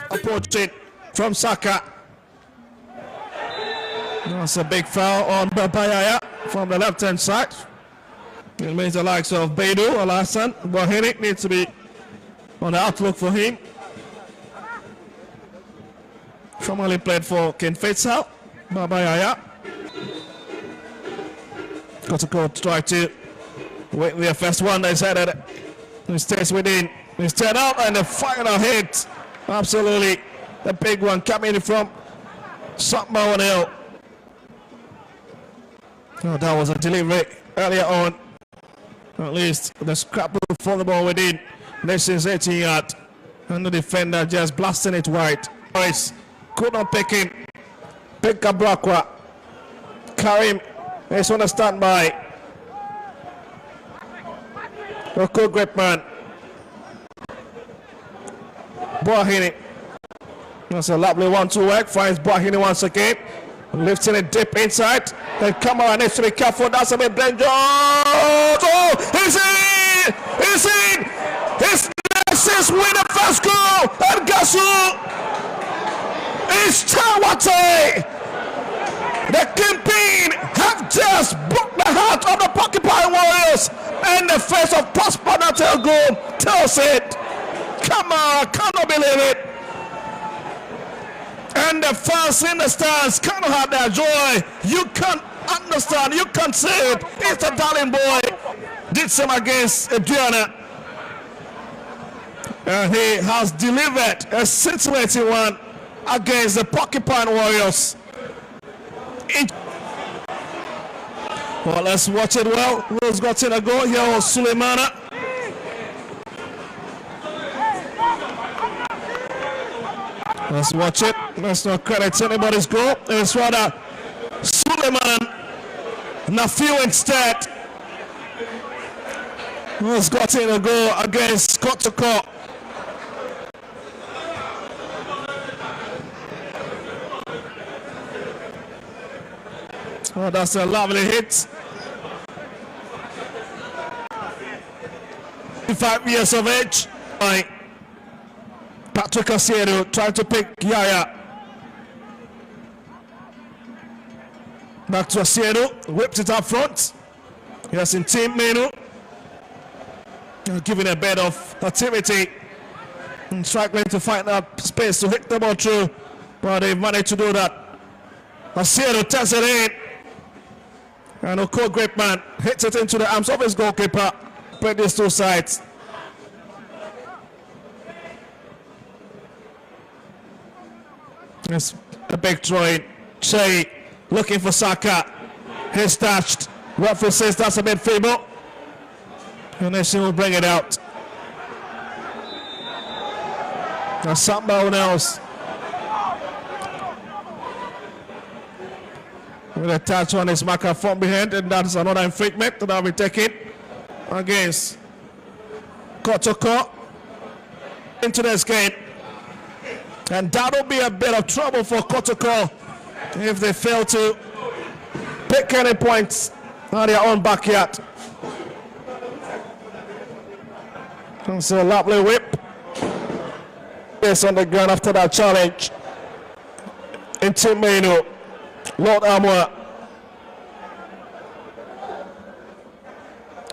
Approaching from Saka. That's a big foul on Babayaya from the left-hand side. It means the likes of Beidou or Hassan. Bohinik needs to be on the outlook for him. Formerly played for Ken Faisal. Babayaya. Kotoko tried to wait the first one. They said that he stays within. He stayed out and the final hit. Absolutely. The big one coming from Sotma. Oh, that was a delivery earlier on. At least the scrap for the ball within Nation's 18 yard. And the defender just blasting it wide. Boys could not pick him. Pick up Brakwa. Karim is on the standby. Rocco Gripman. Boahini. That's a lovely 1-2 work. Finds Boahini once again. Lifting it deep inside. Then Kamara needs to be careful. That's a bit dangerous. Oh, he's in! He's in! His Nexus win the first goal. And Gasu is Tawate. The Kingpin have just broke the heart of the Porcupine Warriors. And the face of Prosper Natal goal tells it. Come on, cannot believe it. And the fans in the stands cannot have their joy. You can't understand, you can't see it. It's the darling boy. Did some against Adriana. And he has delivered a scintillating one against the Porcupine Warriors. Well, let's watch it well. Who's got in a goal? Here was Suleimana. Let's watch it. Let's not credit anybody's goal. It's rather Suleiman Nafiu instead. Who's got in a goal against Kotoko. Oh, that's a lovely hit. 5 years of age. Patrick Asiedu trying to pick Yaya. Back to Asiedu, whipped it up front. Yes, in team Menu. Giving a bit of activity. And struggling to find that space to hit the ball through. But they managed to do that. Asiedu tests it in. And Oko Gripman hits it into the arms of his goalkeeper. Play these two sides. It's a big throw in. Che looking for Saka. He's touched. Referee says that's a bit feeble. And then she will bring it out. Now someone else with a touch on his marker from behind, and that's another infringement that will be taken against Kotoko into this game. And that'll be a bit of trouble for Kotoko if they fail to pick any points on their own backyard. And so a lovely whip. Yes, on the ground after that challenge. Into Menu. Lord Amwa.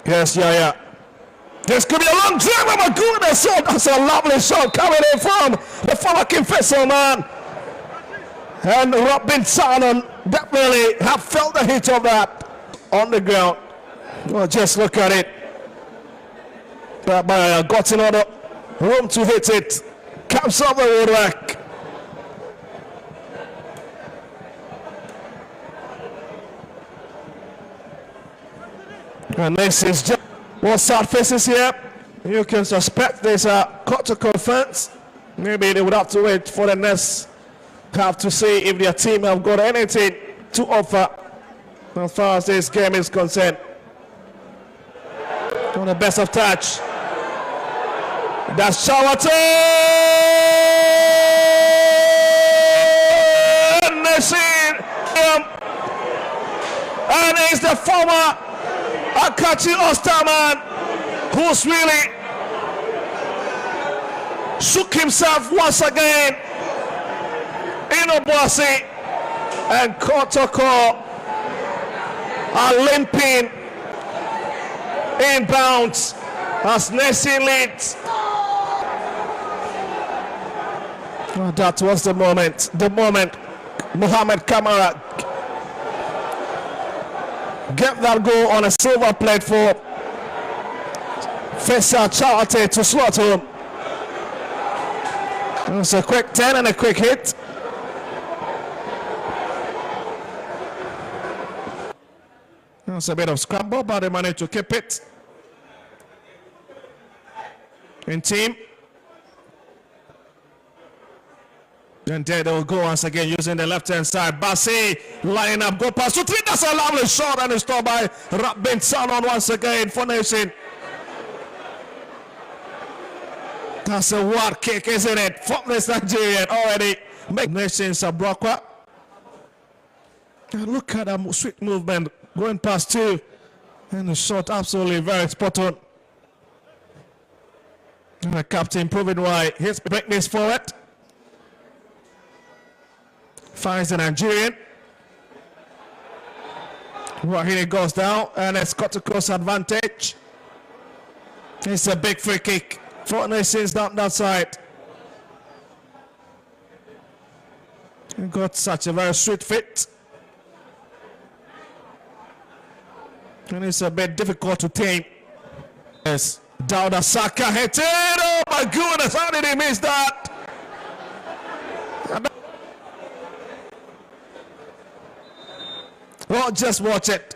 Yes, yeah. This could be a long drive. Oh my goodness, oh, that's a lovely shot coming in from the former Kingfisher man. And Robin Sanon definitely have felt the hit of that on the ground. Well, just look at it. That Baya got another room to hit it. Comes up the woodwork. And this is just what side faces here. You can suspect there's a Kotoko fence. Maybe they would have to wait for the next half to see if their team have got anything to offer as far as this game is concerned. On the best of touch. That's Shawate! And he's the former Akachi Osterman who's really shook himself once again in Obuasi, and Kotoko are limping inbounds as Nessie leads. Oh, that was the moment Mohamed Kamara get that goal on a silver plate for Faisal Chawate to slot home. It was a quick 10 and a quick hit. It was a bit of scramble, but they managed to keep it in team. And there they will go once again using the left-hand side. Bassi lining up, go past. That's a lovely shot, and it's stopped by Rabin Salon once again for Nation. That's a wide kick, isn't it? From this Nigerian already. Make Nation Sabrokwa. Look at that sweet movement going past two. And the shot absolutely very spot on. And the captain proving why he's break this forward. Finds the Nigerian. Right here it goes down, and it's Kotoko's advantage. It's a big free kick for Nations down that side. He got such a very sweet fit. And it's a bit difficult to tame. Yes, Dauda Saka hit it. Oh my goodness, how did he miss that? Well, just watch it.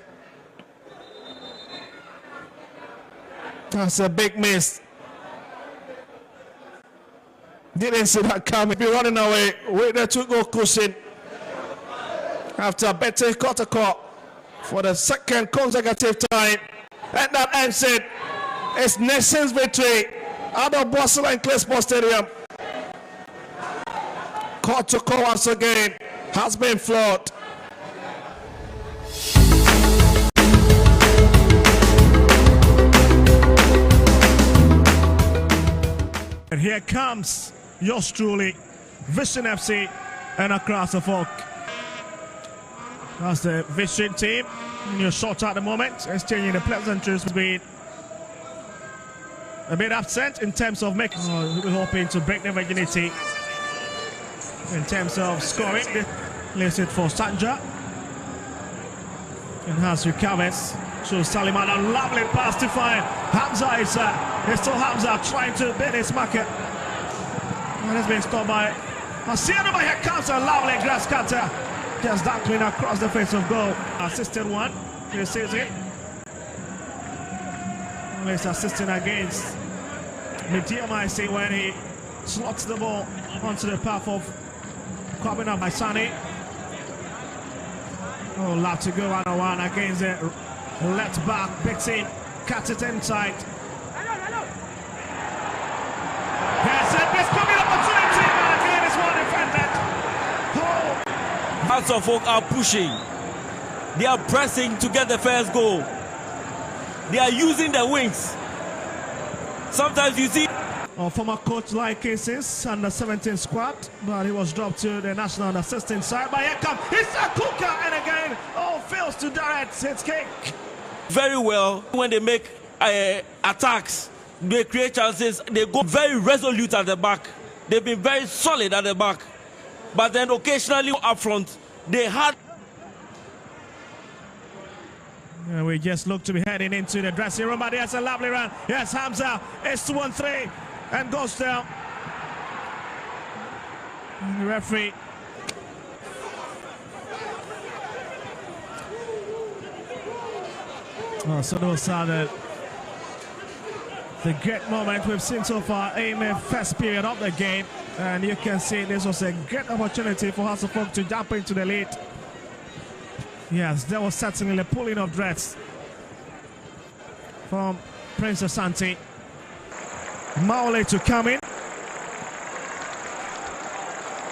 That's a big miss. Didn't see that coming. Be running away with the 2-goal cushion after betting Kotoko for the second consecutive time. And that ends it. It's Nations victory out of Boston and Clay Sports Stadium. Kotoko once again has been flawed. And here comes yours truly, Vision FC and Accra Suffolk. That's the Vision team in your shot at the moment, exchanging the pleasantries between a bit absent in terms of making, we're hoping to break the virginity in terms of scoring. Leaves it for Sanja. And has recovers. Shows Saliman a lovely pass to find Hamza is still Hamza trying to beat his marker. And it's been stopped by Masiano, but here comes a lovely grass cutter just duckling across the face of goal. Assisted one this season. He's assisting against Medium, I see, when he slots the ball onto the path of Kwabena by Sane. Oh, love to go 1-on-1 against the left back. Bits in, cuts it inside. There's coming opportunity, but again it's one defended. Hearts of Oak are pushing. They are pressing to get the first goal. They are using the wings. Sometimes you see former coach like cases under 17 squad, but he was dropped to the national assistant side. But here comes Isakuka, and again, fails to direct his kick. Very well when they make attacks, they create chances, they go very resolute at the back. They've been very solid at the back. But then occasionally up front, they had. We just look to be heading into the dressing room, but there's a lovely run. Yes, Hamza is 2-1-3 and goes down. And the referee. So those are the great moment we've seen so far in the first period of the game. And you can see this was a great opportunity for House of Folk to jump into the lead. Yes, there was certainly a pulling of dreads from Prince Asante. Maule to come in.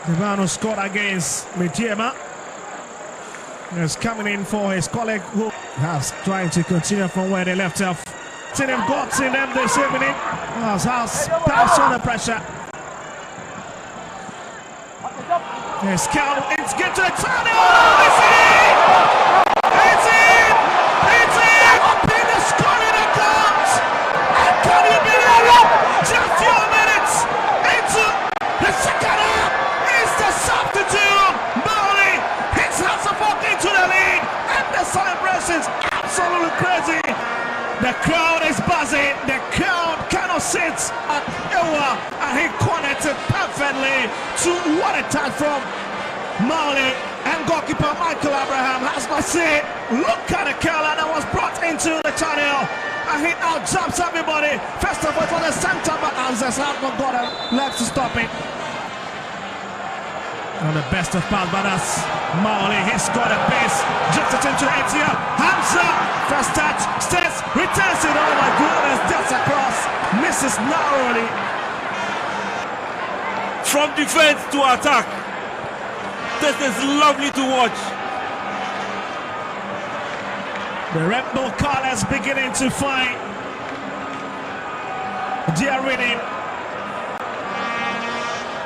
The man who scored against Mediema is coming in for his colleague who has trying to continue from where they left off. Seen him got in them this evening. Has passed under pressure. Yes, Cal, it's get to the turn. Oh, it's in! It's in! It's in! In the scoring account! And can you believe it? Just few minutes into the second half, it's the substitute. Bowley hits House of Folk into the lead, and the celebrations absolutely crazy. The crowd is buzzing. The crowd cannot sit at Ewa, and he connected perfectly to what a touch from Maule, and goalkeeper Michael Abraham has not seen. Look at the curler that was brought into the channel, and he out jumps everybody. First of all, for the center, but Anzes have not got a leg to stop it. And the best of pass, but that's Maule. He's got a pace, just it into the ATM. Hamza, first touch, stays, returns it. Oh my goodness, that's across, misses narrowly. From defense to attack. This is lovely to watch. The Red Bull colors beginning to find their rhythm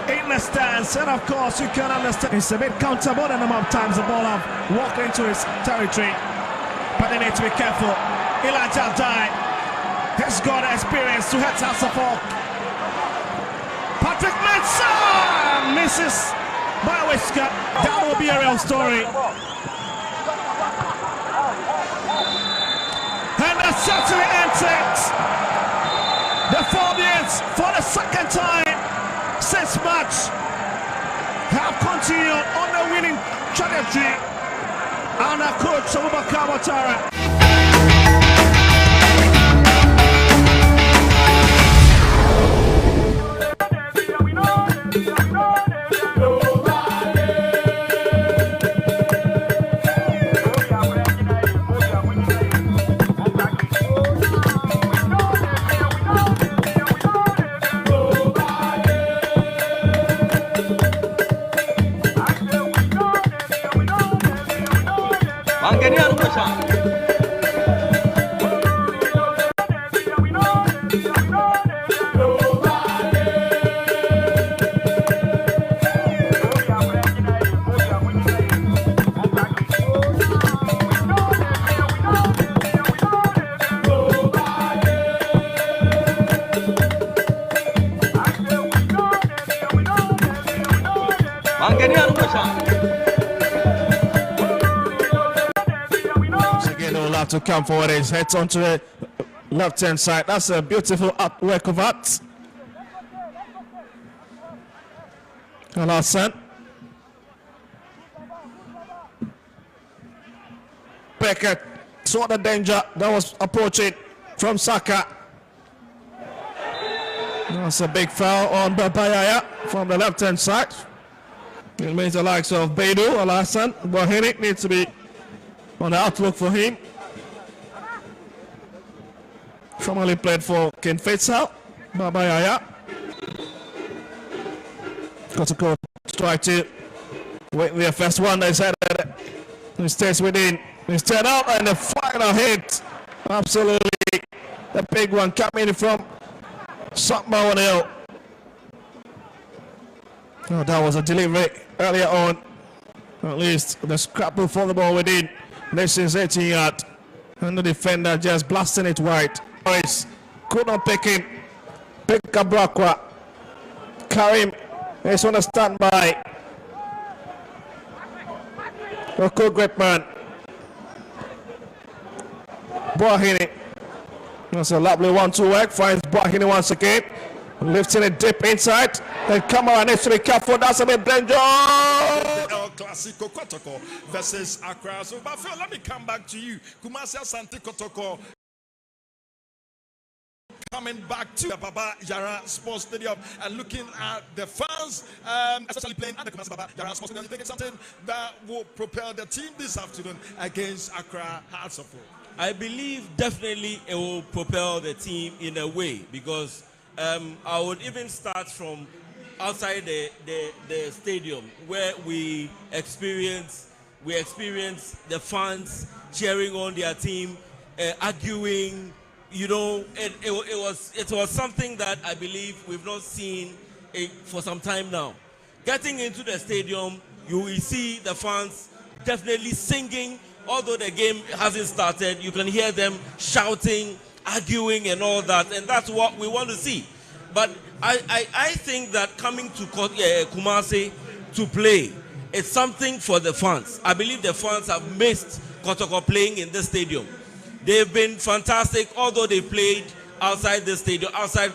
in the stands, and of course you can understand it's a bit countable the number of times the ball have walked into his territory, but they need to be careful. Elijah Dye has got experience to head House of Folk. Patrick Mensah misses by a whisker. That will be a real story. And that certainly ends it. The Phobians, for the second time since March, have continued on the winning trajectory under coach Abubakar Ouattara. To come forward, his heads onto the left hand side. That's a beautiful work of art. Hassan. Becker saw the danger that was approaching from Saka. That's a big foul on Babayaya from the left-hand side. It means the likes of Beidou, Alassane, Bohinik needs to be on the outlook for him. Formerly played for Ken Faisal, Babayaya. Kotoko tried to wait the first one. They said that he stays within. He's turned out and the final hit. Absolutely. The big one coming from Sakma Wanel. Oh, that was a delivery earlier on. At least the scrapple for the ball within Nation's 18 yard. And the defender just blasting it wide. Boys could not pick him. Pick Kabrakwa. Karim is on a standby. Oko great man. Boahini. That's a lovely 1-2 work. Finds Boahini once again. Lifting it deep inside. Then Kamara needs to be careful. That's a bit danger. El Clasico Kotoko versus Accra. So, but Phil, let me come back to you. Kumasi Asante Kotoko coming back to the Baba Yara Sports Stadium and looking at the fans, especially playing at the Kumasi Baba Yara Sports Stadium. You think it's something that will propel the team this afternoon against Accra Hearts of Oak? I believe definitely it will propel the team in a way, because I would even start from outside the stadium where we experience the fans cheering on their team, arguing. You know, it was something that I believe we've not seen for some time now. Getting into the stadium, you will see the fans definitely singing. Although the game hasn't started, you can hear them shouting, arguing and all that, and that's what we want to see. But I think that coming to Kumasi to play, it's something for the fans. I believe the fans have missed Kotoko playing in this stadium. They've been fantastic, although they played outside the stadium, outside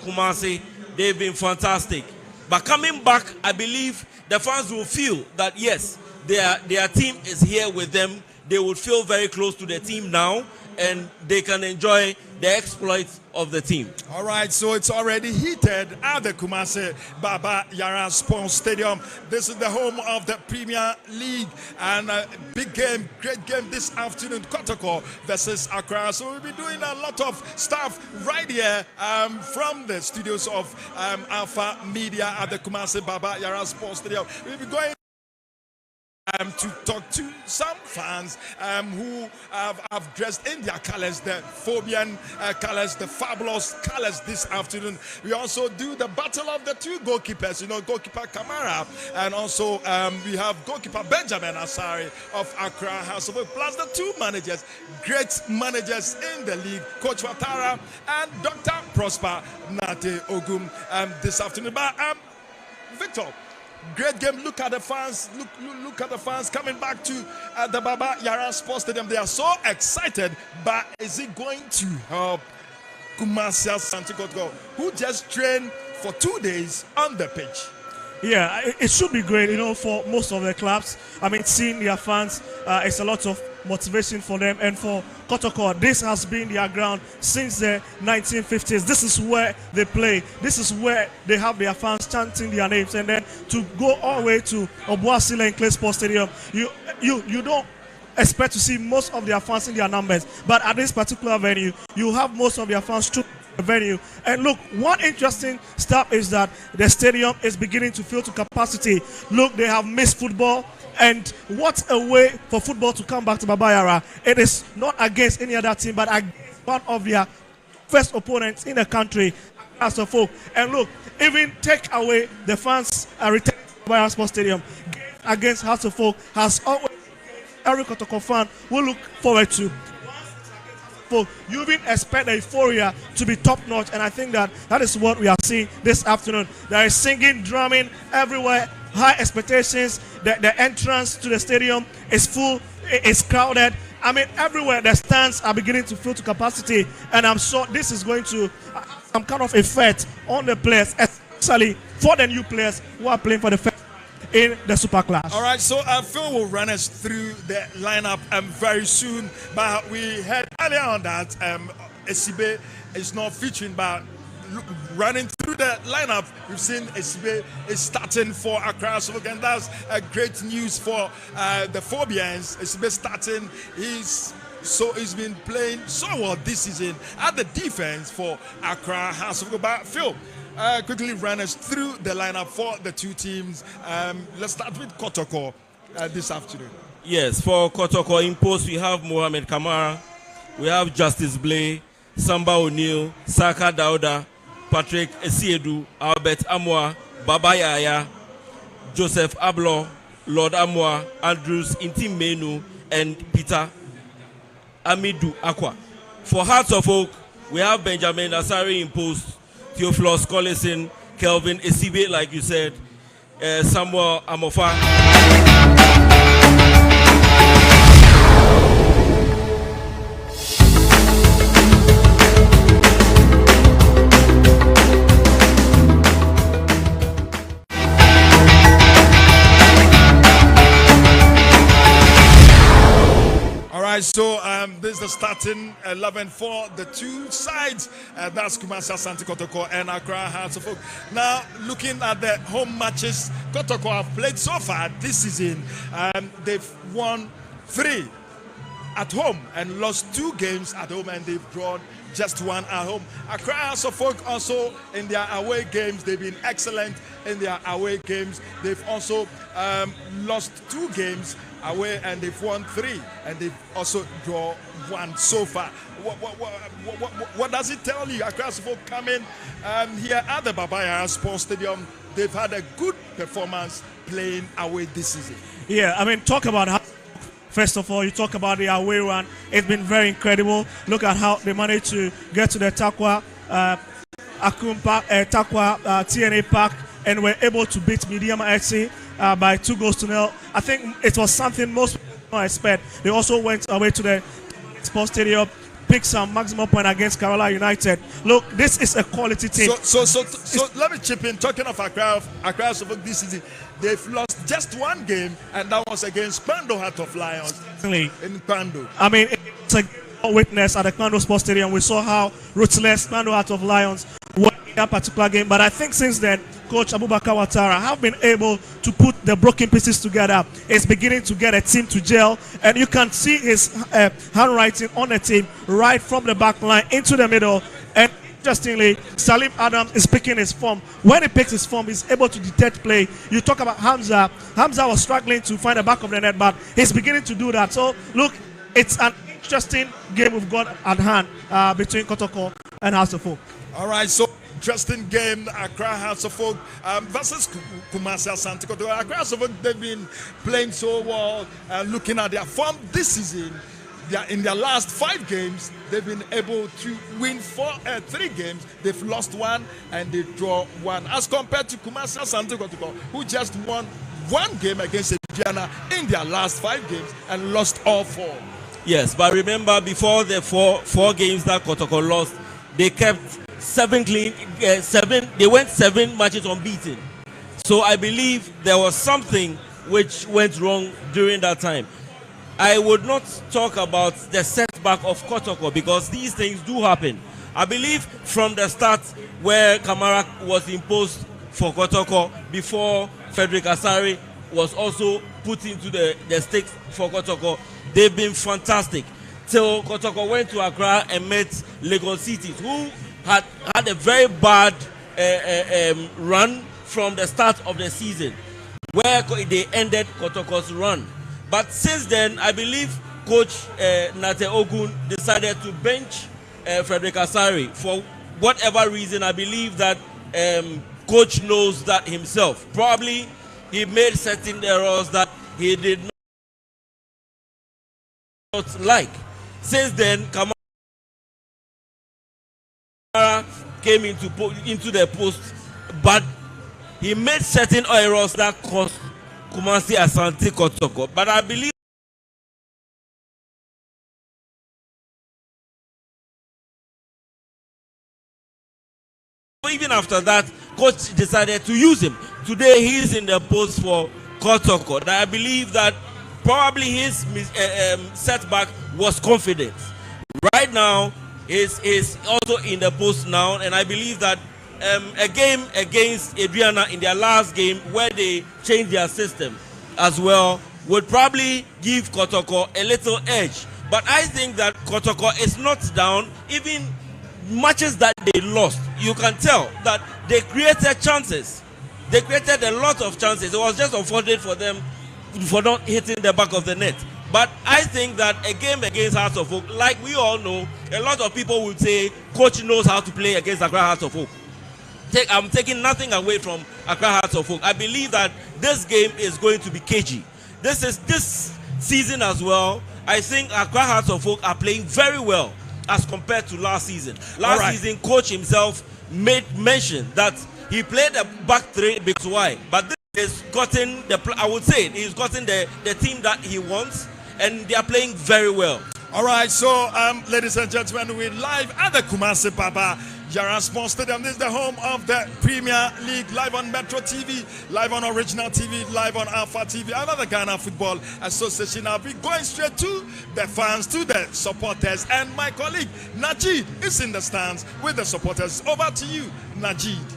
Kumasi, they've been fantastic. But coming back, I believe the fans will feel that yes, their team is here with them. They will feel very close to the team now, and they can enjoy the exploits of the team. All right, so it's already heated at the Kumasi Baba Yara Sports Stadium. This is the home of the Premier League, and a big game, great game this afternoon, Kotoko versus Accra. So we'll be doing a lot of stuff right here from the studios of Alpha Media at the Kumasi Baba Yara Sports Stadium. We'll be going to talk to some fans who have dressed in their colors, the Phobian colors, the fabulous colors this afternoon. We also do the battle of the two goalkeepers, you know, goalkeeper Kamara, and also we have goalkeeper Benjamin Asari of Accra House of Oak, plus the two managers, great managers in the league, Coach Watara and Dr. Prosper Nate Ogum this afternoon. But Victor, great game. Look at the fans. Look at the fans coming back to the Baba Yara Sports Stadium. They are so excited. But is it going to help Kumasi Asante Kotoko, who just trained for 2 days on the pitch? Yeah, it should be great, you know, for most of the clubs. I mean, seeing their fans, it's a lot of motivation for them. And for Kotoko, this has been their ground since the 1950s. This is where they play. This is where they have their fans chanting their names. And then to go all the way to Obuasi and Clay Sports Stadium, you don't expect to see most of their fans in their numbers. But at this particular venue, you have most of their fans to the venue. And look, one interesting stuff is that the stadium is beginning to fill to capacity. Look, they have missed football. And what a way for football to come back to Baba Yara. It is not against any other team, but against one of their first opponents in the country, as a folk. And look, even take away the fans return to Baba Yara Sports Stadium against House of Folk has always every Kotoko fan will look forward to. You even expect the euphoria to be top notch, and I think that is what we are seeing this afternoon. There is singing, drumming everywhere, high expectations. The entrance to the stadium is full, it's crowded. I mean, everywhere the stands are beginning to fill to capacity, and I'm sure this is going to some kind of effect on the players, especially for the new players who are playing for the first. in the Super Clash. All right, so Phil will run us through the lineup very soon. But we heard earlier on that Esibe is not featuring, but running through the lineup, we've seen Esibe is starting for Accra. So again, that's great news for the Phobians. Esibe starting. He's been playing so well this season at the defense for Accra. But Phil, quickly run us through the lineup for the two teams. Let's start with Kotoko this afternoon. Yes, for Kotoko in post, we have Mohamed Kamara, we have Justice Blay, Samba O'Neill, Saka Dauda, Patrick Esiedu, Albert Amwa, Baba Yaya, Joseph Ablo, Lord Amwa, Andrews Intim Menu, and Peter Amidou Aqua. For Hearts of Oak, we have Benjamin Asari in post, Theophilus Collison, Kelvin Esibe, like you said, Samuel Amofa. So this is the starting 11 for the two sides. That's Kumasi Asante Kotoko and Accra Hearts of Oak. Now, looking at the home matches Kotoko have played so far this season, they've won 3 at home and lost 2 games at home, and they've drawn just 1 at home. Accra Hearts of Oak also in their away games, they've been excellent in their away games. They've also lost 2 games away and they've won 3, and they've also drawn 1 so far. What does it tell you? Accra Hearts of Oak coming here at the Baba Yara Sports Stadium, they've had a good performance playing away this season. Yeah, I mean, talk about how. First of all, you talk about the away run. It's been very incredible. Look at how they managed to get to the Takwa TNA Park, and were able to beat Mediama FC by 2-0. I think it was something most people don't expect. They also went away to the Sports Stadium, picked some maximum point against Kerala United. Look, this is a quality team. So let me chip in. Talking of Accra this season, they've lost just 1 game, and that was against Pando Heart of Lions in Pando. I mean, it's a witness at the Pando Sports Stadium. We saw how ruthless Pando Heart of Lions were in that particular game. But I think since then, Coach Abubakar Ouattara have been able to put the broken pieces together. It's beginning to get a team to gel, and you can see his handwriting on the team right from the back line into the middle. And interestingly, Salim Adams is picking his form. When he picks his form, he's able to detect play. You talk about Hamza. Hamza was struggling to find the back of the net, but he's beginning to do that. So, look, it's an interesting game we've got at hand between Kotoko and Hearts of Oak. All right, so interesting game, Accra Hearts of Oak versus Kumasi Asante Kotoko. Accra Hearts of Oak, they've been playing so well. Looking at their form this season, in their last 5 games, they've been able to win 3 games. They've lost 1 and they draw 1. As compared to Kumasi Asante Kotoko, who just won 1 game against Adriana in their last 5 games and lost all 4. Yes, but remember, before the four games that Kotoko lost, they kept 7 clean. They went 7 matches unbeaten. So I believe there was something which went wrong during that time. I would not talk about the setback of Kotoko because these things do happen. I believe from the start where Kamara was imposed for Kotoko before Frederick Asari was also put into the stakes for Kotoko, they've been fantastic. Till Kotoko went to Accra and met Lagos City, who had a very bad run from the start of the season, where they ended Kotoko's run. But since then, I believe Coach Nate Ogun decided to bench Frederick Asari for whatever reason. I believe that Coach knows that himself. Probably he made certain errors that he did not like. Since then, Kamara came into the post, but he made certain errors that cost Kumasi Asante Kotoko. But I believe even after that, coach decided to use him today he's in the post for Kotoko. And I believe that probably his setback was confidence. Right now, he's also in the post now, and I believe that a game against Adriana in their last game, where they changed their system as well, would probably give Kotoko a little edge. But I think that Kotoko is not down. Even matches that they lost, you can tell that they created chances. They created a lot of chances. It was just unfortunate for them for not hitting the back of the net. But I think that a game against Hearts of Oak, like we all know, a lot of people would say coach knows how to play against Accra Hearts of Oak. I'm taking nothing away from Accra Hearts of Oak. I believe that this game is going to be cagey. This season as well, I think Accra Hearts of Oak are playing very well as compared to last season. Last season, coach himself made mention that he played a back three because why? But this has gotten I would say he's gotten the team that he wants, and they are playing very well. All right, so ladies and gentlemen, we're live at the Kumasi Baba Yara Sports Stadium. This is the home of the Premier League, live on Metro TV, live on Original TV, live on Alpha TV, another Ghana Football Association. I'll be going straight to the fans, to the supporters, and my colleague Najid is in the stands with the supporters. Over to you, Najid.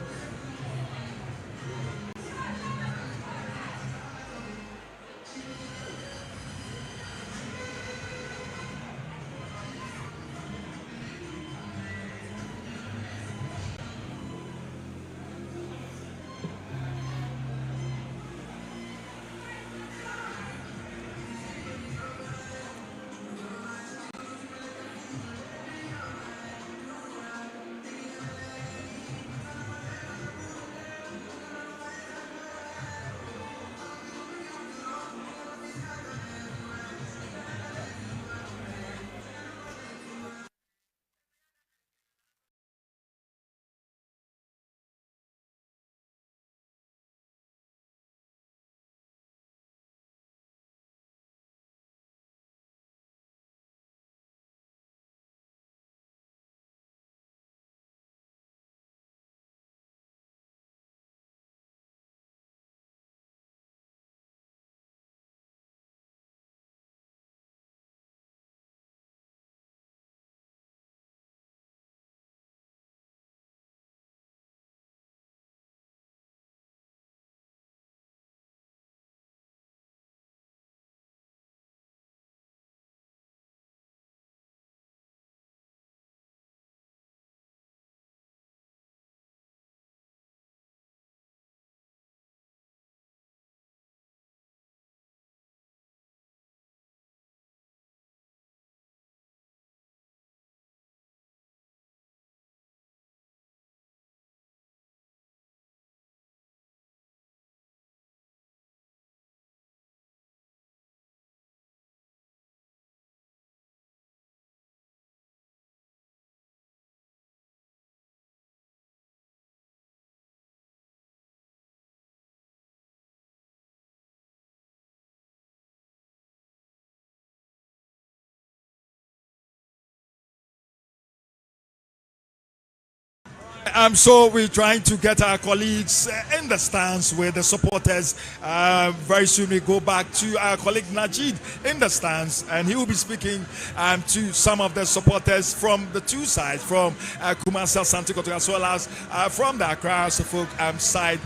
So we're trying to get our colleagues in the stands with the supporters. Very soon we go back to our colleague Najid in the stands, and he will be speaking to some of the supporters from the two sides, from Kumasi Asante Kotoko as well as from the Accra Folk side,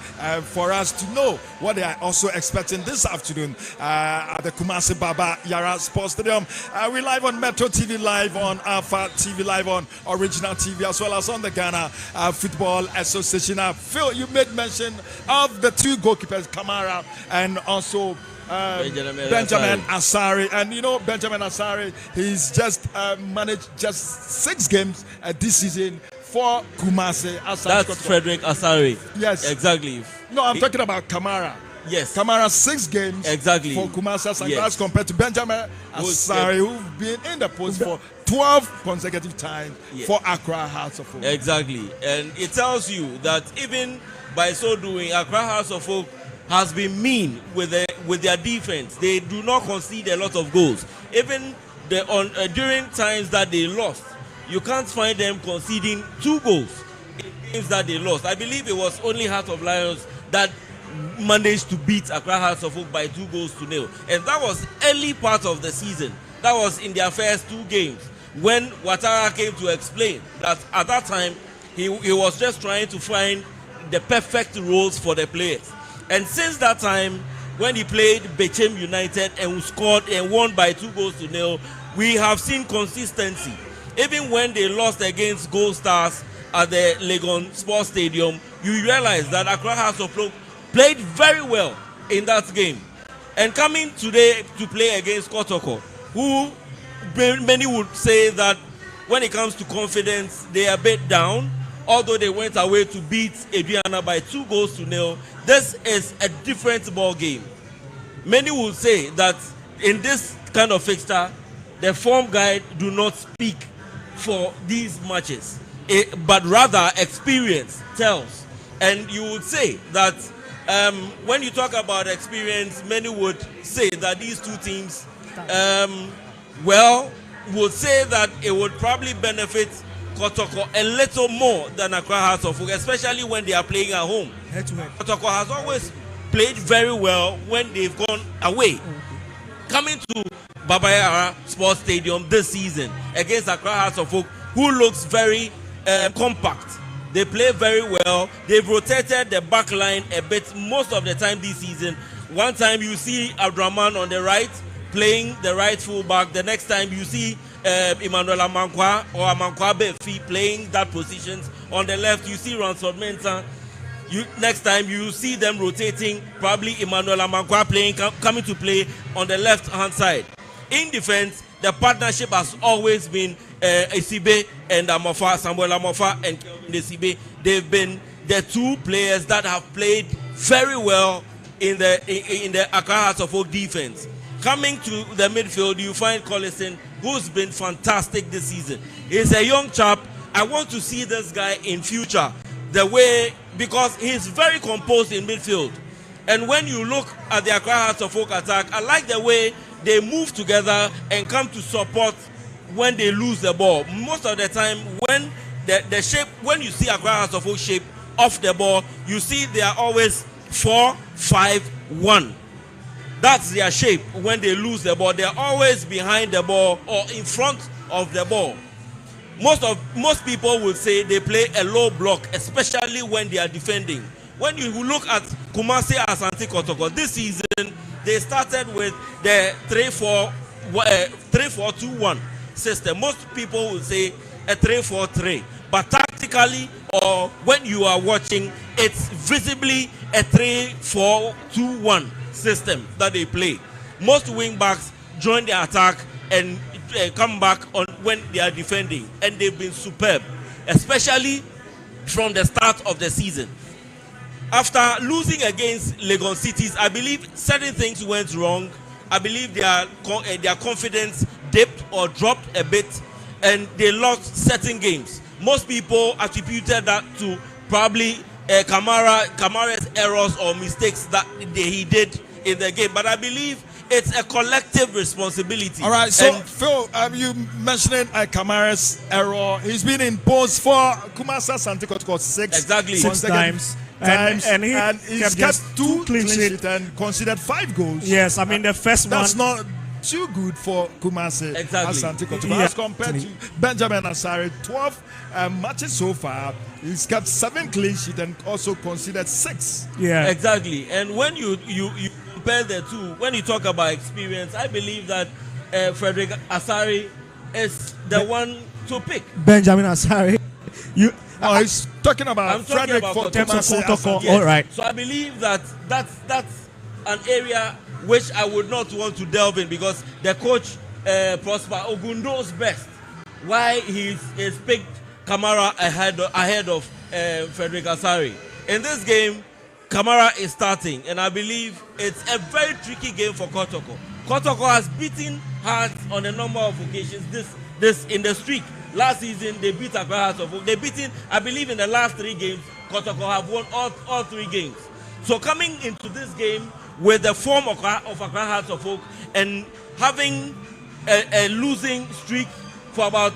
for us to know what they are also expecting this afternoon at the Kumasi Baba Yara Sports Stadium. We're live on Metro TV, live on Alpha TV, live on Original TV, as well as on the Ghana Football Association. Phil, you made mention of the two goalkeepers, Kamara and also Benjamin Asari. And you know, Benjamin Asari, he's just managed just 6 games this season for Kumasi. That's Frederick Asari. Yes. Exactly. No, I'm talking about Kamara. Yes. Kamara 6 games exactly for Kumasi Asari, yes. As compared to Benjamin Asari, who've been in the post for 12 consecutive times for Accra Hearts of Oak. Exactly. And it tells you that even by so doing, Accra Hearts of Oak has been mean with their defense. They do not concede a lot of goals. Even during times that they lost, you can't find them conceding 2 goals in games that they lost. I believe it was only Heart of Lions that managed to beat Accra Hearts of Oak by 2-0, and that was early part of the season. That was in their first 2 games when Ouattara came to explain that at that time he was just trying to find the perfect roles for the players. And since that time, when he played Bechem United and scored and won by 2-0, we have seen consistency. Even when they lost against Gold Stars at the Legon Sports Stadium, you realize that Accra Hearts of Oak played very well in that game. And coming today to play against Kotoko, who many would say that when it comes to confidence, they are a bit down, although they went away to beat Adriana by 2-0. This is a different ball game. Many will say that in this kind of fixture, the form guide do not speak for these matches, but rather experience tells. And you would say that when you talk about experience, many would say that these two teams, would say that it would probably benefit Kotoko a little more than Accra Hearts of Oak, especially when they are playing at home. Kotoko has always played very well when they've gone away. Coming to Baba Yara Sports Stadium this season against Accra Hearts of Oak, who looks very compact. They play very well. They've rotated the back line a bit most of the time this season. One time you see Abdraman on the right playing the right fullback. The next time you see Emmanuel Amankwa or Amankwa Befi playing that positions. On the left you see Ransford Mensah. Next time you see them rotating, probably Emmanuel Amankwa coming to play on the left hand side. In defense, the partnership has always been Esibe and Amofa, Samuel Amofa and Esibe. They've been the 2 players that have played very well in the Accra Hearts of Oak defense. Coming to the midfield, you find Collison, who's been fantastic this season. He's a young chap. I want to see this guy in future, the way, because he's very composed in midfield. And when you look at the Accra Hearts of Oak attack, I like the way they move together and come to support when they lose the ball. Most of the time, when the shape, when you see Accra Hearts of Oak shape off the ball, you see they are always 4-5-1. That's their shape when they lose the ball. They're always behind the ball or in front of the ball. Most people will say they play a low block, especially when they are defending. When you look at Kumasi Asante Kotoko this season, they started with the 3-4-2-1 system. Most people will say a 3-4-3, but tactically or when you are watching, it's visibly a 3-4-2-1 system that they play. Most wing backs join the attack and come back on when they are defending, and they've been superb, especially from the start of the season. After losing against Legon Cities, I believe certain things went wrong. I believe their confidence dipped or dropped a bit, and they lost certain games. Most people attributed that to probably Kamara's errors or mistakes that he did in the game. But I believe it's a collective responsibility. All right, so Phil, you mentioning Kamara's error. He's been in post for Kumasi Asante Kotoko 6 times. And he's kept 2 clean sheets and conceded 5 goals. Yes, I mean the first one. That's not too good for Kumasi Asante Kotoko as compared to Benjamin Asare. 12 matches so far. He's kept 7 clean sheets and also conceded 6. Yeah, exactly. And when you compare the two, when you talk about experience, I believe that Frederick Asare is the one to pick. Benjamin Asare. He's talking about Frederick for Kotoko. Yes. All right. So I believe that that's an area which I would not want to delve in, because the coach Prosper Ogun knows best why he's picked Kamara ahead of Frederick Asare. In this game, Kamara is starting, and I believe it's a very tricky game for Kotoko. Kotoko has beaten Hearts on a number of occasions this in the streak. Last season, they beat Accra Hearts of Oak. They beaten, I believe, in the last 3 games, Kotoko have won all 3 games. So coming into this game with the form of Accra Hearts of Oak and having a losing streak for about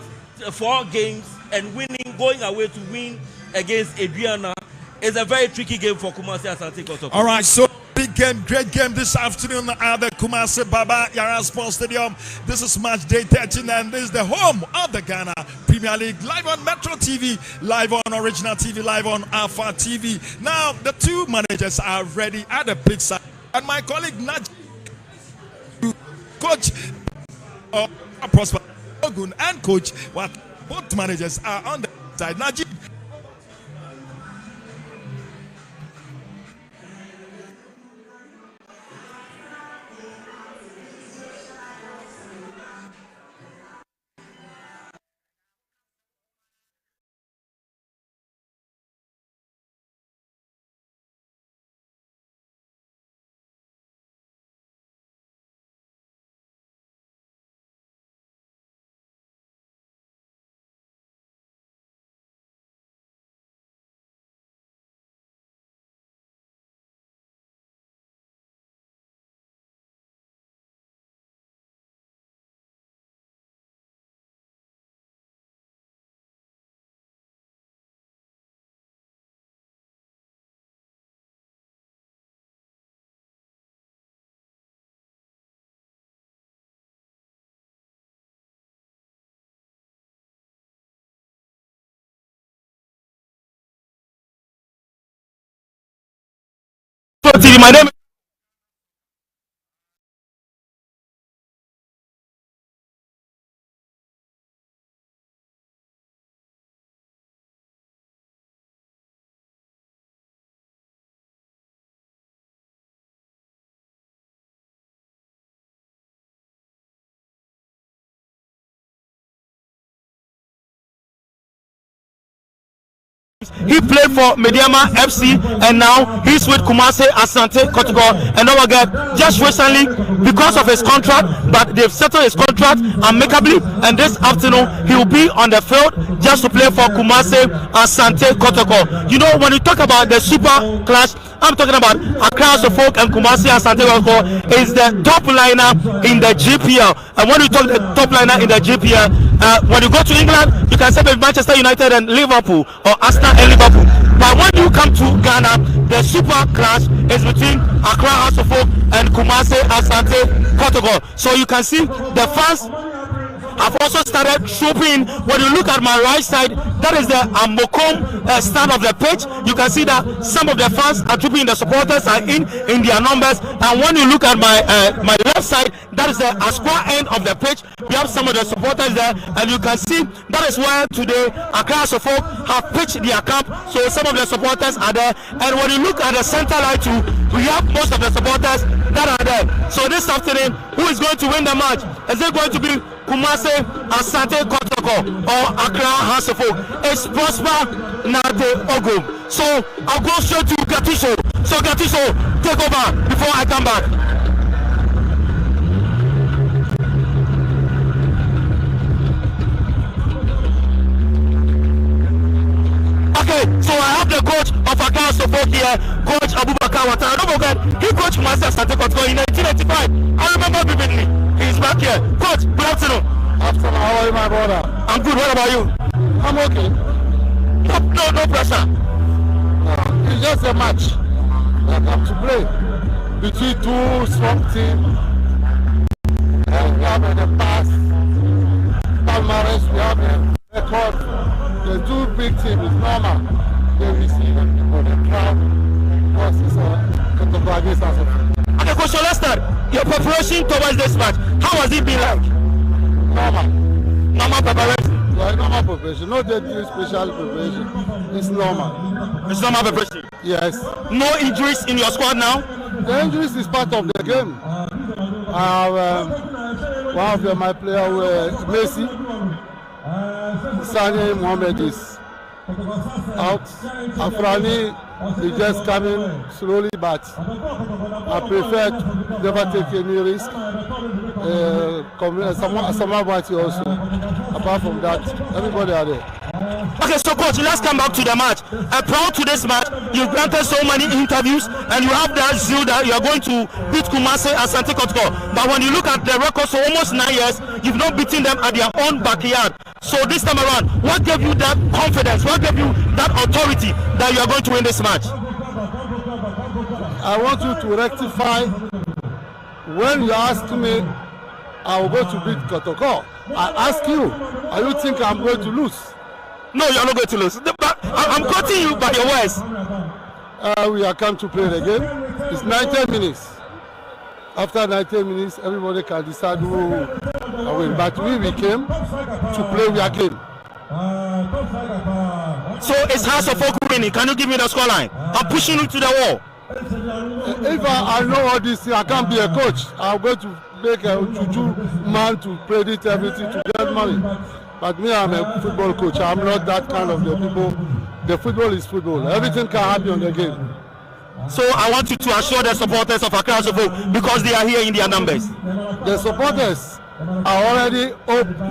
4 games and going away to win against Adriana, it's a very tricky game for Kumasi Asante Kotoko. All right, so big game, great game this afternoon at the Kumasi Baba Yara Sports Stadium. This is match day 13, and this is the home of the Ghana Premier League, live on Metro TV, live on Original TV, live on Alpha TV. Now, the two managers are ready at the big side, and my colleague Naj, coach Prosper Ogun, and coach, what both managers are on the side. Najib. My name He played for Mediama FC and now he's with Kumasi Asante Kotoko. And don't forget, just recently, because of his contract, but they've settled his contract amicably, and this afternoon he will be on the field just to play for Kumasi Asante Kotoko. You know, when you talk about the super clash, I'm talking about Accra Folk and Kumasi Asante Kotoko is the top liner in the GPL. And when you talk the top liner in the GPL, when you go to England, you can say Manchester United and Liverpool, or Arsenal and Liverpool. But when you come to Ghana, the super clash is between Accra House of Folk and Kumasi Asante Kotoko. So you can see the fans have also started trooping. When you look at my right side, that is the Amokom stand of the pitch. You can see that some of the fans are trooping, the supporters are in their numbers. And when you look at my left side, that is the Asqua end of the pitch. We have some of the supporters there, and you can see that is where today Accra Folk have pitched their camp. So some of the supporters are there. And when you look at the center line too, we have most of the supporters that are there. So this afternoon, who is going to win the match? Is it going to be Kumasi Asante Kotoko or Accra House of Folk? It's Prosper Nate Ogum. So I'll go straight to Gatisho. So Gatisho, take over before I come back. Okay, so I have the coach of Accra House of Folk here, Coach Abubakar Watara. Don't forget, he coached Kumasi Asante Kotoko in 1985. I remember vividly. He's back here. Coach, good afternoon. Afternoon, how are you, my brother? I'm good. What about you? I'm okay. No pressure. It's just a match that I have to play between two strong teams. We have in the past Palmares, we have a record. The two big teams is normal. They receive for the crowd versus Kotoko against us. Okay, Coach, so let's start. Your preparation towards this match, how has it been like? Normal preparation? Yeah, normal preparation. No deadly special preparation. It's normal. It's normal preparation? Yes. No injuries in your squad now? The injuries is part of the game. I have one of my players, Messi, Sani Mohamed is out. Afrani is just coming slowly, but I prefer to never take any risk. Samawati also. Apart from that, everybody are there. Okay, so coach, let's come back to the match. Proud to this match, you've granted so many interviews and you have that zeal that you are going to beat Kumasi Asante Kotoko. But when you look at the record for almost 9 years, you've not beaten them at their own backyard. So this time around, what gave you that confidence? What gave you that authority that you are going to win this match? I want you to rectify. When you ask me, I will go to beat Kotoko. I ask you, are you think I'm going to lose? No, you are not going to lose. But I'm quoting you by your words. We are come to play the game. It's 90 minutes. After 90 minutes, everybody can decide who will win. But we came to play our game. So it's House of Folk winning. Can you give me the scoreline? I'm pushing you to the wall. If I know all this, I can't be a coach. I'm going to make a juju man to predict everything to get money. But me, I'm a football coach. I'm not that kind of the people. The football is football. Everything can happen on the game. So I want you to assure the supporters of Accra because they are here in their numbers. The supporters are already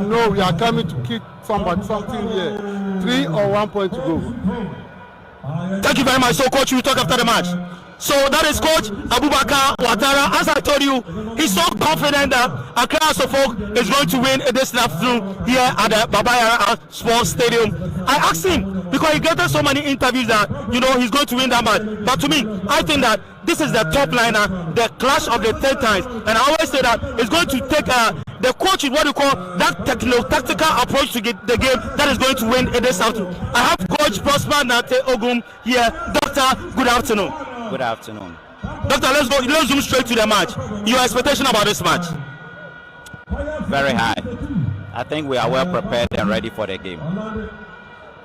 no, we are coming to kick something here. 3 or 1 point to go. Thank you very much. So coach, we talk after the match. So that is Coach Abubakar Ouattara. As I told you, he's so confident that Accra Suffolk is going to win this afternoon here at the Baba Yara Sports Stadium. I asked him because he gave us so many interviews that he's going to win that match. But to me, I think that this is the top liner, the clash of the 10 times, and I always say that it's going to take the coach is what you call that tactical approach to get the game that is going to win this afternoon. I have Coach Prosper Nate Ogum here. Doctor, good afternoon. Good afternoon. Doctor, let's zoom straight to the match. Your expectation about this match? Very high. I think we are well prepared and ready for the game.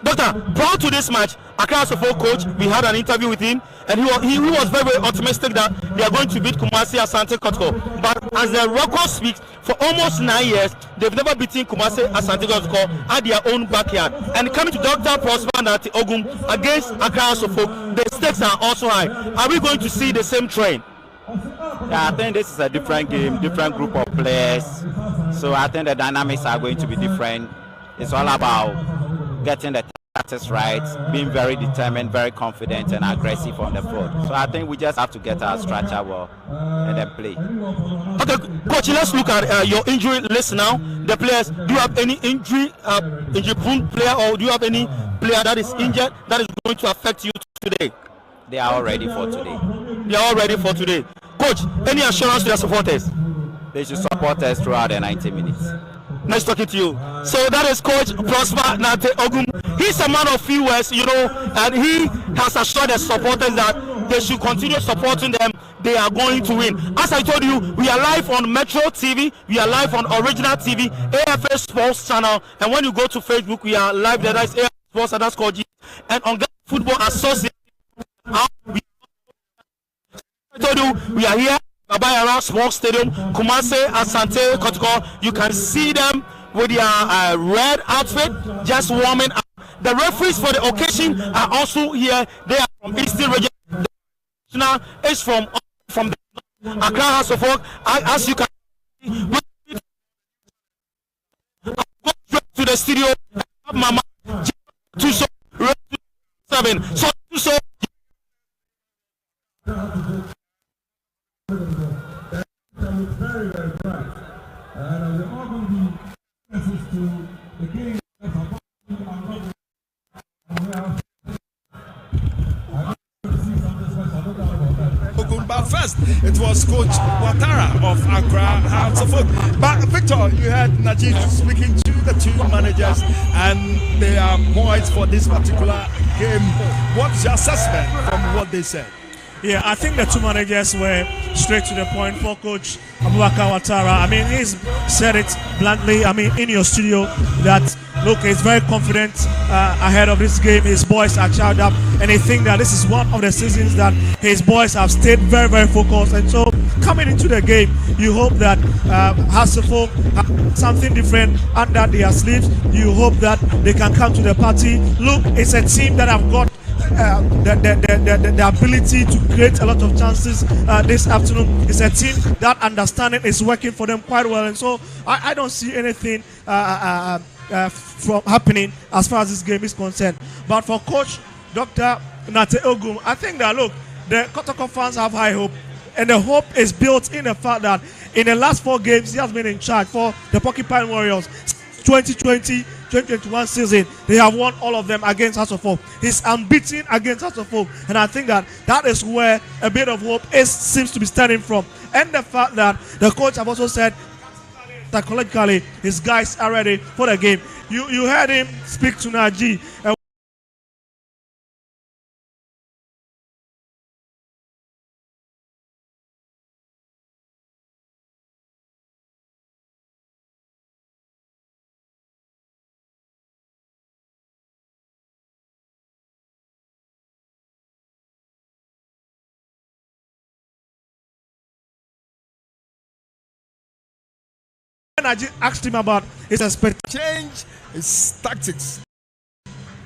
Doctor, prior to this match, Accra Suffolk coach, we had an interview with him, and he was very, very optimistic that they are going to beat Kumasi Asante Kotoko. But as the record speaks, for almost 9 years, they've never beaten Kumasi Asante Kotoko at their own backyard. And coming to Dr. Prosper Nati Ogum against Accra Suffolk, the stakes are also high. Are we going to see the same trend? Yeah, I think this is a different game, different group of players. So I think the dynamics are going to be different. It's all about getting the tactics right, being very determined, very confident and aggressive on the field. So I think we just have to get our structure well and then play. Okay, coach, let's look at your injury list now. The players, do you have any injury-prone player, or do you have any player that is injured that is going to affect you today? They are all ready for today. They are all ready for today. Coach, any assurance to your supporters? They should support us throughout the 90 minutes. Nice talking to you. So that is Coach Prosper Nate Ogum. He's a man of few words, and he has assured the supporters that they should continue supporting them. They are going to win. As I told you, we are live on Metro TV, we are live on Original TV, AFA Sports Channel, and when you go to Facebook, we are live there. That's AFA Sports, and that's called G. And on Ghana Football Association, I told you, we are here. Baba Yara Sports Stadium, Kumasi Asante Kotoko. You can see them with their red outfit, just warming up. The referees for the occasion are also here. They are from Eastern Region. The national is from the Accra House of Folk. As you can see, I go straight to the studio. I have Mama Tuso 7. So Tuso. Very, very bright. And the organ to the king But first, it was Coach Ouattara of Accra House of Folk. But Victor, you had Najib speaking to the two managers, and they are points for this particular game. What's your assessment from what they said? Yeah, I think the two managers were straight to the point. For Coach Abubakar Ouattara, I mean, he's said it bluntly. I mean, in your studio, that look, he's very confident ahead of this game. His boys are charged up, and I think that this is one of the seasons that his boys have stayed very, very focused. And so, coming into the game, you hope that Hasselfolk have something different under their sleeves. You hope that they can come to the party. Look, it's a team that have got the ability to create a lot of chances this afternoon. It's a team that understanding is working for them quite well, and so I don't see anything from happening as far as this game is concerned. But for Coach Dr. Nate Ogum, I think that look, the Kotoko fans have high hope, and the hope is built in the fact that in the last 4 games he has been in charge for the Porcupine Warriors. 2020, 2021 season, they have won all of them against House of Hope. He's unbeaten against House of Hope, and I think that is where a bit of hope seems to be starting from. And the fact that the coach have also said psychologically his guys are ready for the game. You heard him speak to Naji. Naji asked him about his expectations. Change his tactics.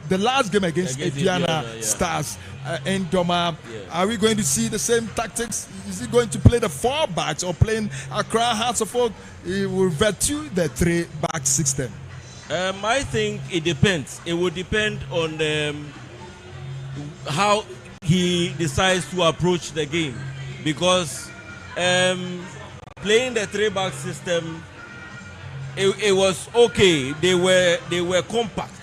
The last game against Aduana Stars in Doma, are we going to see the same tactics? Is he going to play the 4 backs or playing Accra Hearts of Oak? He will revert to the 3-back system. I think it depends. It will depend on how he decides to approach the game, because playing the 3-back system, it was okay. They were compact.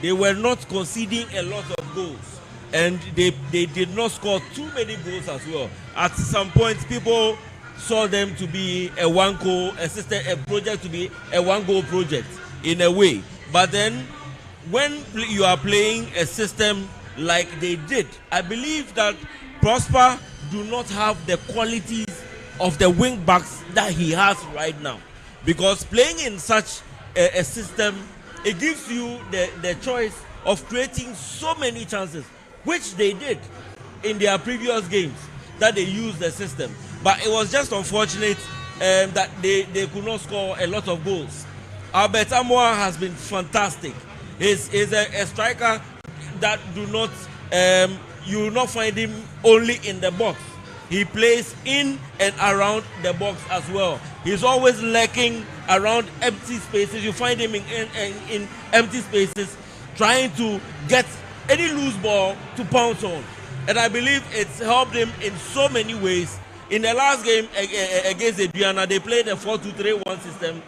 They were not conceding a lot of goals, and they did not score too many goals as well. At some points, people saw them to be a project to be a one-goal project in a way. But then, when you are playing a system like they did, I believe that Prosper do not have the qualities of the wing backs that he has right now. Because playing in such a system, it gives you the choice of creating so many chances, which they did in their previous games, that they used the system. But it was just unfortunate that they could not score a lot of goals. Albert Amoa has been fantastic. He's a striker that you will not find him only in the box. He plays in and around the box as well. He's always lurking around empty spaces. You find him in empty spaces, trying to get any loose ball to pounce on. And I believe it's helped him in so many ways. In the last game against Aduana, they played a 4-2-3-1 system,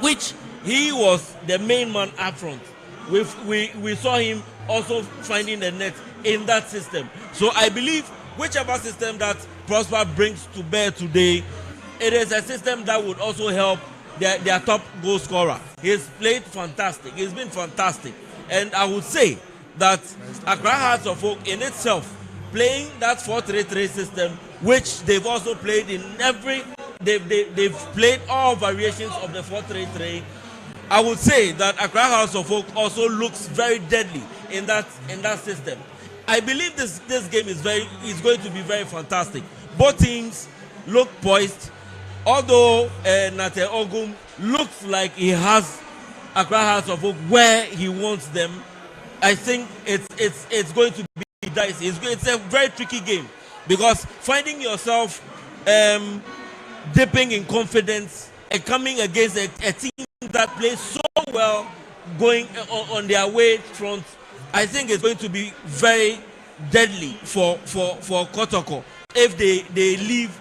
which he was the main man up front. We saw him also finding the net in that system. So I believe whichever system that Prosper brings to bear today, it is a system that would also help their top goal scorer. He's played fantastic. He's been fantastic. And I would say that Accra Hearts of Oak in itself, playing that 4-3-3 system, which they've also played in they've played all variations of the 4-3-3. I would say that Accra Hearts of Oak also looks very deadly in that system. I believe this game is going to be very fantastic. Both teams look poised. Although Nate Ogum looks like he has Accra Hearts of Oak where he wants them, I think it's going to be dicey. It's a very tricky game, because finding yourself dipping in confidence and coming against a team that plays so well going on their way front, I think it's going to be very deadly for Kotoko if they leave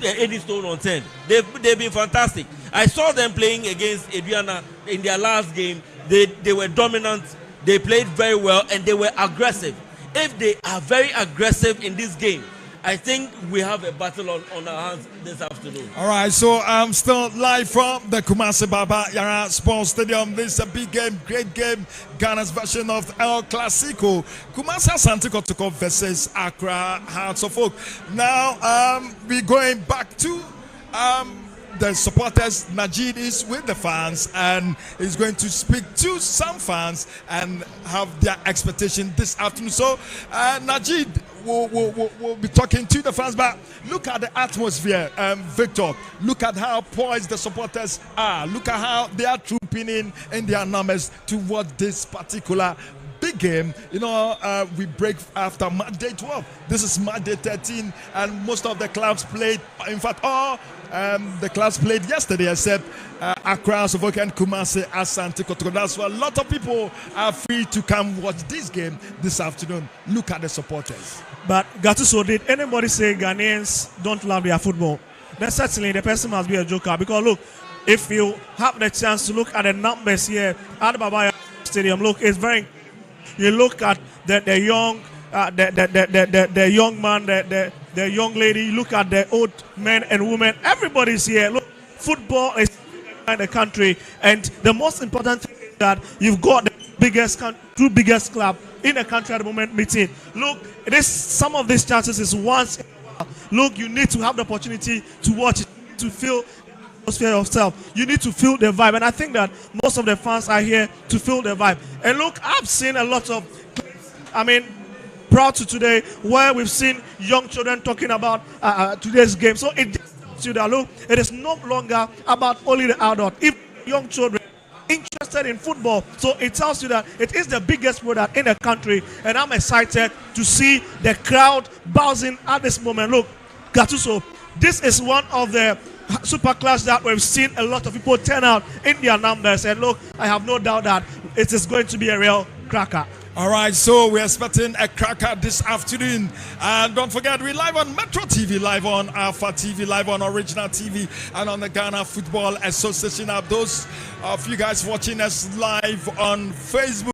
any stone unturned. They've been fantastic. I saw them playing against Aduana in their last game. They were dominant. They played very well, and they were aggressive. If they are very aggressive in this game, I think we have a battle on our hands this afternoon. All right, so I'm still live from the Kumasi Baba Yara Sports Stadium. This is a big game, great game. Ghana's version of El Clasico. Kumasi Asante Kotoko versus Accra Hearts of Oak. Now, we're going back to the supporters. Najid is with the fans and is going to speak to some fans and have their expectation this afternoon. So, Najid, we'll be talking to the fans, but look at the atmosphere, Victor. Look at how poised the supporters are. Look at how they are trooping in their numbers towards this particular big game. You know, we break after match day 12. This is match day 13, and most of the clubs played. In fact, all the clubs played yesterday, except Accra, Sovoka, and Kumasi Asante Kotoko. That's why a lot of people are free to come watch this game this afternoon. Look at the supporters. But Gatuso, did anybody say Ghanaians don't love their football? Then certainly the person must be a joker, because look, if you have the chance to look at the numbers here at Baba Stadium, look, it's very. You look at the young, the young man, the young lady. You look at the old men and women. Everybody's here. Look, football is in the country, and the most important thing is that you've got the two biggest club in the country at the moment meeting. Look, some of these chances is once. Look, you need to have the opportunity to watch it, to feel the atmosphere yourself. You need to feel the vibe, and I think that most of the fans are here to feel the vibe. And look, I've seen a lot of clips, prior to today, where we've seen young children talking about today's game. So it just tells you that, look, it is no longer about only the adult. If young children interested in football, so it tells you that it is the biggest product in the country, and I'm excited to see the crowd bouncing at this moment. Look, Gattuso, this is one of the super class that we've seen a lot of people turn out in their numbers, and look, I have no doubt that it is going to be a real cracker. All right, so we're expecting a cracker this afternoon. And don't forget, we're live on Metro TV, live on Alpha TV, live on Original TV, and on the Ghana Football Association app. Those of you guys watching us live on Facebook.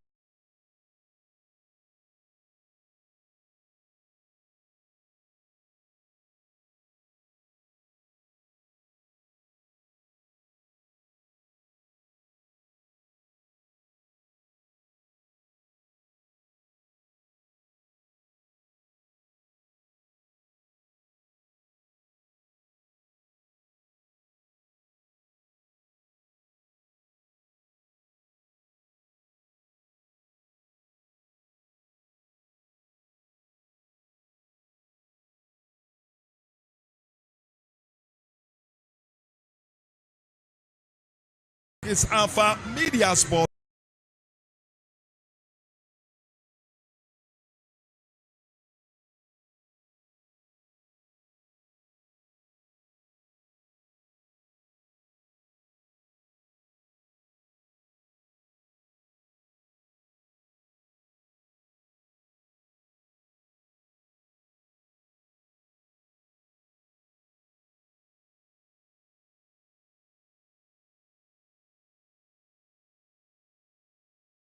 It's Alpha Media Sport.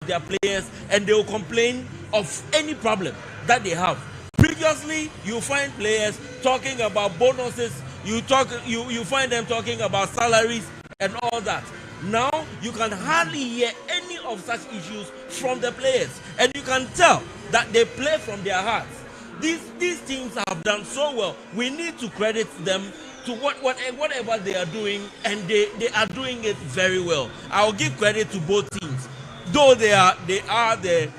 Their players, and they will complain of any problem that they have. Previously, you find players talking about bonuses, you find them talking about salaries and all that. Now you can hardly hear any of such issues from the players, and you can tell that they play from their hearts. These teams have done so well. We need to credit them to whatever they are doing, and they are doing it very well. I'll give credit to both teams. Though they are the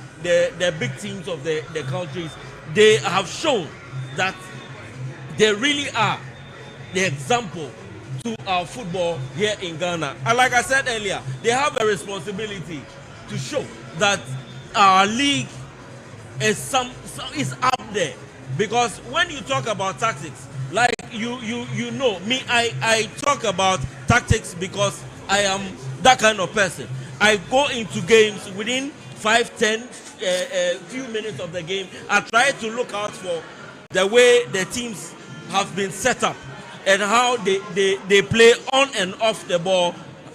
big teams of the countries, they have shown that they really are the example to our football here in Ghana. And like I said earlier, they have a responsibility to show that our league is up there. Because when you talk about tactics, like you know me, I talk about tactics because I am that kind of person. I go into games within 5-10 few minutes of the game. I try to look out for the way the teams have been set up and how they play on and off the ball,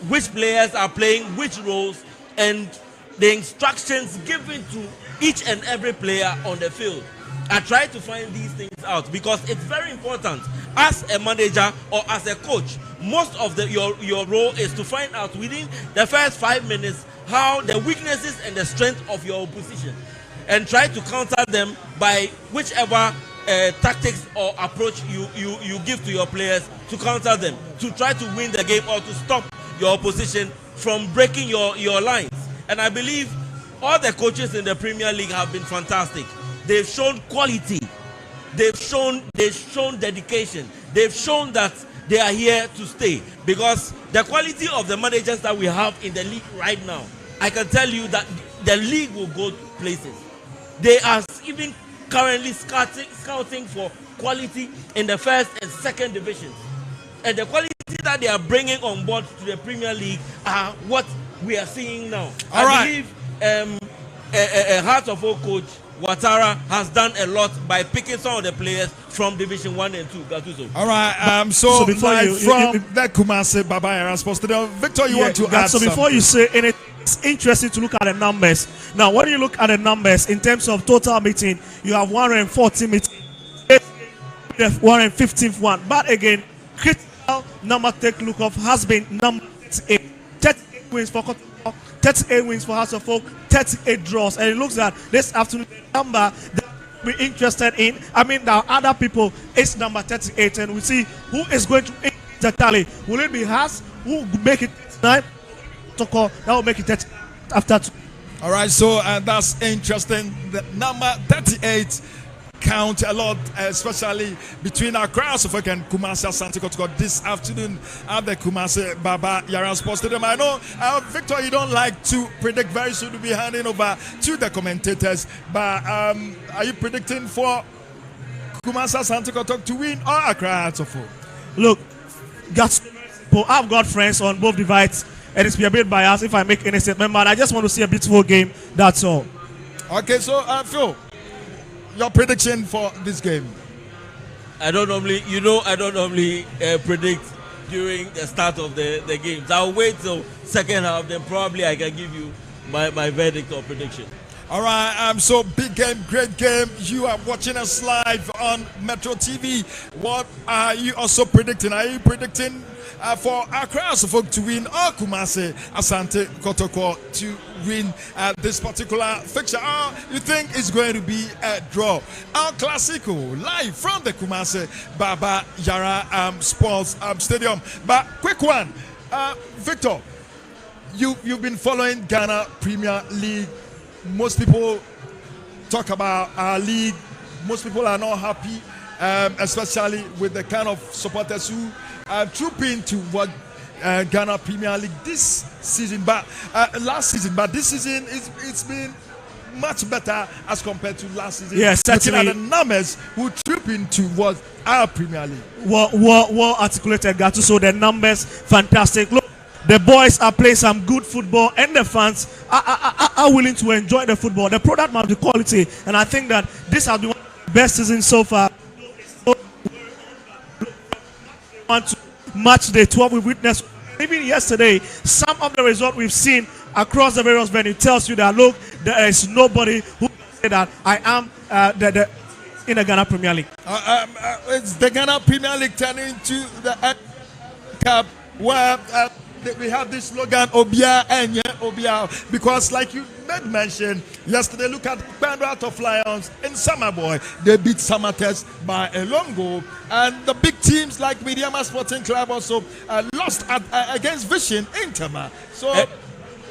which players are playing which roles, and the instructions given to each and every player on the field. I try to find these things out because it's very important. As a manager or as a coach, most of your role is to find out within the first 5 minutes how the weaknesses and the strength of your opposition, and try to counter them by whichever tactics or approach you give to your players to counter them, to try to win the game or to stop your opposition from breaking your lines. And I believe all the coaches in the Premier League have been fantastic. They've shown quality. They've shown dedication. They've shown that they are here to stay, because the quality of the managers that we have in the league right now, I can tell you that the league will go places. They are even currently scouting for quality in the first and second divisions, and the quality that they are bringing on board to the Premier League are what we are seeing now. I believe a Heart of Oak coach Ouattara has done a lot by picking some of the players from Division 1 and 2. Gattuso. All right, so before live from the Kumasi Baba Yara Sports Stadium. Victor, you want to add so before something? you say anything, it's interesting to look at the numbers. Now, when you look at the numbers in terms of total meeting, you have 114 meetings, 115th one. But again, critical number take look of has been number 38. 38 wins for Kotoko, 38 wins for House of Folk, 38 draws. And it looks at this afternoon number that we're interested in. I mean, the other people is number 38, and we see who is going to increase the tally. Will it be Haas who will make it 9? That will make it 30 after 2. All right, so that's interesting. The number 38 count a lot, especially between Accra Asante and Kumasi Asante Kotoko this afternoon at the Kumasi Baba Yara Sports Stadium. I know, Victor, you don't like to predict. Very soon to be handing over to the commentators, but are you predicting for Kumasi Asante Kotoko to win or Accra Asante? Look, I've got friends on both divides, and it's be a bit biased if I make any statement, but I just want to see a beautiful game. That's all. Okay, so Phil, your prediction for this game? I don't normally predict during the start of the games. I'll wait till second half, then probably I can give you my verdict or prediction. All right, so big game, great game. You are watching us live on Metro TV. What are you also predicting? Are you predicting for Accra Asante to win or Kumasi Asante Kotoko to win this particular fixture? Or you think it's going to be a draw? Our Classico live from the Kumasi Baba Yara Sports Stadium. But quick one, Victor, you've been following Ghana Premier League. Most people talk about our league. Most people are not happy, especially with the kind of supporters who troop into what Ghana Premier League this season, but last season. But this season, it's been much better as compared to last season. Yes, certainly. Looking at the numbers who troop into what our Premier League. Well articulated, Gattuso. So the numbers, fantastic. Look, the boys are playing some good football, and the fans are willing to enjoy the football. The product must be quality, and I think that this has been one of the best seasons so far. Match day 12 we witnessed even yesterday. Some of the results we've seen across the various venues tells you that look, there is nobody who can say that I am in the Ghana Premier League. It's the Ghana Premier League turning into the Cup where we have this slogan Obia and Obia, because like you made mention yesterday, look at Bandrat of Lions in Summer Boy. They beat Samates by a long goal, and the big teams like Mediama Sporting Club also lost against Vision in Tama. So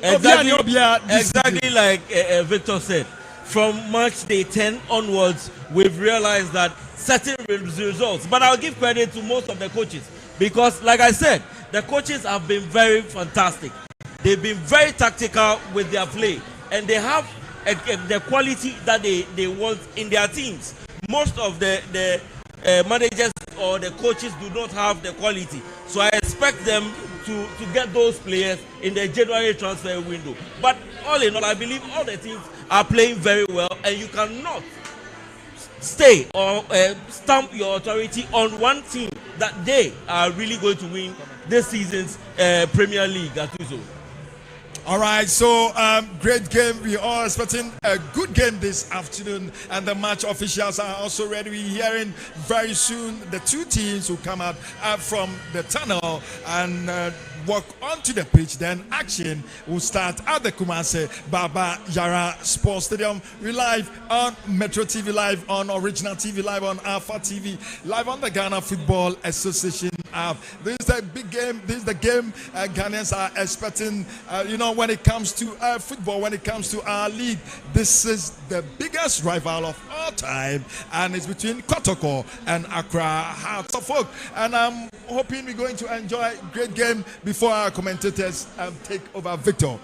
exactly like Victor said, from March day 10 onwards, we've realized that certain results, but I'll give credit to most of the coaches, because like I said, the coaches have been very fantastic. They've been very tactical with their play, and they have the quality that they want in their teams. Most of the managers or the coaches do not have the quality, so I expect them to get those players in the January transfer window. But all in all, I believe all the teams are playing very well, and you cannot stay or stamp your authority on one team that they are really going to win this season's Premier League. Gattuso. All right, so great game. We are expecting a good game this afternoon, and the match officials are also ready. We're hearing very soon the two teams who come out from the tunnel and walk onto the pitch. Then action will start at the Kumasi Baba Yara Sports Stadium. We live on Metro TV, live on Original TV, live on Alpha TV, live on the Ghana Football Association app. This is a big game. This is the game Ghanaians are expecting. When it comes to football, when it comes to our league, this is the biggest rival of all time, and it's between Kotoko and Accra Hearts of Oak. And I'm hoping we're going to enjoy a great game before our commentators take over. Victor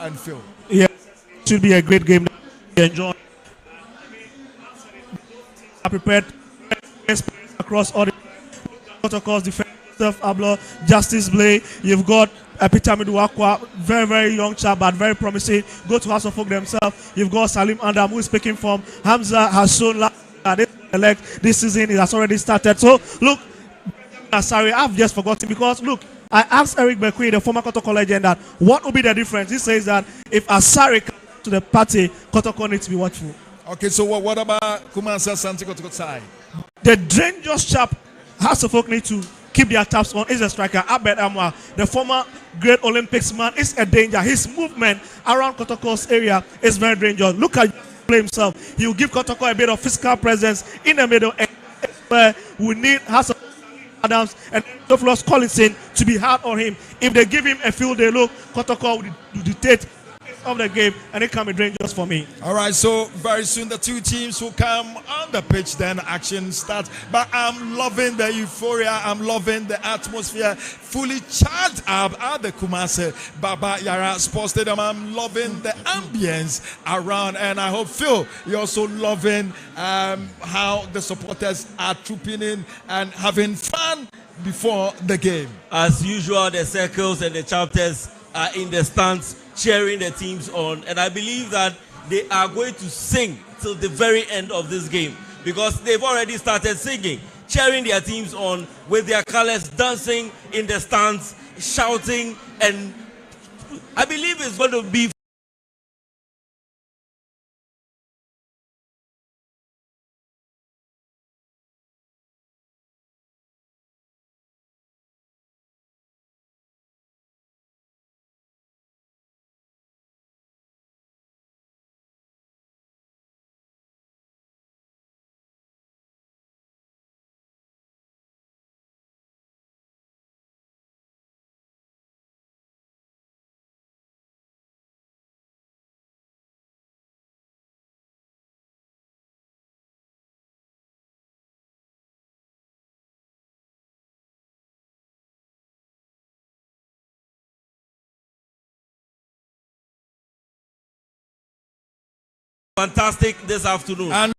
and Phil. Yeah, it should be a great game to enjoy. I prepared across all the protocols, defensive, Ablo, Justice Blay. You've got Peter Miduakwa, very, very young chap, but very promising. Go to House of Folk themselves. You've got Salim Andam, who is speaking from Hamza has shown this season. It has already started. So, look, sorry, I've just forgotten because, look, I asked Eric Bequin, the former Kotoko legend, that what would be the difference? He says that if Asari comes to the party, Kotoko needs to be watchful. Okay, so what about Kumasi Asante Kotoko side? The dangerous chap House of Folk need to keep their taps on is a striker. Abed Amwa, the former great Olympics man, is a danger. His movement around Kotoko's area is very dangerous. Look at him play himself. He will give Kotoko a bit of physical presence in the middle, where we need House of Adams and Theophilus Collinson to be hard on him. If they give him a field day look, Kotoko will dictate of the game, and it can be dangerous for me. All right, so very soon the two teams will come on the pitch, then action starts. But I'm loving the euphoria, I'm loving the atmosphere, fully charged up at the Kumasi Baba Yara Sports Stadium. I'm loving the ambience around, and I hope, Phil, you're also loving how the supporters are trooping in and having fun before the game. As usual, the circles and the chapters are in the stands cheering the teams on, and I believe that they are going to sing till the very end of this game because they've already started singing, cheering their teams on with their colors, dancing in the stands, shouting, and I believe it's going to be fantastic this afternoon. And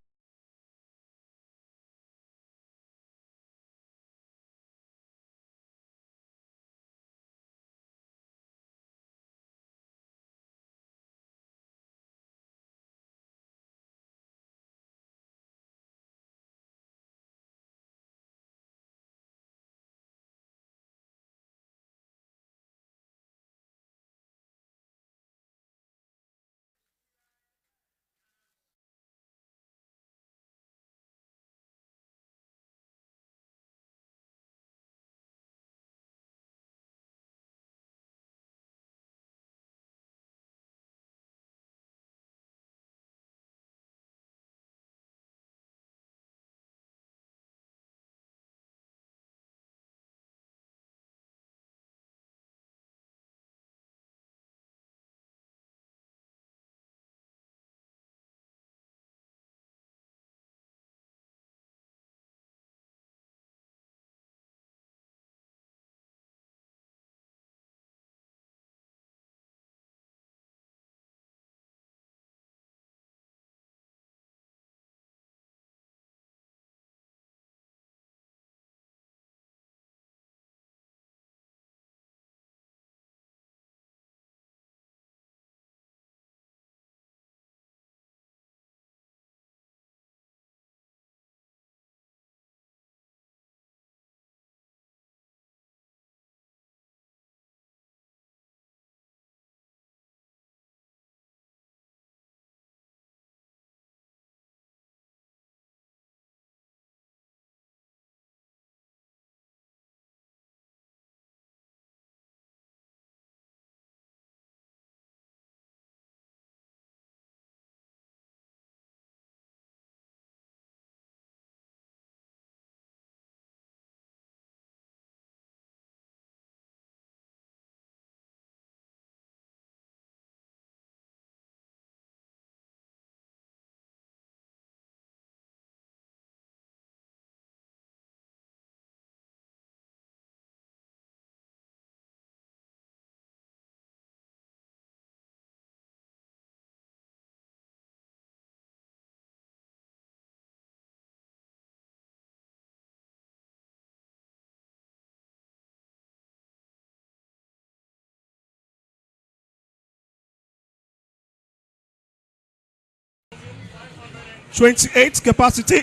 28 capacity,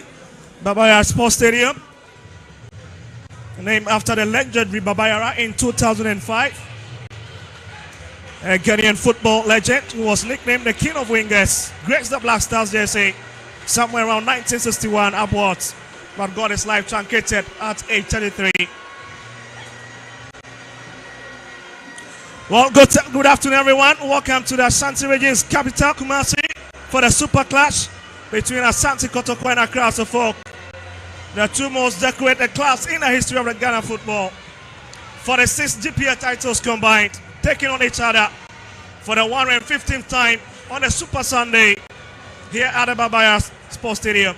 Babayara Sports Stadium, named after the legendary Babayara in 2005. A Ghanaian football legend who was nicknamed the King of Wingers, graced the Black Stars jersey somewhere around 1961 upwards, but got his life truncated at age 33. Well, good afternoon, everyone. Welcome to the Ashanti region's capital, Kumasi, for the super clash between Asante Kotoko and Accra Folk, the two most decorated clubs in the history of the Ghana football. 46 GPA titles combined, taking on each other for the 115th time on a Super Sunday here at the Babayara Sports Stadium.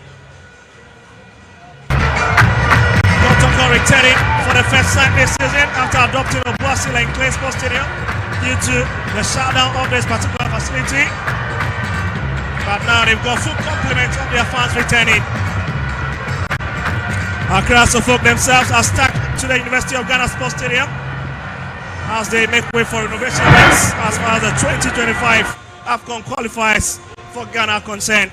Kotoko returning for the first time this season after adopting Obuasi and Clay Sports Stadium due to the shutdown of this particular facility. But now they've got full complement of their fans returning. Accra Folk themselves are stuck to the University of Ghana Sports Stadium as they make way for renovation events as far as the 2025 AFCON qualifiers for Ghana are concerned.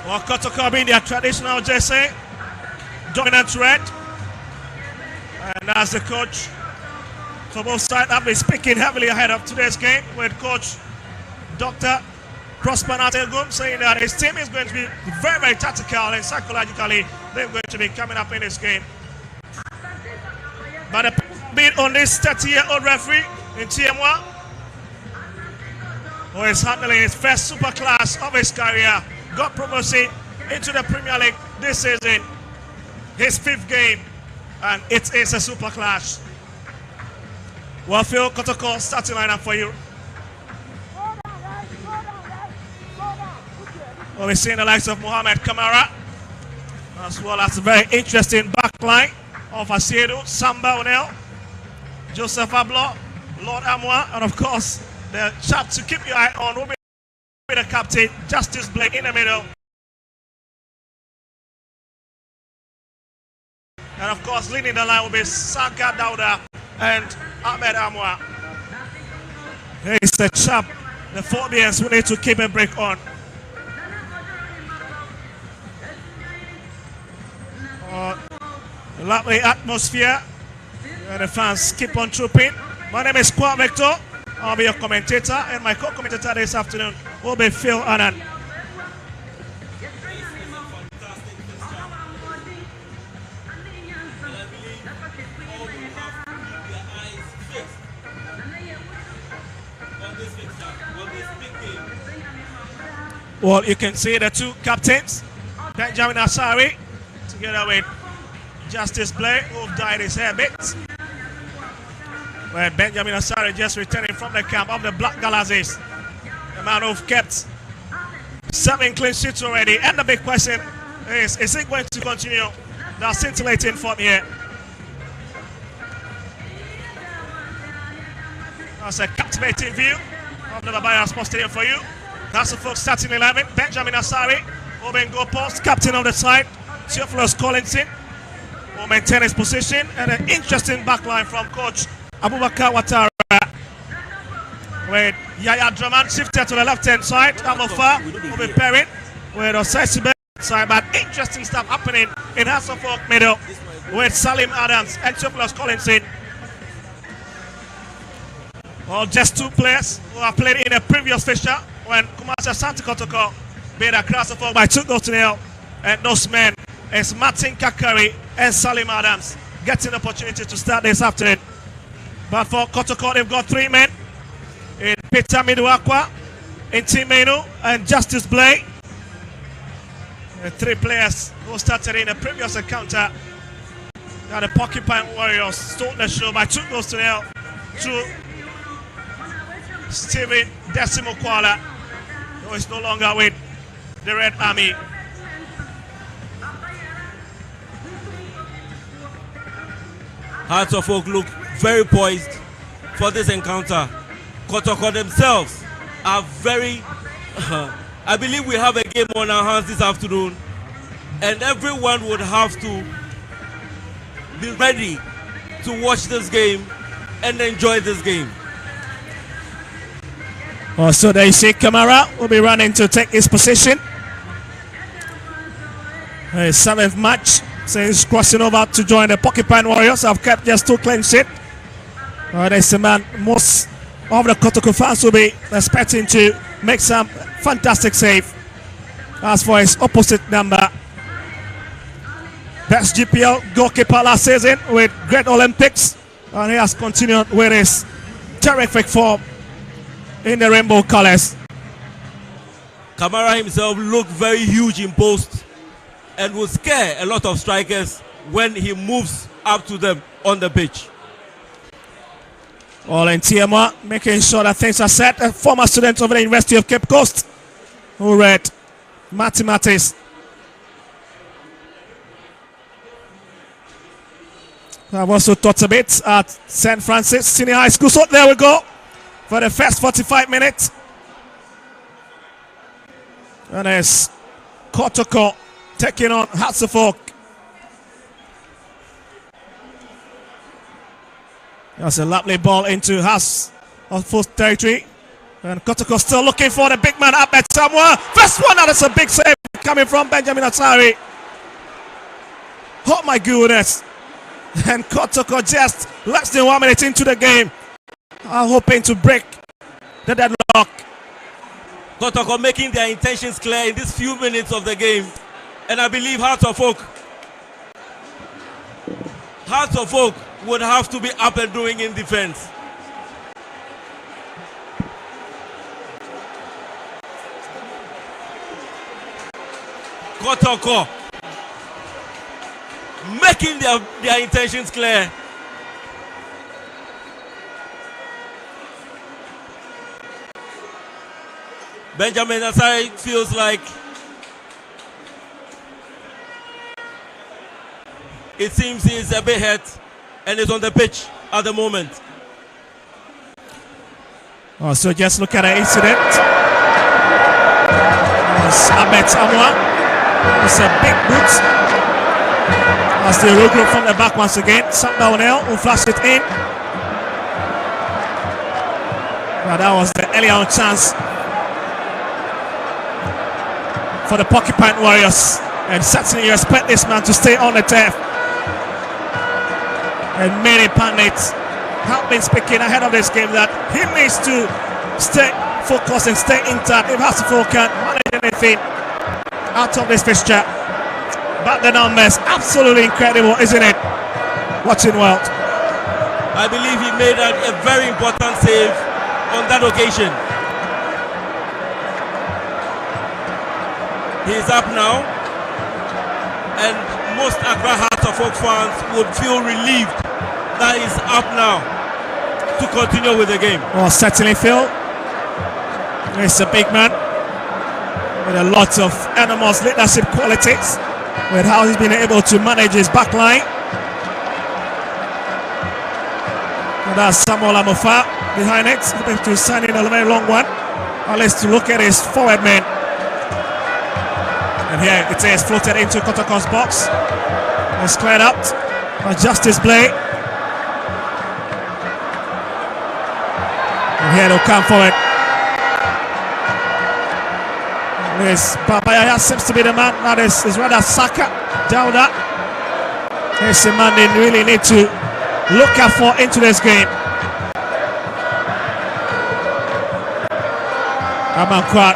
Well, Kotoko being their traditional jersey, dominant red, and as the coach for both sides have been speaking heavily ahead of today's game with Coach Dr. Prosper Nategum saying that his team is going to be very, very tactical and psychologically they're going to be coming up in this game. But the beat on this 30-year-old referee in TM1, who is handling his first super class of his career, got promotion into the Premier League this season, his 5th game, and it is a super clash. Well, Phil Kotoko, starting lineup for you. Well, we're seeing the likes of Mohamed Kamara, as well as a very interesting back line of Asiedu, Samba O'Neill, Joseph Ablo, Lord Amwa, and of course, the chap to keep your eye on will be the captain, Justice Blake in the middle. And of course, leading the line will be Sanka Dauda and Ahmed Amwa. He's the chap, the Phobians who need to keep a break on. Lovely atmosphere, and the fans keep on trooping. My name is Kwa Vector. I'll be your commentator, and my co-commentator this afternoon will be Phil Annan. Well, you can see the two captains, Benjamin Asari, together with Justice Blake, who dyed his hair bit. Where Benjamin Asari just returning from the camp of the Black Galaxies. The man who've kept 7 clean sheets already. And the big question is it going to continue that scintillating form here? That's a captivating view of the Babayara Sports Stadium for you. That's the folks starting 11. Benjamin Asari, Oben goalpost, captain of the side. Theophilus Collinson will maintain his position, and an interesting backline from coach Abubakar Ouattara with Yaya Draman shifted to the left-hand side. Amofa will be pairing with Osesibe side, but interesting stuff happening in Hasselfolk middle with Salim Adams and Theophilus Collinson. Well, just 2 players who have played in a previous fixture when Kumasi Asante Kotoko beat Accra Folk by 2-0, and those men is Martin Kakari and Salim Adams getting the opportunity to start this afternoon. But for Kotoko, they've got 3 men in Peter Miduakwa, in Timenu, and Justice Blake. The 3 players who started in the previous encounter. Now the Porcupine Warriors stole the show by 2-0 to Steven Decimo Kuala, who is no longer with the Red Army. Hearts of Oak look very poised for this encounter. Kotoko themselves are very... I believe we have a game on our hands this afternoon, and everyone would have to be ready to watch this game and enjoy this game. So there you see Kamara will be running to take his position. His 7th match since crossing over to join the Porcupine Warriors. Have kept just 2 clean sheets. There's a man most of the Kotoko fans will be expecting to make some fantastic save. As for his opposite number, best GPL goalkeeper last season with great Olympics, and he has continued with his terrific form in the rainbow colors. Kamara himself looked very huge in post and will scare a lot of strikers when he moves up to them on the pitch. All in Tiama, making sure that things are set. A former student of the University of Cape Coast who read mathematics. I've also taught a bit at St. Francis Senior High School. So there we go for the first 45 minutes. And it's Kotoko taking on Hatzefolk. That's a lovely ball into Haas of full territory. And Kotoko still looking for the big man up at somewhere. First one, that's a big save coming from Benjamin Atari. Oh my goodness. And Kotoko just less than 1 minute into the game, hoping to break the deadlock. Kotoko making their intentions clear in these few minutes of the game. And I believe Hearts of Oak would have to be up and doing in defense. Kotoko making their intentions clear. Benjamin Asai feels like it seems he's a bit hurt and is on the pitch at the moment. So just look at the incident. Ahmed Amwa. It's a big boot. As they regroup from the back once again. Samba O'Neill will flash it in. That was the early on chance for the Porcupine Warriors. And certainly you expect this man to stay on the turf. And many pundits have been speaking ahead of this game that he needs to stay focused and stay intact if Hasselhoff can't manage anything out of this fixture. But the numbers, absolutely incredible, isn't it? Watching well. I believe he made a very important save on that occasion. He's up now, and most Accra Hearts of Oak fans would feel relieved that he's up now to continue with the game. Well, certainly, Phil. He's a big man with a lot of enormous leadership qualities, with how he's been able to manage his back line. And that's Samuel Amofa behind it, hoping to sign in a very long one. At least to look at his forward man. And here it is floated into Kotoko's box. It's cleared out. Justice Blay. And here they'll come forward. Yes, Papaya seems to be the man. That is rather Saka. Dauda. He's the man they really need to look out for into this game. Amankwa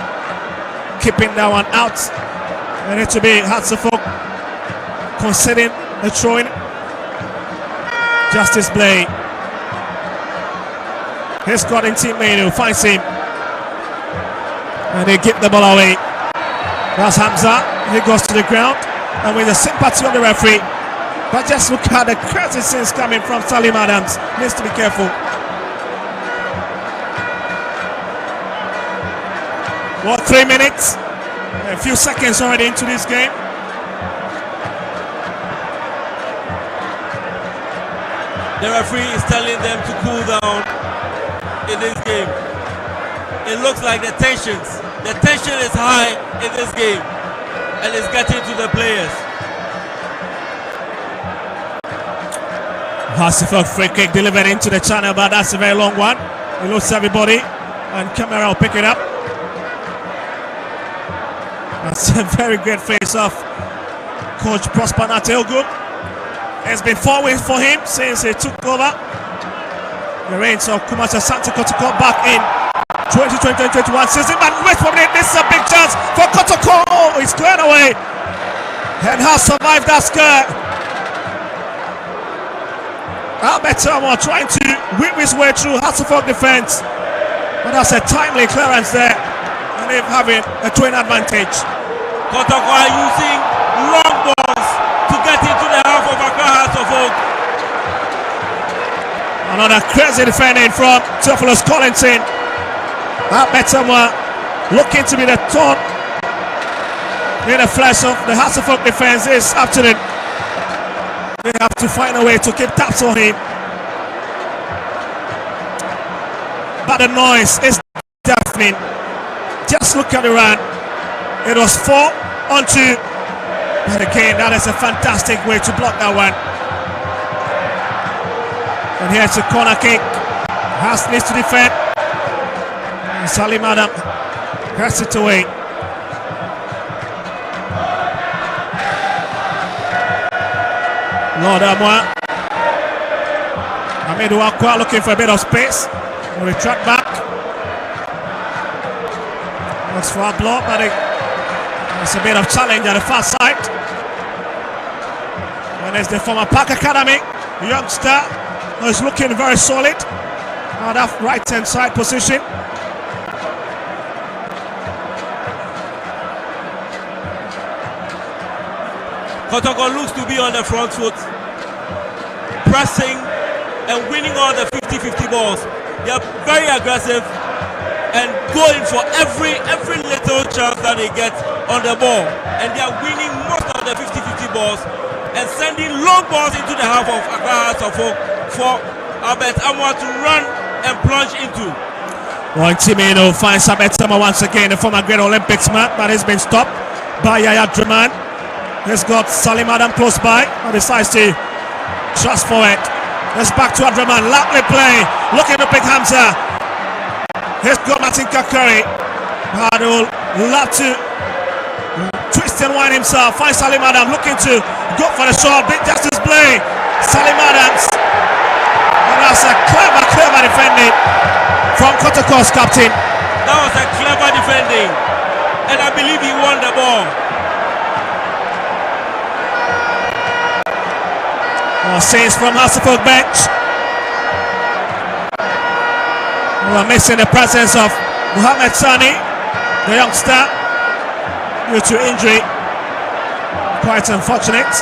keeping that one out. They need to be Hatzefolk conceding the throwing. Justice Blay. His squad teammate who finds him. And they give the ball away. That's Hamza. He goes to the ground. And with the sympathy of the referee. But just look at the crazy scenes coming from Salim Adams. Needs to be careful. What, 3 minutes? A few seconds already into this game. The referee is telling them to cool down in this game. It looks like the tension is high in this game, and it's getting to the players. Hasselhoff free kick delivered into the channel, but that's a very long one. He loses everybody. And Camera will pick it up. That's a very great face-off. Coach Prosper Nateogu. It's been 4 wins for him since he took over the reins of Asante Kotoko back in 2020-21 season. But wait for a minute, this is a big chance for Kotoko. Oh, he's cleared away and has survived that scare. Albert Amo trying to whip his way through Hasselhoff defense, but that's a timely clearance there, and they're having a twin advantage. Kotoko are using long balls to get into the half of Accra Hasselhoff. Another crazy defending from Theophilus Collinson. Albert Amo looking to be the thorn in the flesh of the Hasselhoff defense this afternoon. They have to find a way to keep tabs on him. But the noise is deafening. Just look at the run. It was 4-on-2. But again, that is a fantastic way to block that one. And here's a corner kick. Has needs to defend. And Salim Adam has it away. Lord Amwa. Hamidou Akwa looking for a bit of space. We'll retract back. Looks for a block, but it's a bit of challenge at the far side. And there's the former Park Academy youngster who is looking very solid on that right hand side position. Kotoko looks to be on the front foot, pressing and winning all the 50-50 balls. They are very aggressive and going for every little chance that they get on the ball. And they are winning most of the 50-50 balls and sending long balls into the half of Accra Hasselhoff for Albert Amo to run and plunge into. One Timino finds Albert Amo once again, the former great Olympics man, but he's been stopped by Yaya Dreman. He's got Salim Adam close by and decides to trust for it. Let's back to Adraman. Lovely play. Looking to pick Hamza. Here's got Martin Kakari. But will love to twist and wind himself. Finds Salim Adam looking to go for the shot. Big justice play. Salim Adams. And that's a clever defending from Kotoko's captain. That was a clever defending. And I believe he won the ball. Saints from Hasselhoff bench. We're missing the presence of Mohamed Sani, the youngster, due to injury. Quite unfortunate.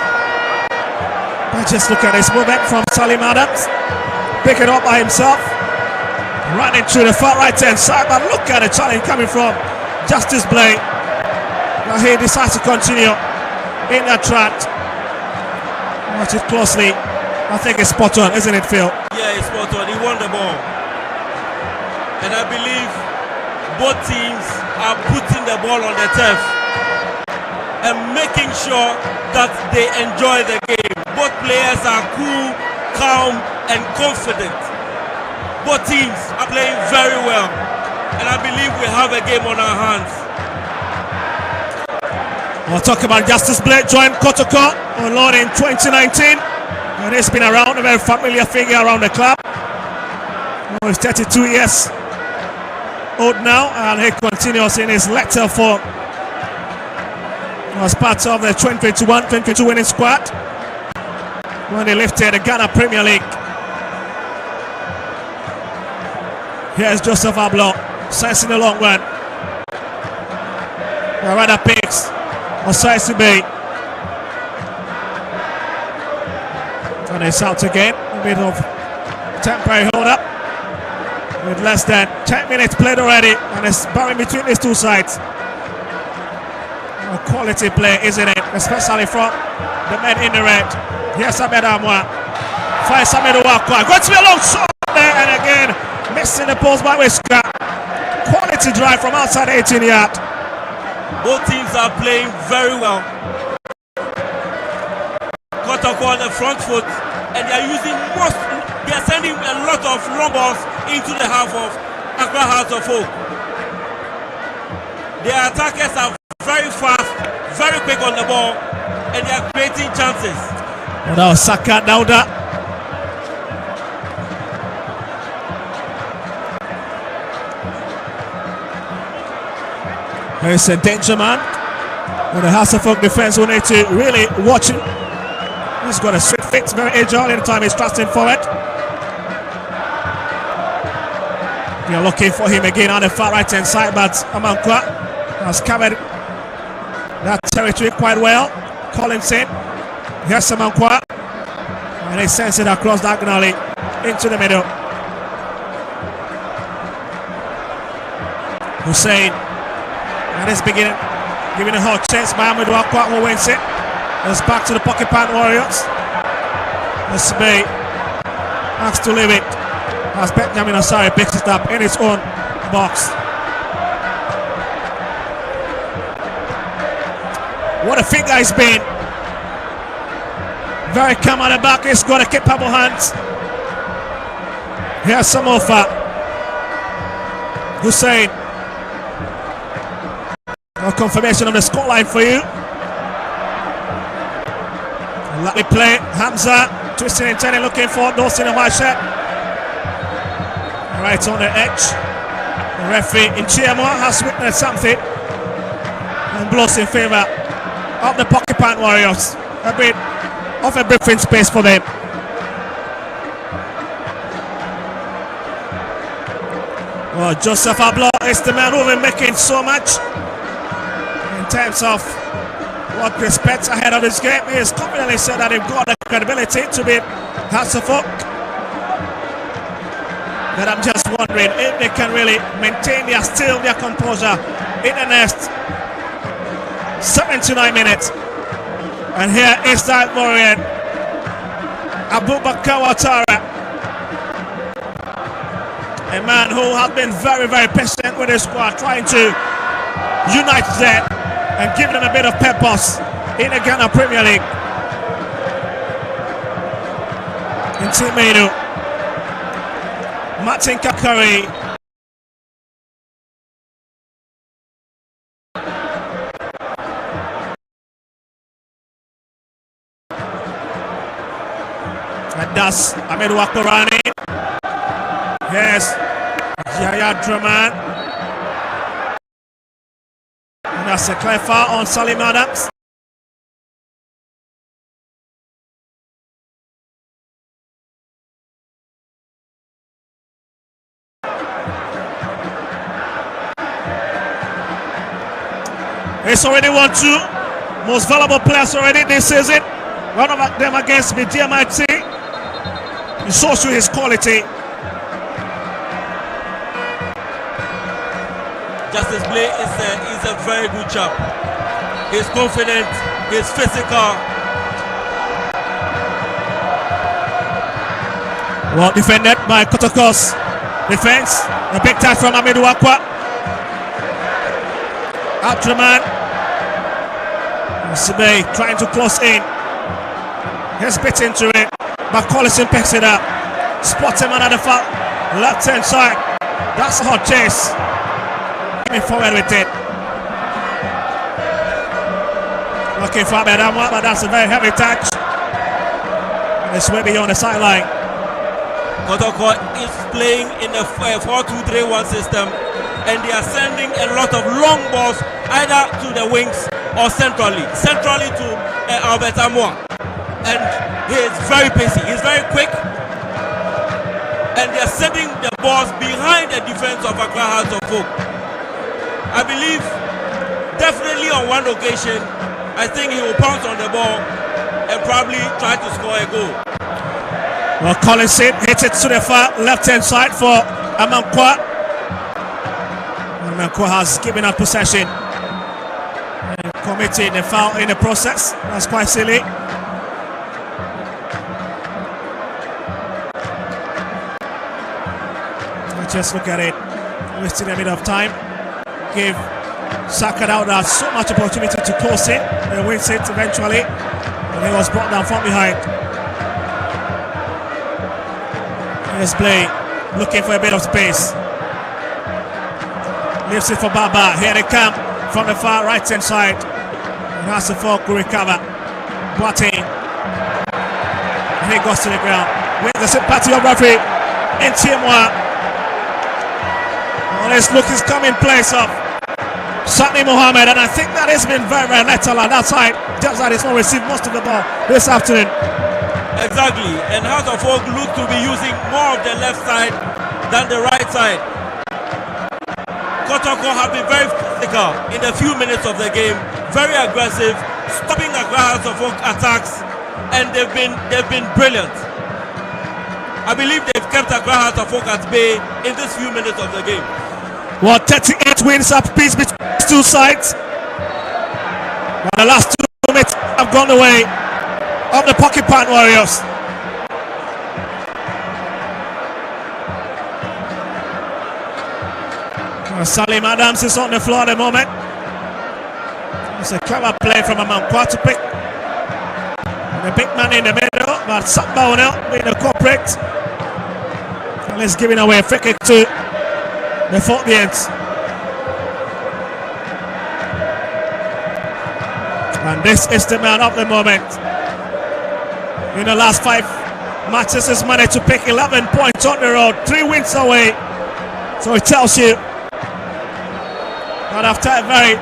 But just look at this movement from Salim Adams. Pick it up by himself. Running through the far right hand side. But look at the challenge coming from Justice Blake. Now he decides to continue in that track. Watch it closely. I think it's spot on, isn't it, Phil? Yeah, it's spot on. He won the ball. And I believe both teams are putting the ball on the turf and making sure that they enjoy the game. Both players are cool, calm, and confident. Both teams are playing very well. And I believe we have a game on our hands. We'll talk about Justice Blake joined Kotoko on loan in 2019. And he's been around, a very familiar figure around the club. Oh, he's 32 years old now, and he continues in his letter for as part of the 2021-22 winning squad when they lifted the Ghana Premier League. Here's Joseph Ablo, sensing the long one. Rather picks Osai Bay. And it's out again. A bit of temporary hold up with less than 10 minutes played already, and it's barring between these two sides. A quality play, isn't it? Especially from the men in the red. Here's Ahmed Amwa. Finds Hamidou Akwa. Going to be a long shot there, and again missing the post by Whisker. Quality drive from outside 18-yard. Both teams are playing very well. Kotoko on the front foot, and they are sending a lot of long balls into the half of Accra House of Folk. Their attackers are very fast, very quick on the ball, and they are creating chances. Now Saka Dauda. Here's a danger man. And the House of Folk defense will need to really watch him. He's got a swift fix, very agile anytime he's thrusting forward. You're looking for him again on the far right hand side, but Amankwa has covered that territory quite well. Collins in. Here's Amankwa. And he sends it across diagonally into the middle. Hussein. And it's beginning, giving a hot chance by Amadou Akwa, who wins it. It's back to the pocket pant Warriors. This Bay has to leave it as Benjamin Asare picks it up in his own box. What a finger he's been. Very calm on the back. He's got a capable hands. Here's Samofa. Hussein. No confirmation of the scoreline for you. Let me play. Hamza twisting and turning, looking for Dawson and Masha. Right on the edge. The referee in Chiamo has witnessed something and blows in favour of the Pocket Pant Warriors. A bit of a breathing space for them. Well, Joseph Ablo is the man who will be making so much in terms of what he expects ahead of this game. He has confidently said that they've got the credibility to be House of Folk. But I'm just wondering if they can really maintain their composure in the next 79 minutes. And here is that Warrior, Abubakar Ouattara, a man who has been very, very patient with his squad, trying to unite them and give them a bit of purpose in the Ghana Premier League. In Timedo, Martin Kakari. And that's Ahmed Wakorani. Yes, Yaya Draman. And that's a clear foul on Salim Adams. It's already 1-2. Most valuable players already this season. One of them against BDMIT. He shows you his quality. Justice Blay is a very good chap. He's confident, he's physical. Well defended by Kotoko's defense. A big touch from Amidou Akwa. Abdraman. Sibe trying to close in. He's bit into it, but Collison picks it up. Spots him under the foul. Left hand side. That's a hot chase. Coming forward with it. Looking for Abedamwa, but that's a very heavy touch. And it's way beyond the sideline. Kotoko is playing in a 4-2-3-1 system, and they are sending a lot of long balls either to the wings or centrally to Albert Amoa. And he is very pacey, he's very quick, and they are sending the balls behind the defense of Accra House of Folk. I believe definitely on one occasion, I think he will pounce on the ball and probably try to score a goal. Well, Collinson hits it to the far left hand side for Amankwa. Amankwa has given up possession and committed a foul in the process. That's quite silly. Let's just look at it. Wasting a bit of time. Give Saka Dauda so much opportunity to close it and wins it eventually. And he was brought down from behind. Here's Blay looking for a bit of space. Lifts it for Baba. Here they come from the far right hand side. And has the folk to recover. Boateng. And he goes to the ground. With the sympathy of referee in Timwa. Well, this look is coming place of Sani Mohammed, and I think that has been very, very lethal on that side. Just that he's not received most of the ball this afternoon. Exactly, and House of Oak look to be using more of the left side than the right side. Kotoko have been very physical in the few minutes of the game, very aggressive, stopping Accra House of Oak attacks, and they've been brilliant. I believe they've kept Accra House of Oak at bay in these few minutes of the game. Well, 38 wins apiece between these two sides. But the last 2 minutes have gone the way of the Porcupine Warriors. Salim Adams is on the floor at the moment. It's a clever play from Amankwa to pick the big man in the middle, but Samba now being a corporate. And he's giving away a free kick to the 40th. And this is the man of the moment. In the last 5 matches, he's managed to pick 11 points on the road, 3 wins away. So it tells you that after a very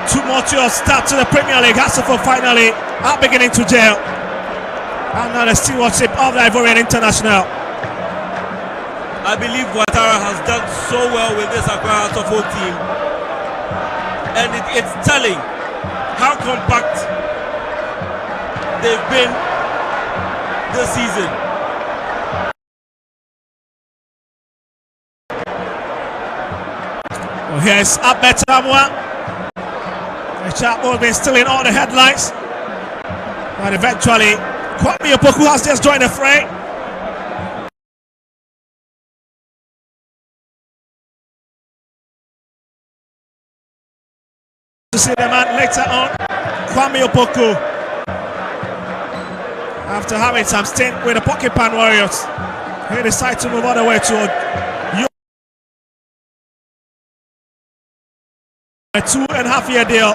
tumultuous start to the Premier League, Hasselhoff finally are beginning to gel under the stewardship of the Ivorian international. I believe Ouattara has done so well with this Accra House of Oak team, and it's telling how compact they've been this season. Well, here's Abed Tamwa. The chat ball been still in all the headlines, but eventually Kwame Opoku has just joined the fray. To see the man later on, Kwame Opoku, after having some stint with the Porcupine Warriors, he decided to move all the way to a 2.5-year deal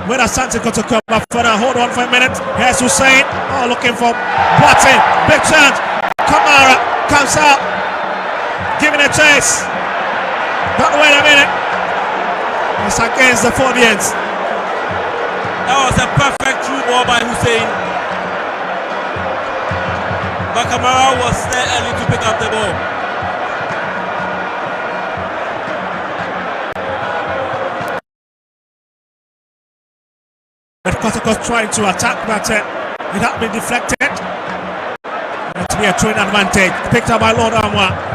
with Asante Kotoko. But further, hold on for a minute. Here's Hussein. Oh, looking for Boateng. Big chance. Kamara comes out, giving a chase. But wait a minute. It's against the Phobians. That was a perfect through ball by Hussein. But Kamara was there early to pick up the ball. But Kotoko's trying to attack, but it had been deflected. To be a train advantage. Picked up by Lord Amwa.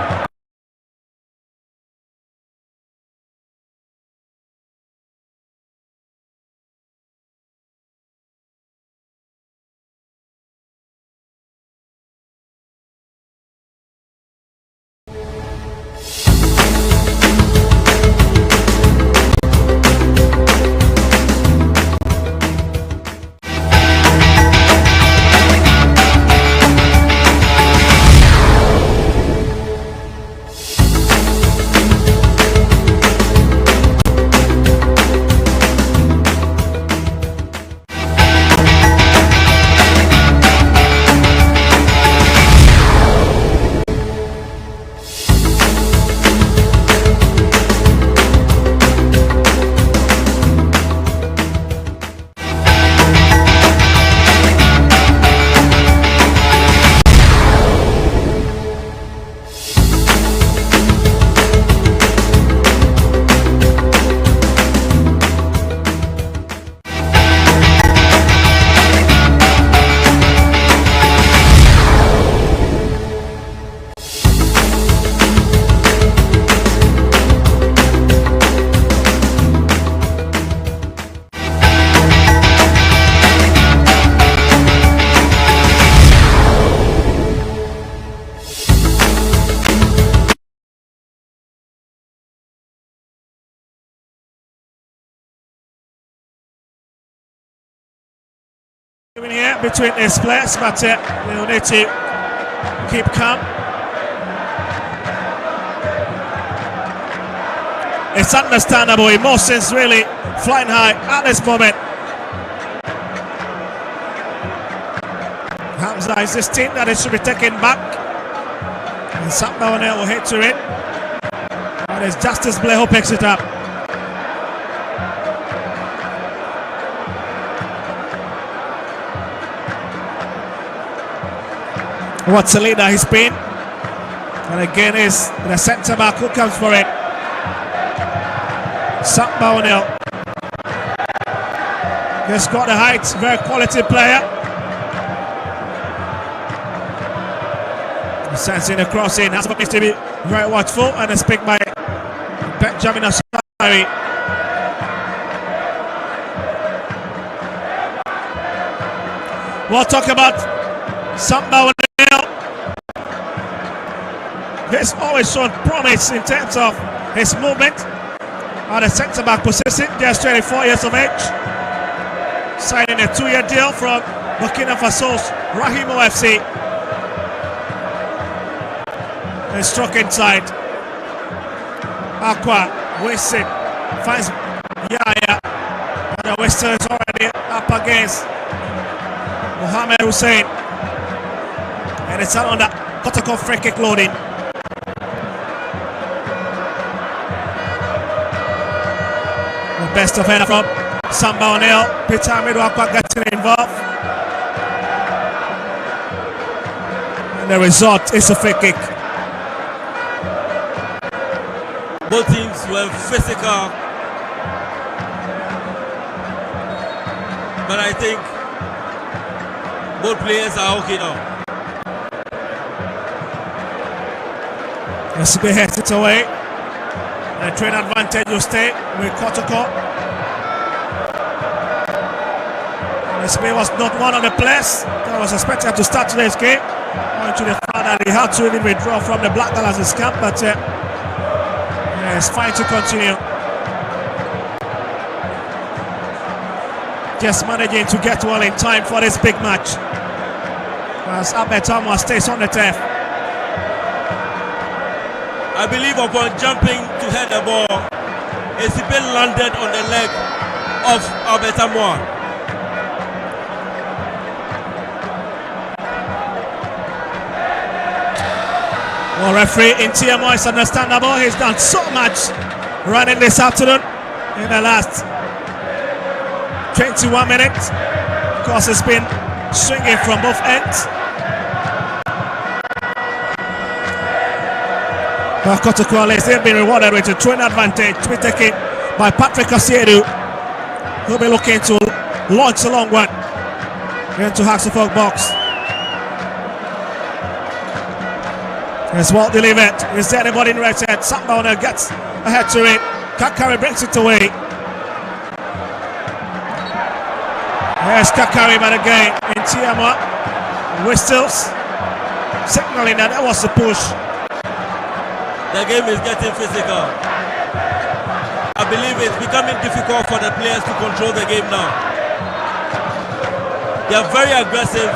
Here between this players, but they'll need to keep calm. It's understandable. Emotions really flying high at this moment. Hamza is this team that it should be taken back. And Samba O'Neill will hit to it. And it's Justice Blair who picks it up. What a leader he's been. And again is the centre back who comes for it. Samba O'Neill. He's got the height, very quality player. Sensing the crossing, has needs to be very watchful, and it's picked by Benjamin Asari. We'll talk about Samba O'Neill. He's always shown promise in terms of his movement at the centre back position, just 24 years of age. Signing a 2-year deal from Burkina Faso's Rahimo FC. And struck inside. Aqua wastes it. Finds Yaya. And the Western is already up against Mohamed Hussein. And it's out on the Kotoko free kick loading. The best of header from Samba O'Neill. Peter Amidu Aqua getting involved. And the result is a free kick. Both teams were physical, but I think both players are okay now. SB heads it away. The train advantage will stay with Kotoko. SB was not one of the players that was expected to start today's game, owing to the fact that he had to really withdraw from the Black Galaxies camp, but it's fine to continue. Just managing to get well in time for this big match. As Abetamwa stays on the turf. I believe upon jumping to head the ball, Esipe landed on the leg of Abetamwa. Well, referee in TMO is understandable. He's done so much running this afternoon in the last 21 minutes. Of course, it's been swinging from both ends. Kotoko has been rewarded with a twin advantage to be taken by Patrick Asiedu, who'll be looking to launch a long one into Haxifog box. It's well delivered. Is there anybody in right side? Samba O'Neill gets ahead to it. Kakari brings it away. There's Kakari, but again in Tiama. Whistles signaling that was a push. The game is getting physical. I believe it's becoming difficult for the players to control the game now. They are very aggressive,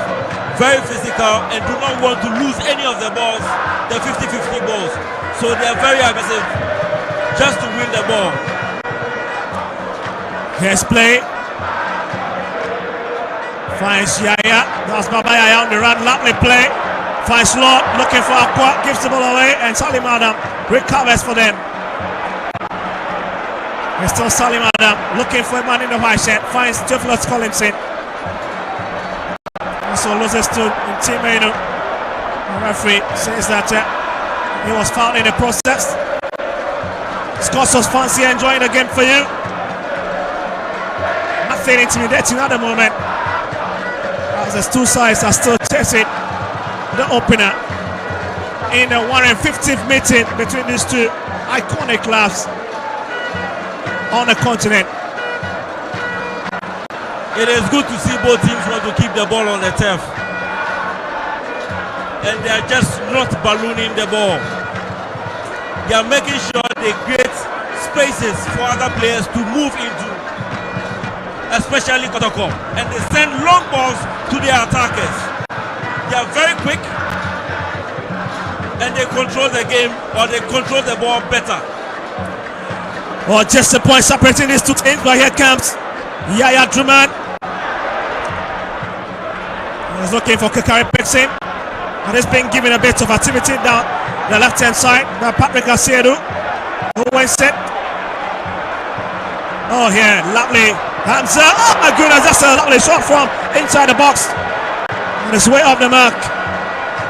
very physical, and do not want to lose any of the balls, the 50-50 balls. So they are very aggressive just to win the ball. Here's play. Finds Yaya. That's Baba Yaya on the run. Lovely play. Finds Lord, looking for Aqua, gives the ball away, and Salim Adam recovers for them. It's still Salim Adam looking for a man in the white shirt. Finds Theophilus Collinson. Also loses to Timeno. The referee says that he was fouled in the process. Scots fancy enjoying the game for you. Nothing intimidating at the moment, as the two sides are still chasing the opener in the 150th meeting between these two iconic clubs on the continent. It is good to see both teams want to keep the ball on the turf, and they are just not ballooning the ball. They are making sure they create spaces for other players to move into, especially Kotoko, and they send long balls to their attackers. They are very quick, and they control the game, or they control the ball better. Or just a point separating these two teams, but here comes Yaya Drummond. He's looking for Kakari, picks him. And he's been given a bit of activity down the left hand side by Patrick Asiedu, who wins it. Oh, here, lovely Hamza. Oh my goodness, that's a lovely shot from inside the box. On his way off the mark.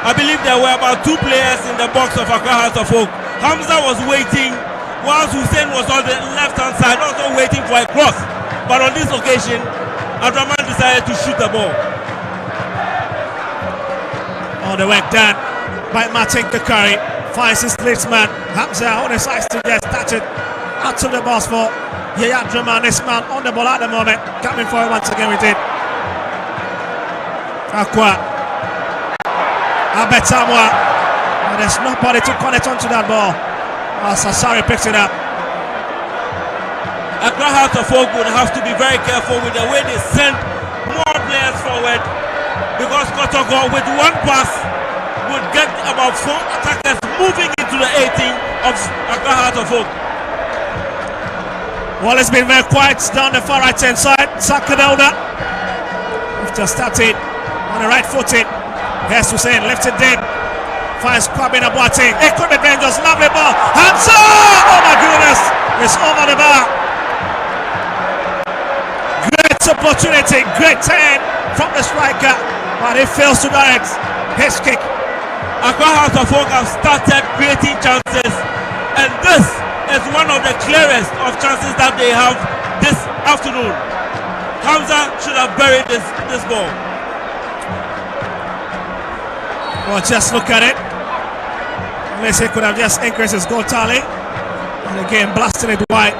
I believe there were about 2 players in the box of Accra Hearts of Oak. Hamza was waiting, whilst Hussein was on the left hand side, also waiting for a cross. But on this occasion, Adraman decided to shoot the ball. Oh, the work done by Martin Kakari. Finds his lead man Hamza on his side to just touch it out to the box for Yaya Drummond. This man on the ball at the moment, coming forward once again with it. Aqua Abetamwa, and there's nobody to connect onto that ball. Sasari picks it up. Accra Hearts of Oak would have to be very careful with the way they send more players forward, because Kotoko with one pass would get about 4 attackers moving into the 18 of Accra Hearts of Oak. Well, it's been very quiet down the far right hand side. Sakadelda just started on the right footed. Here's Hussein, lifted in. Finds Kwabena Boateng. It could be dangerous. Lovely ball. Hamza! Oh my goodness! It's over the bar. Great opportunity. Great turn from the striker. But he fails to direct his kick. Accra Hearts of Oak have started creating chances. And this is one of the clearest of chances that they have this afternoon. Hamza should have buried this ball. Well, just look at it. Unless he could have just increased his goal tally. And again, blasting it wide.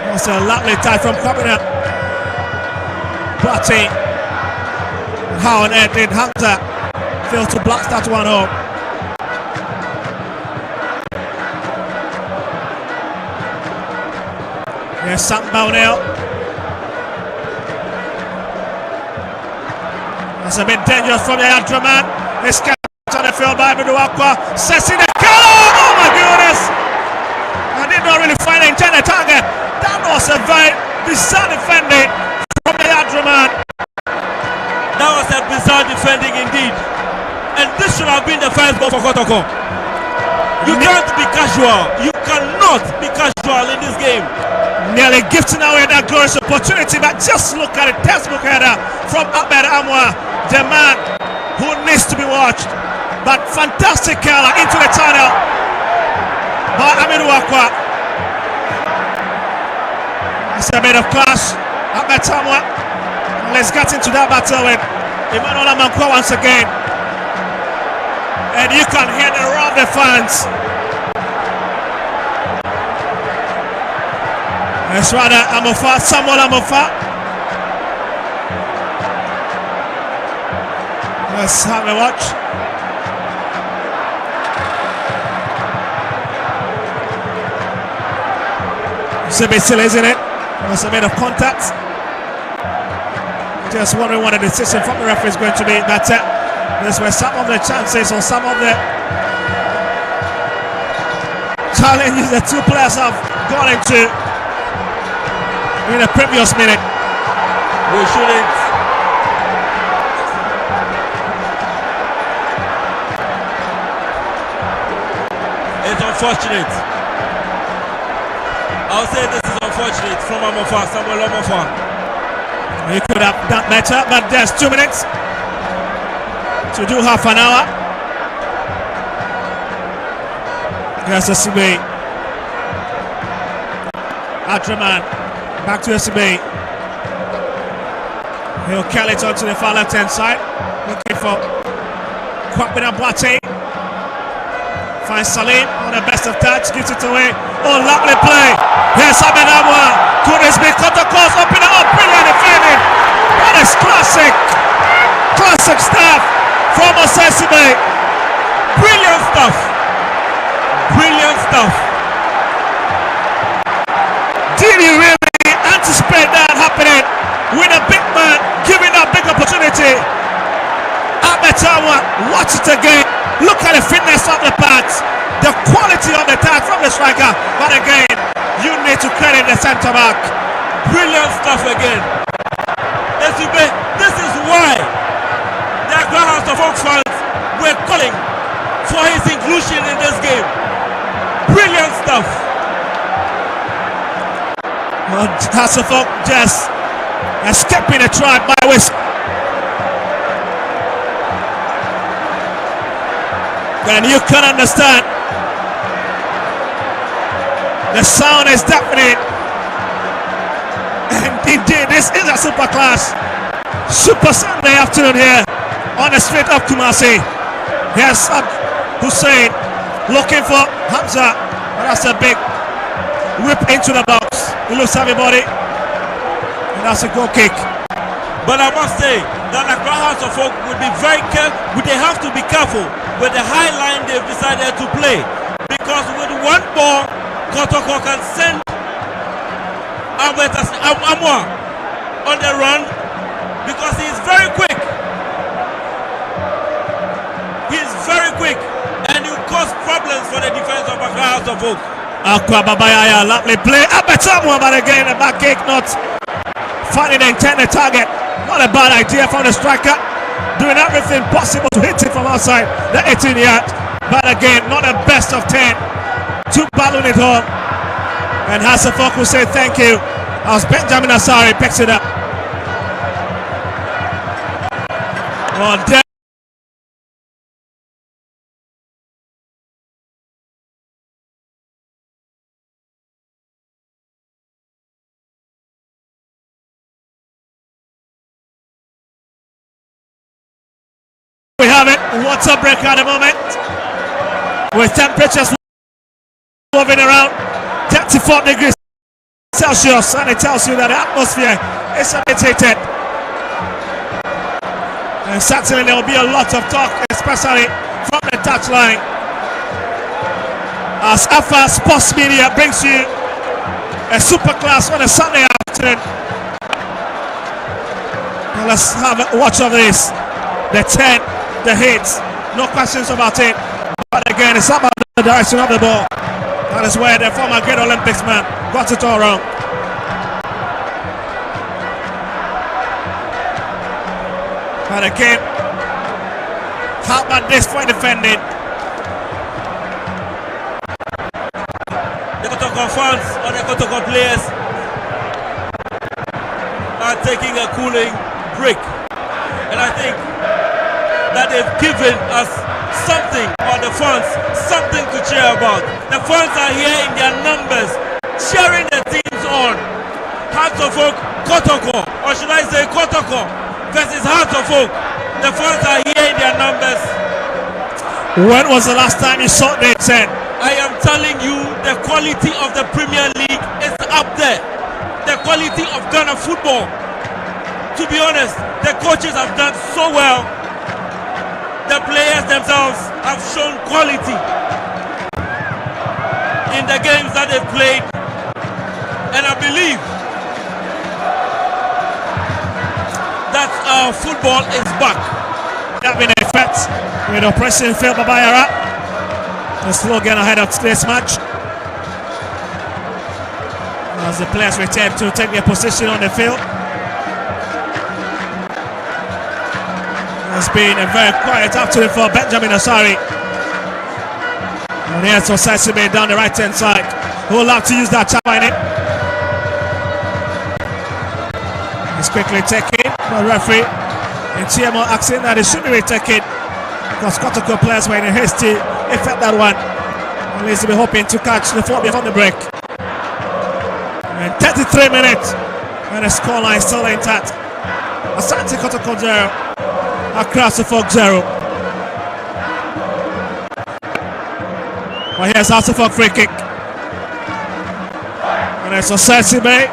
That's a lovely tie from Kwabena Boateng. How on earth did Hamza fail to blast that one home? Here's Sam Bownell. That's a bit dangerous from Yaya Drummond. It's kept on the field by Aqua. Sessi the color! Oh my goodness! I did not really find the intended target. That was a very bizarre defending from Yaya Drummond. That was a bizarre defending indeed. And this should have been the first goal for Kotoko. You can't be casual. You cannot be casual in this game. Nearly gifting away that glorious opportunity, but just look at it. Textbook header from Ahmed Amwa, the man who needs to be watched. But fantastic curler into the tunnel by Amiru Aqua. It's a bit of clash. Ahmed Amwa. Let's get into that battle with Emmanuel Amankwa once again. And you can hear the roar of the fans. It's rather Amofa, Samuel Amofa. Let's have a watch. It's a bit silly, isn't it? There's a bit of contact. Just wondering what the decision from the referee is going to be. But these were some of the chances or some of the challenges the two players have gone into in the previous minute. We shouldn't. It's unfortunate. I'll say this is unfortunate from Amofa, Samuel Amofa. He could have done better, but there's 2 minutes to do half an hour. Here's SB. Adraman. Back to SB. He'll carry it onto the far left hand side. Looking for Kwabena Boateng. Finds Salim on the best of touch. Gives it away. Oh, lovely play. Here's Ahmed Amwa. Could this be Kotoko's open up? Brilliant defending. That is classic. Classic stuff from Osesibe. Brilliant stuff. Brilliant stuff. Did you really anticipate that happening with a big man giving that big opportunity? Ahmed Amwa, watch it again. Look at the fitness of the pads. the quality of the attack from the striker. But again, you need to credit the centre back. Brilliant stuff again. This is why the Accra House of Oak fans were calling for his inclusion in this game. Brilliant stuff. Well, Hasselhoff just escaping a try by West. And you can understand the sound is deafening. And indeed, this is a super class, super Sunday afternoon here on the street of Kumasi. Here's Hussein looking for Hamza. And that's a big whip into the box. He looks everybody. And that's a goal kick. But I must say that the Accra House of Oak will be very careful. They have to be careful with the high line they've decided to play. Because with one ball, Kotoko can send Amwa on the run because he is very quick. He is very quick and he will cause problems for the defense of Accra House of Oak. Aqua Babayaya, lovely play. Abetamwa, but again, the back kick not finding the intended target. Not a bad idea from the striker. Doing everything possible to hit it from outside the 18-yard. But again, not the best of 10. To balloon it home. And Hasselhoff will say thank you as Benjamin Asari picks it up. Well, we have it. What's a break at the moment? With temperatures moving around 34 degrees Celsius, and it tells you that the atmosphere is a bit heated. And certainly there will be a lot of talk, especially from the touchline, as Alpha Sports Media brings you a super class on a Sunday afternoon. Now let's have a watch of this. The 10, the hits, no questions about it. But again, it's about the direction of the ball. That is where the former great Olympics man got it all wrong. But again, how about this for defending? The Kotoko fans or the Kotoko players are taking a cooling break. And I think that they've given us something, or the fans, something to cheer about. The fans are here in their numbers, cheering the teams on. Hearts of Oak, Kotoko, or should I say Kotoko versus Hearts of Oak. The fans are here in their numbers. When was the last time you saw them, Sen? I am telling you, the quality of the Premier League is up there. The quality of Ghana football. To be honest, the coaches have done so well. The players themselves have shown quality in the games that they've played, and I believe that our football is back. That been an effect with oppressing Phil Babayara. The slogan ahead of today's match as the players return to take their position on the field. It's been a very quiet afternoon for Benjamin Asari. And here's Osasime down the right hand side, who will have to use that chapa in it. It's quickly taken by the referee, and TMO asking that it should be retaken because Kotoko players were in a hasty effect that one. At least they'll be hoping to catch the fourth before the break. And 33 minutes, and the scoreline still intact. Asante Kotoko 0, Accra Suffolk 0. Well, here's Asafok free kick. And it's Osasime,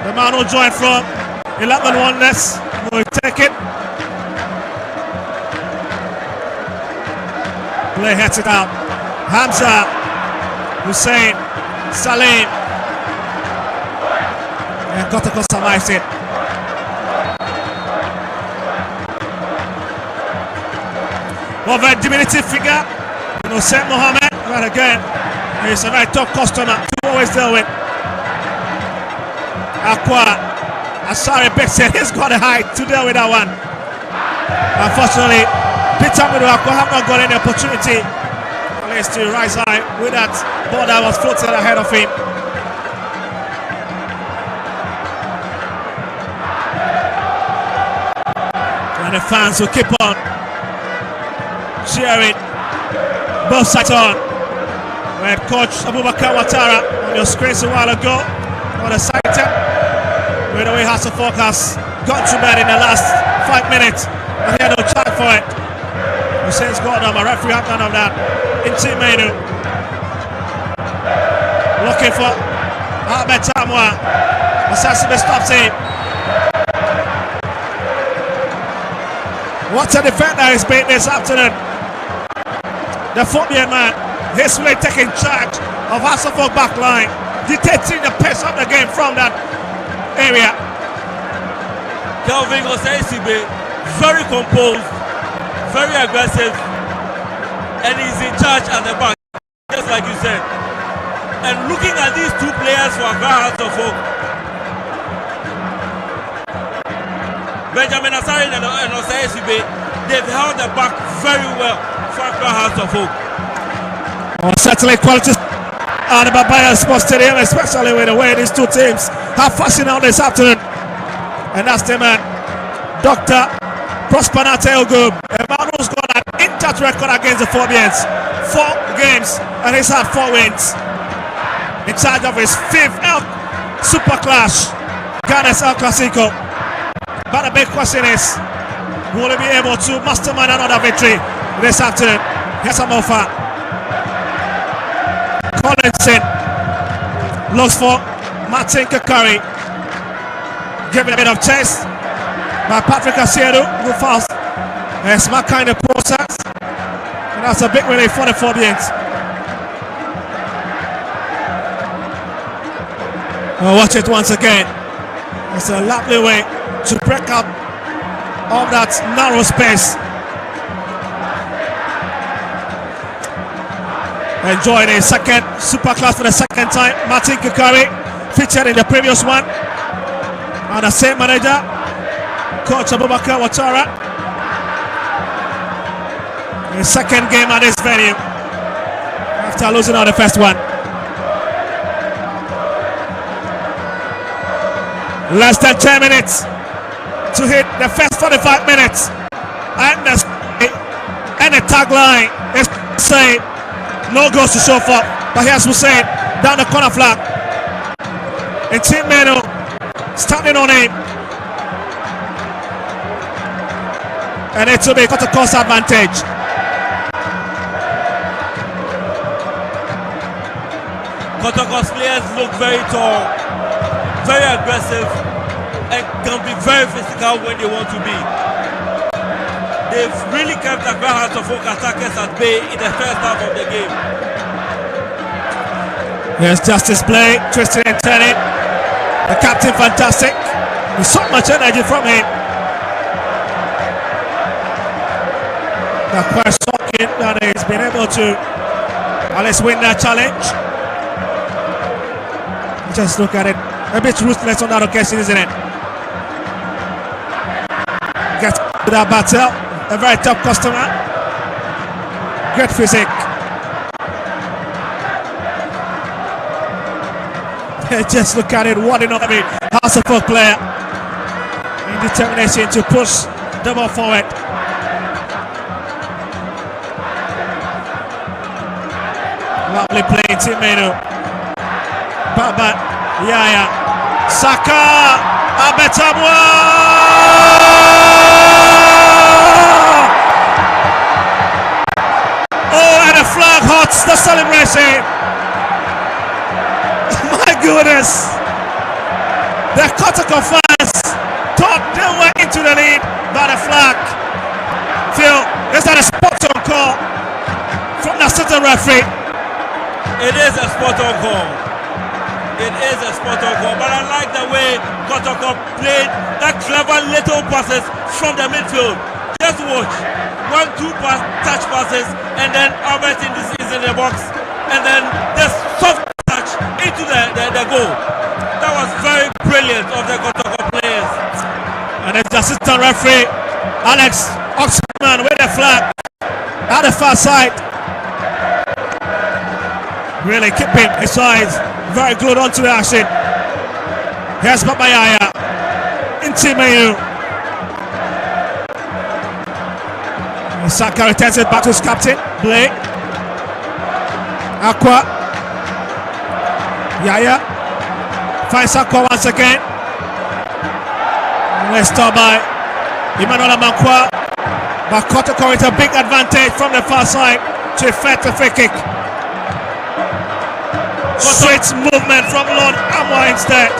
the man who joined from 11-1 less, who will take it. Play heads it out. Hamza, Hussein, Salim. And Kotoko survives it. Well, very diminutive figure. Hussein Mohammed, but again, he's a very tough customer to always deal with. Accra, Asare Bexen, he's got a height to deal with that one. Unfortunately, Peter Mido Accra have not got any opportunity at least to rise high with that ball that was floated ahead of him. And the fans will keep on cheering both sides on. We had Coach Abubakar Ouattara on your screens a while ago. On the side 10. With the way Hasselhoff has gone to bed in the last 5 minutes. And he had no time for it. Hussein's got them, a referee had none of that. Into Menu. Looking for Ahmed Tamwa. Asante stops him. What a defender he's been this afternoon. The 40th man, he's really taking charge of Hasselhoff back line, dictating the pace of the game from that area. Kelvin Osei-Sibe, very composed, very aggressive, and he's in charge at the back, just like you said. And looking at these two players for Accra Hasselhoff, Benjamin Asare and Osei-Sibe, they've held the back very well for Accra Hasselhoff. Oh, certainly quality at the Babaya Sports Stadium, especially with the way these two teams have fashion out this afternoon. And that's the man, Dr. Prosper Nateogub. A man who's got an intact record against the Phobians. 4 games and he's had 4 wins. In charge of his 5th Super Clash, Ghana's El Clasico. But the big question is, will he be able to mastermind another victory this afternoon? Here's a offer. Collinson looks for Martin Kakari. Giving a bit of chase by Patrick Asiedu, who fouls a smart kind of process. And that's a big relief for the Phobians. Well, watch it once again. It's a lovely way to break up of that narrow space. Enjoying a second Super Class for the second time. Martin Kakari featured in the previous one. And the same manager, Coach Abubakar Ouattara. His second game at this venue after losing out the first one. Less than 10 minutes to hit the first 45 minutes. And the tagline is saying no goals to show for. But here's Hussein down the corner flag. And Team Menu standing on him. And it will be Kotoko's advantage. Kotoko's players look very tall, very aggressive, and can be very physical when they want to be. They've really kept Accra Hasselhoff attackers at bay in the first half of the game. Here's Justice Play, twisting and turning. The captain, fantastic. There's so much energy from him. Quite shocking that he's been able to at least win that challenge. Just look at it. A bit ruthless on that occasion, isn't it? Gets to that battle. A very tough customer. Great physique. Just look at it. What an enemy. Hasselhoff player. In determination to push the ball forward. Lovely play, Team Menu. Baba, Yaya, Saka, Abetamwa! Oh, and the flag hots the celebration. My goodness. The Kotoko fans thought they were into the lead by the flag. Phil, is that a spot on call from the center referee? It is a spot on call. It is a spot on goal, but I like the way Kotoko played that clever little passes from the midfield. Just watch. 1-2 touch passes, and then Albert is in the box, and then the soft touch into the goal. That was very brilliant of the Kotoko players. And it's the assistant referee, Alex Oxman, with the flag at the far side. Really keeping his eyes very glued onto the action. Here's Babayaya. Intimayu. Saka returns it back to his captain, Blake. Aqua. Yaya. Finds Aqua once again. Let's start by Emmanuel Amankwa. But Kotoko with a big advantage from the far side to effect a free kick. Switch movement from Lord Amwa instead.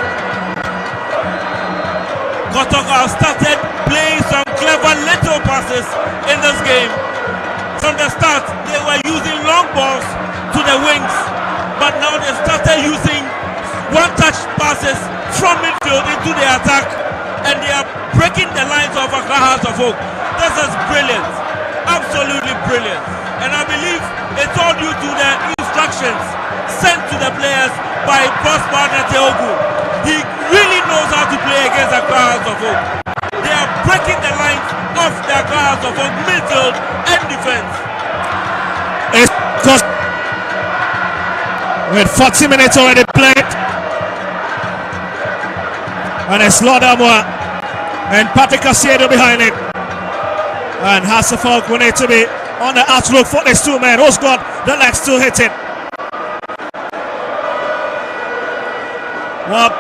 Kotoko started playing some clever little passes in this game. From the start, they were using long balls to the wings, but now they started using one-touch passes from midfield into the attack, and they are breaking the lines of Accra Hearts of Oak. This is brilliant, absolutely brilliant, and I believe it's all due to the instructions sent to the players by Prosper Nateogu. He really knows how to play against Accra Hearts of Oak. They are breaking the lines of the Accra Hearts of Oak midfield and defense. It's just with 40 minutes already played, and it's Lord Amwa and Patrick Asiedo behind it, and Hasselfolk will need to be on the outlook for these two men. Who's got the legs to hit it? Well,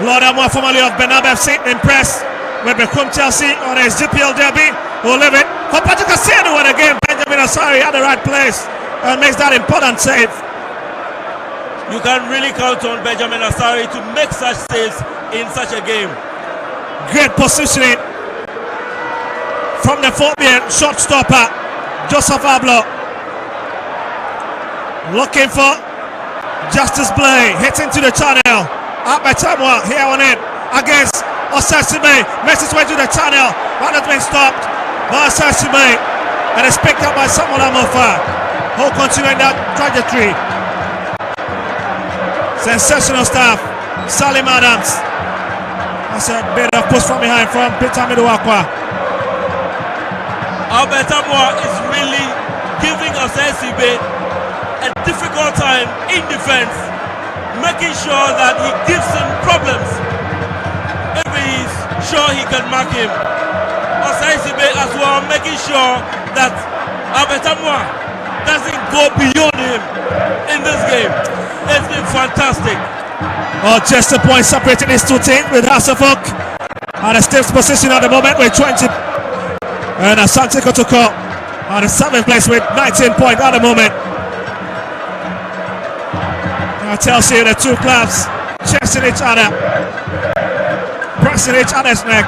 Lord Amwa, formerly of Benab FC, impressed with Bekum Chelsea on his GPL derby. Will leave it for Patrick Asiedo, and again Benjamin Asari at the right place and makes that important save. You can really count on Benjamin Asari to make such saves in such a game. Great positioning from the Phobian shot stopper, Joseph Ablo. Looking for Justice Blay, hitting to the channel. Abetamwa here on it against Osasime. Makes his way to the channel. One has been stopped by Osasime, and it's picked up by Samuel Amofa, who continuing that trajectory. Sensational stuff. Salim Adams. That's a bit of push from behind from Peter Miduakwa. Abetamwa is really giving Osasime a difficult time in defense, making sure that he gives him problems if he's sure he can mark him. Osasime as well, making sure that Abetamwa doesn't go beyond him in this game. It's been fantastic. Oh, just a point separating these two teams, with Hasselfolk at a stiff position at the moment with 20, and Asante Kotoko at the 7th place with 19 points at the moment. Now tells you the two clubs chasing each other, pressing each other's neck,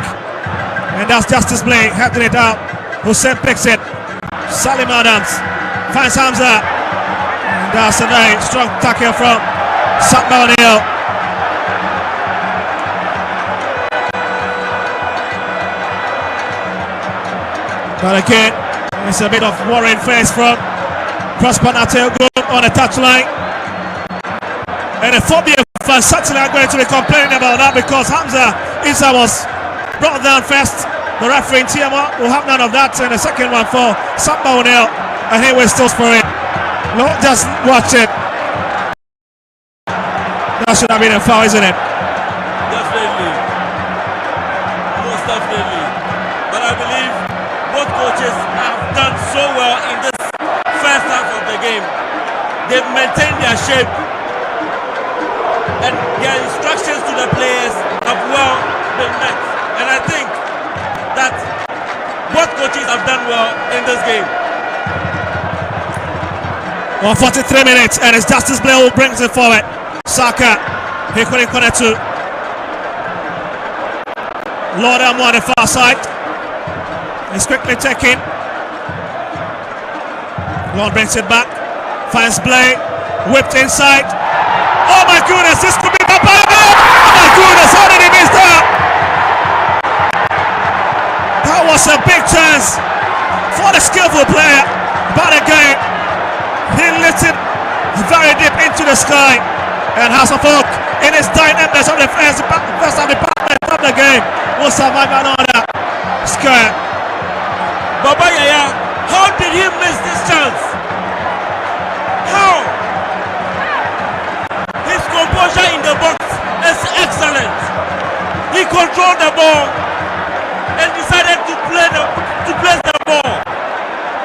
and that's Justice Blay heading it out. Hussein picks it. Salim Adams finds Hamza, and that's a very strong tackle from Samba O'Neill. But again, it's a bit of worrying face from Prosper Nateogu on the touchline. And the Phobia fans certainly are going to be complaining about that, because Hamza Isa was brought down first. The referee in Tiama will have none of that, and the second one for Samba O'Neill, and he whistles for it. No, just watch it. That should have been a foul, isn't it? Definitely. Most definitely. But I believe both coaches have done so well in this first half of the game. They've maintained their shape, and their instructions to the players have well been met. And I think that both coaches have done well in this game. 43 minutes, and it's Justice Blay who brings it forward. Saka, he couldn't connect to Lord Amwa on the far side. He's quickly taken. Lord brings it back, finds Blay, whipped inside. Oh my goodness, this could be Papa! Oh my goodness, how did he miss that? That was a big chance for the skillful player, but again, he lifted very deep into the sky. And Hasselhoff, in his dynamics of the first of the department of the game, will survive another scare. Baba Yaya, how did he miss this chance? How? His composure in the box is excellent. He controlled the ball and decided to place the ball.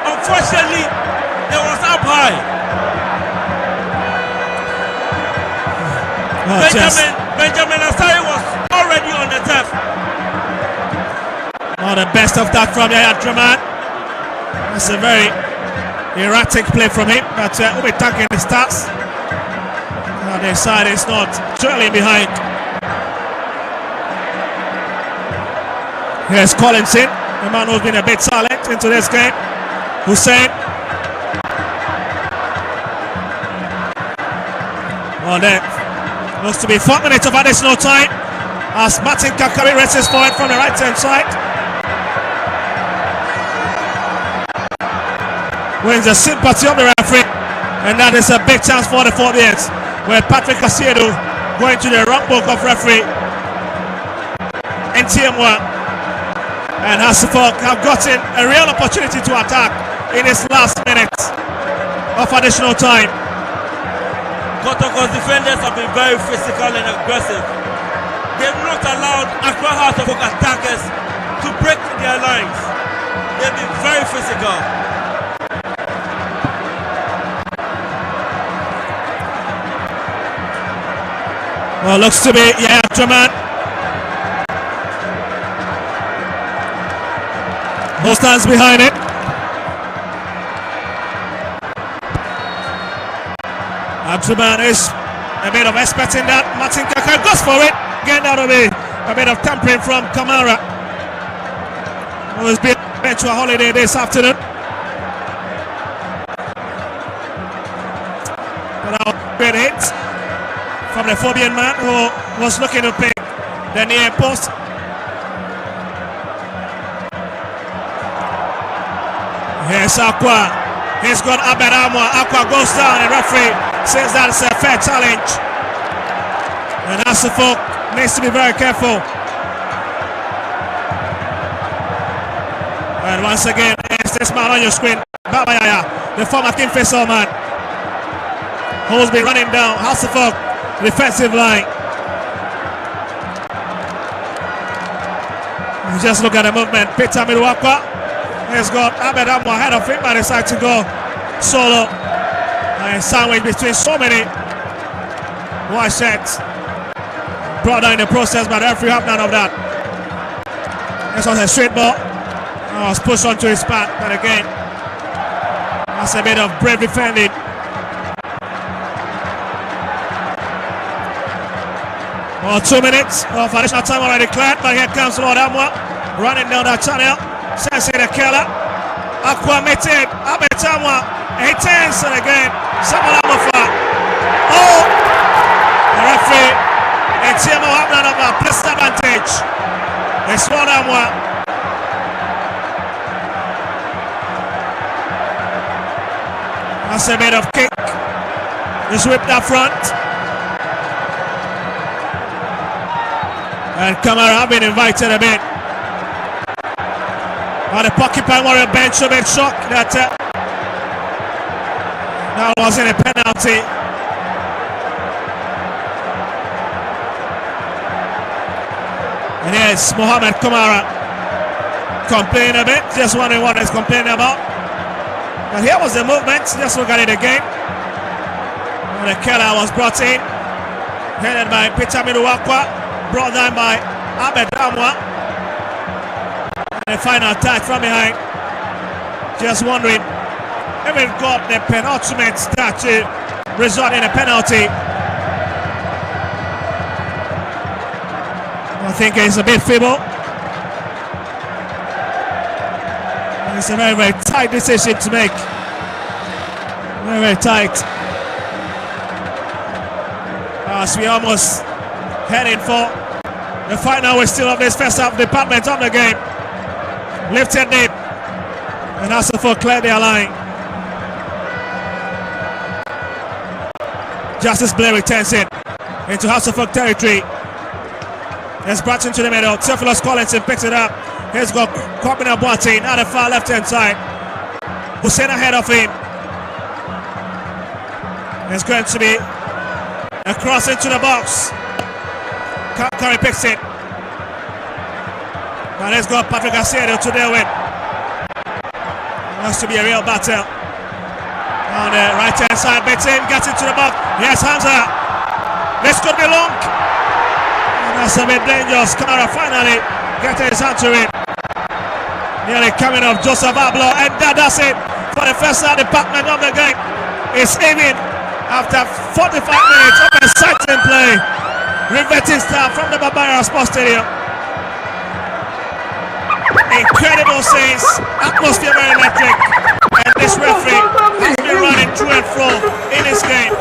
Unfortunately, it was up high. Benjamin Asare was already on the turf. The best of that from Yaya Draman. That's a very erratic play from him, but we'll be taking the stats. The side is not trailing behind. Here's Collinson, the man who's been a bit silent into this game. Hussein. Well, there looks to be 4 minutes of additional time as Martin Kakari races forward from the right hand side. Wins the sympathy of the referee, and that is a big chance for the 40th, where Patrick Casiedo going to the wrong book of referee in TM1, and Hasselhoff have gotten a real opportunity to attack in his last minutes of additional time. Kotoko's defenders have been very physical and aggressive. They've not allowed Accra House of attackers to break their lines. They've been very physical. Well, looks to be Yaya Draman. Who stands behind it? Draman is a bit of expert in that. Martin Kakari goes for it. Again, that will be a bit of tampering from Kamara, who has been bent to a holiday this afternoon. But now, great hit from the Phobian man who was looking to pick the near post. Here's Aqua. He's got Abed Amwa. Aqua goes down, and referee says that it's a fair challenge. And Hasselhoff needs to be very careful. And once again, it's this man on your screen, Baba Yaya, the former King Faisal man, who's been running down Hasselhoff defensive line. You just look at the movement. Peter Miruakwa has got Abed Amwa ahead of him, but decided to go solo and sandwich between so many white shirts. Brought down in the process, but the referee have none of that. This was a straight ball. I was pushed onto his back, but again, that's a bit of brave defending. Well, 2 minutes of additional time already declared, but here comes Lord Amwa running down that channel. Sensei the killer. Aqua meted. Abed Amwa. He turns and again. Samuel Amofa. Oh! The referee and TMO have none of that. Plus advantage. It's Lord Amwa. That's a bit of kick. Just whipped up front. And Kamara have been invited a bit. But the Porcupine Warrior bench a bit shocked that that wasn't a penalty. And here's Mohamed Kamara complaining a bit, just wondering what he's complaining about. But here was the movement, just look at it again. And the killer was brought in, headed by Peter Miruakwa, brought down by Abed Amwa. And the final attack from behind. Just wondering if it got the penultimate start to result in a penalty. I think it's a bit feeble. It's a very, very tight decision to make. Very, very tight. As we almost heading for the final, we're still of this first half department of the game. Lifted deep. And Hasselhoff cleared their line. Justice Blair returns it into Hasselhoff territory. It's brought into the middle. Theophilus Collinson picks it up. He's got Kwabena Boateng now the far left hand side. Hussein ahead of him. It's going to be a cross into the box. Curry picks it. Now let's go Patrick Asedo to deal with. Wants to be a real battle. On the right hand side, Betin gets into the box. Yes, Hamza. This could be long. And that's a bit dangerous. Kamara finally getting his hand to it. Nearly coming off Joseph Ablo, and that's it for the first department of the game. It's even after 45 minutes of exciting play. Riveting start from the Barbara Sports Stadium. Incredible scenes, atmosphere very electric, and this referee has been running through and fro in this game.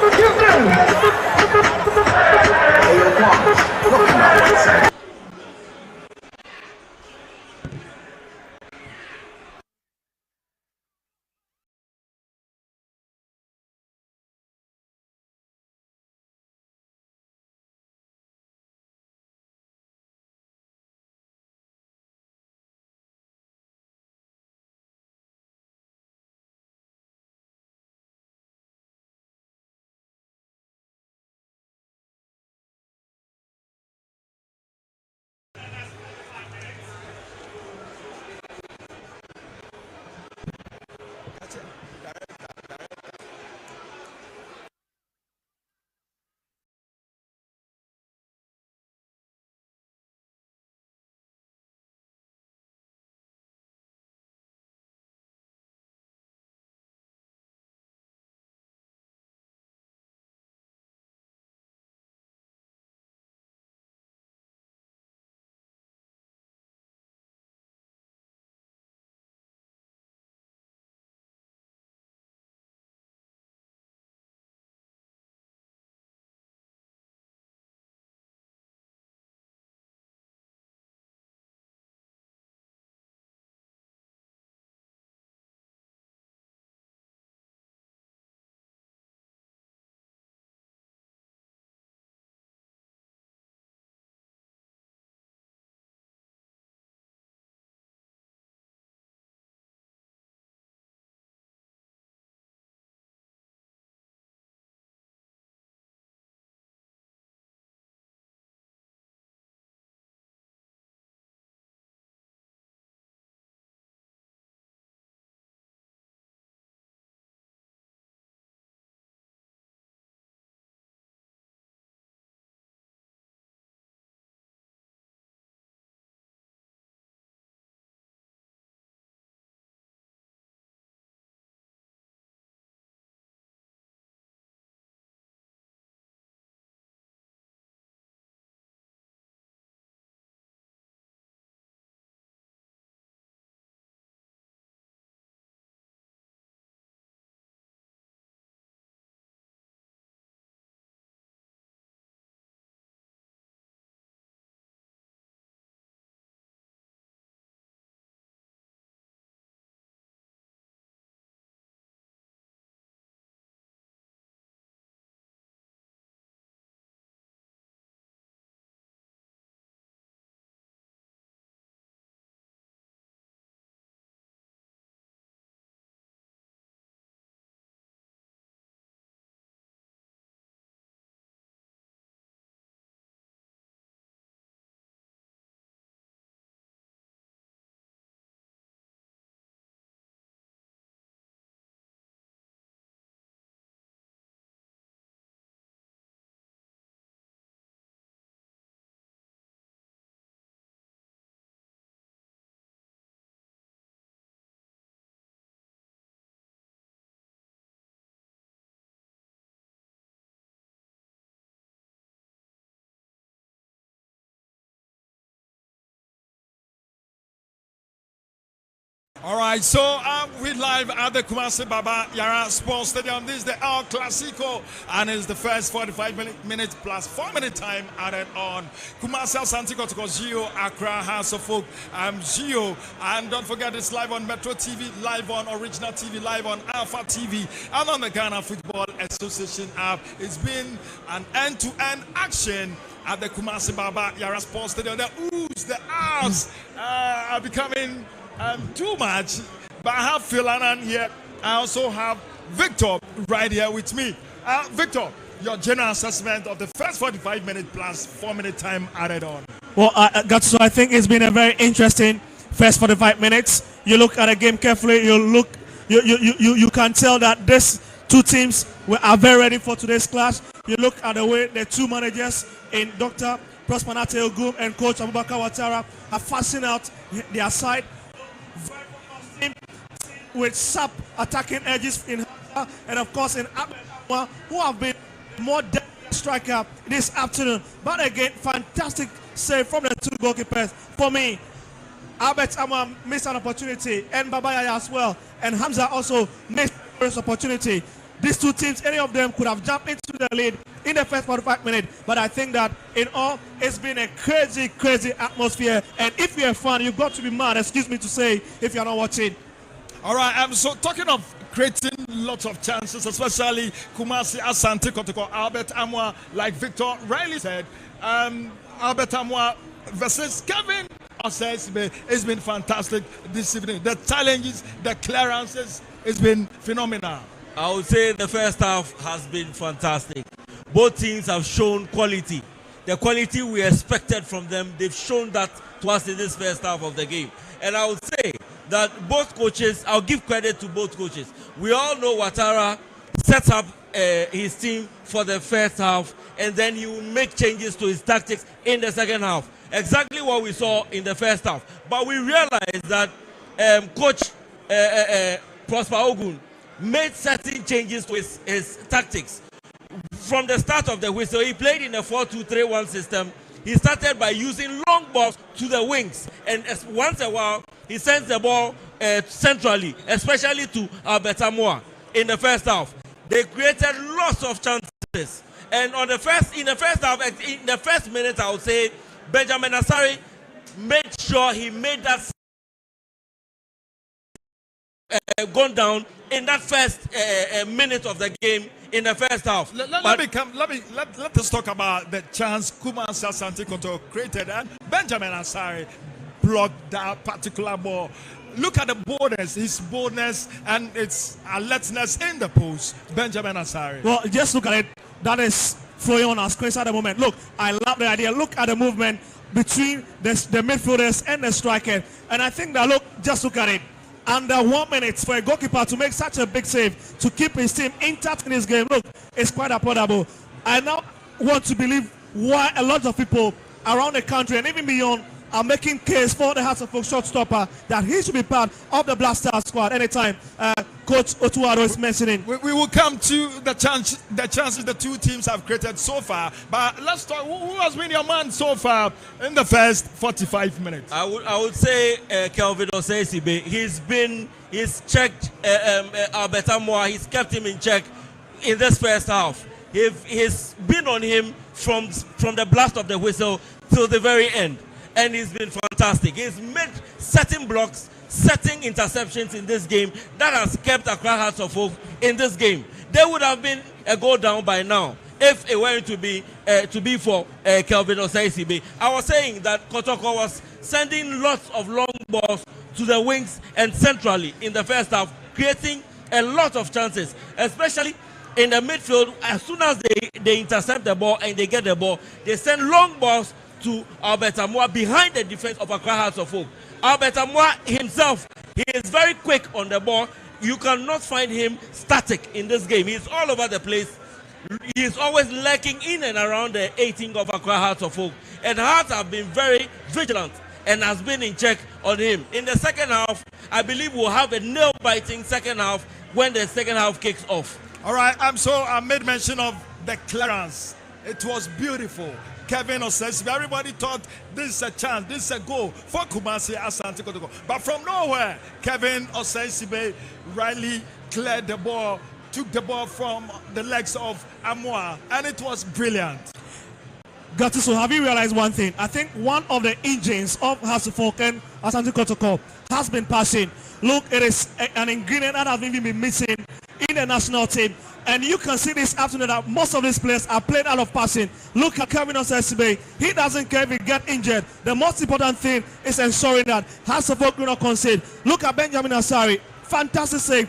All right, so we live at the Kumasi Baba Yara Sports Stadium. This is the El Clasico, and it's the first 45 minutes plus 4-minute time added on. Kumasi Asante Kotoko, Gio, Accra, House of Folk, Gio. And don't forget, it's live on Metro TV, live on Original TV, live on Alpha TV, and on the Ghana Football Association app. It's been an end-to-end action at the Kumasi Baba Yara Sports Stadium. The oohs, the ahs are becoming too much, but I have Philanan here. I also have Victor right here with me. Victor, your general assessment of the first 45 minutes plus 4-minute time added on. Well, Gatso, I think it's been a very interesting first 45 minutes. You look at the game carefully. You can tell that these two teams are very ready for today's clash. You look at the way the two managers in Dr. Prosperity Ogum and Coach Abubakar Ouattara are forcing out their side with sharp attacking edges in Hamza and of course in Abba, who have been more striker this afternoon. But again, fantastic save from the two goalkeepers. For me, Albert Amma missed an opportunity, and Babaya as well, and Hamza also missed an opportunity. These two teams, any of them could have jumped into the lead in the first 45 minutes, but I think that in all, it's been a crazy atmosphere. And if you're a fan, you've got to be mad, excuse me to say, if you're not watching. All right, so talking of creating lots of chances, especially Kumasi Asante Kotoko, Albert Amwa, like Victor Riley said, Albert Amwa versus Kevin Osesbe, it's been fantastic this evening. The challenges, the clearances, it's been phenomenal. I would say the first half has been fantastic. Both teams have shown quality. The quality we expected from them, they've shown that to us in this first half of the game. And I would say that both coaches, I'll give credit to both coaches. We all know Ouattara sets up his team for the first half, and then he will make changes to his tactics in the second half. Exactly what we saw in the first half. But we realized that Coach Prosper Ogun made certain changes to his tactics. From the start of the whistle, he played in a 4-2-3-1 system. He started by using long balls to the wings, and once a while he sends the ball centrally, especially to Albert Amoa. In the first half, they created lots of chances, and in the first half, in the first minute, I would say Benjamin Asari made sure he made that gone down in that first minute of the game in the first half. Let us talk about the chance Kumasi Asante Kotoko created, and Benjamin Asari blocked that particular ball. Look at the boldness, his boldness and its alertness in the post. Benjamin Asari. Well, just look at it. That is flowing on our screens at the moment. Look, I love the idea. Look at the movement between the midfielders and the striker. And I think that, just look at it. Under 1 minute for a goalkeeper to make such a big save, to keep his team intact in this game, it's quite affordable. I now want to believe why a lot of people around the country and even beyond are making case for the House of Folk shortstopper that he should be part of the Black Star squad anytime Coach Otuado is mentioning. We will come to the chances the two teams have created so far, but let's talk. Who has been your man so far in the first 45 minutes? I would say Kelvin Osesibe. He's checked Albert Amoa. He's kept him in check in this first half. He's been on him from the blast of the whistle till the very end, and he's been fantastic. He's made certain blocks, certain interceptions in this game that has kept Accra Hearts of Oak in this game. They would have been a goal down by now if it weren't to be for Kelvin Osesibe. I was saying that Kotoko was sending lots of long balls to the wings and centrally in the first half, creating a lot of chances, especially in the midfield. As soon as they intercept the ball and they get the ball, they send long balls to Albert Amoa behind the defense of Accra Hearts of Oak. Albert Amoa himself, he is very quick on the ball. You cannot find him static in this game. He's all over the place. He is always lurking in and around the 18 of Accra Hearts of Oak. And Hearts have been very vigilant and has been in check on him. In the second half, I believe we'll have a nail-biting second half when the second half kicks off. All right, I made mention of the clearance. It was beautiful. Kevin Osesibe. Everybody thought this is a chance, this is a goal for Kumasi Asante Kotoko. But from nowhere, Kevin Osesibe rightly cleared the ball, took the ball from the legs of Amoa, and it was brilliant. Gatuso, have you realized one thing? I think one of the engines of Hasselhoff and Asante Kotoko has been passing. Look, it is an ingredient that has even been missing in the national team. And you can see this afternoon that most of these players are playing out of passing. Look at Kevin Osesibe. He doesn't care if he gets injured. The most important thing is ensuring that Hasselhoff will not concede. Look at Benjamin Asari. Fantastic save.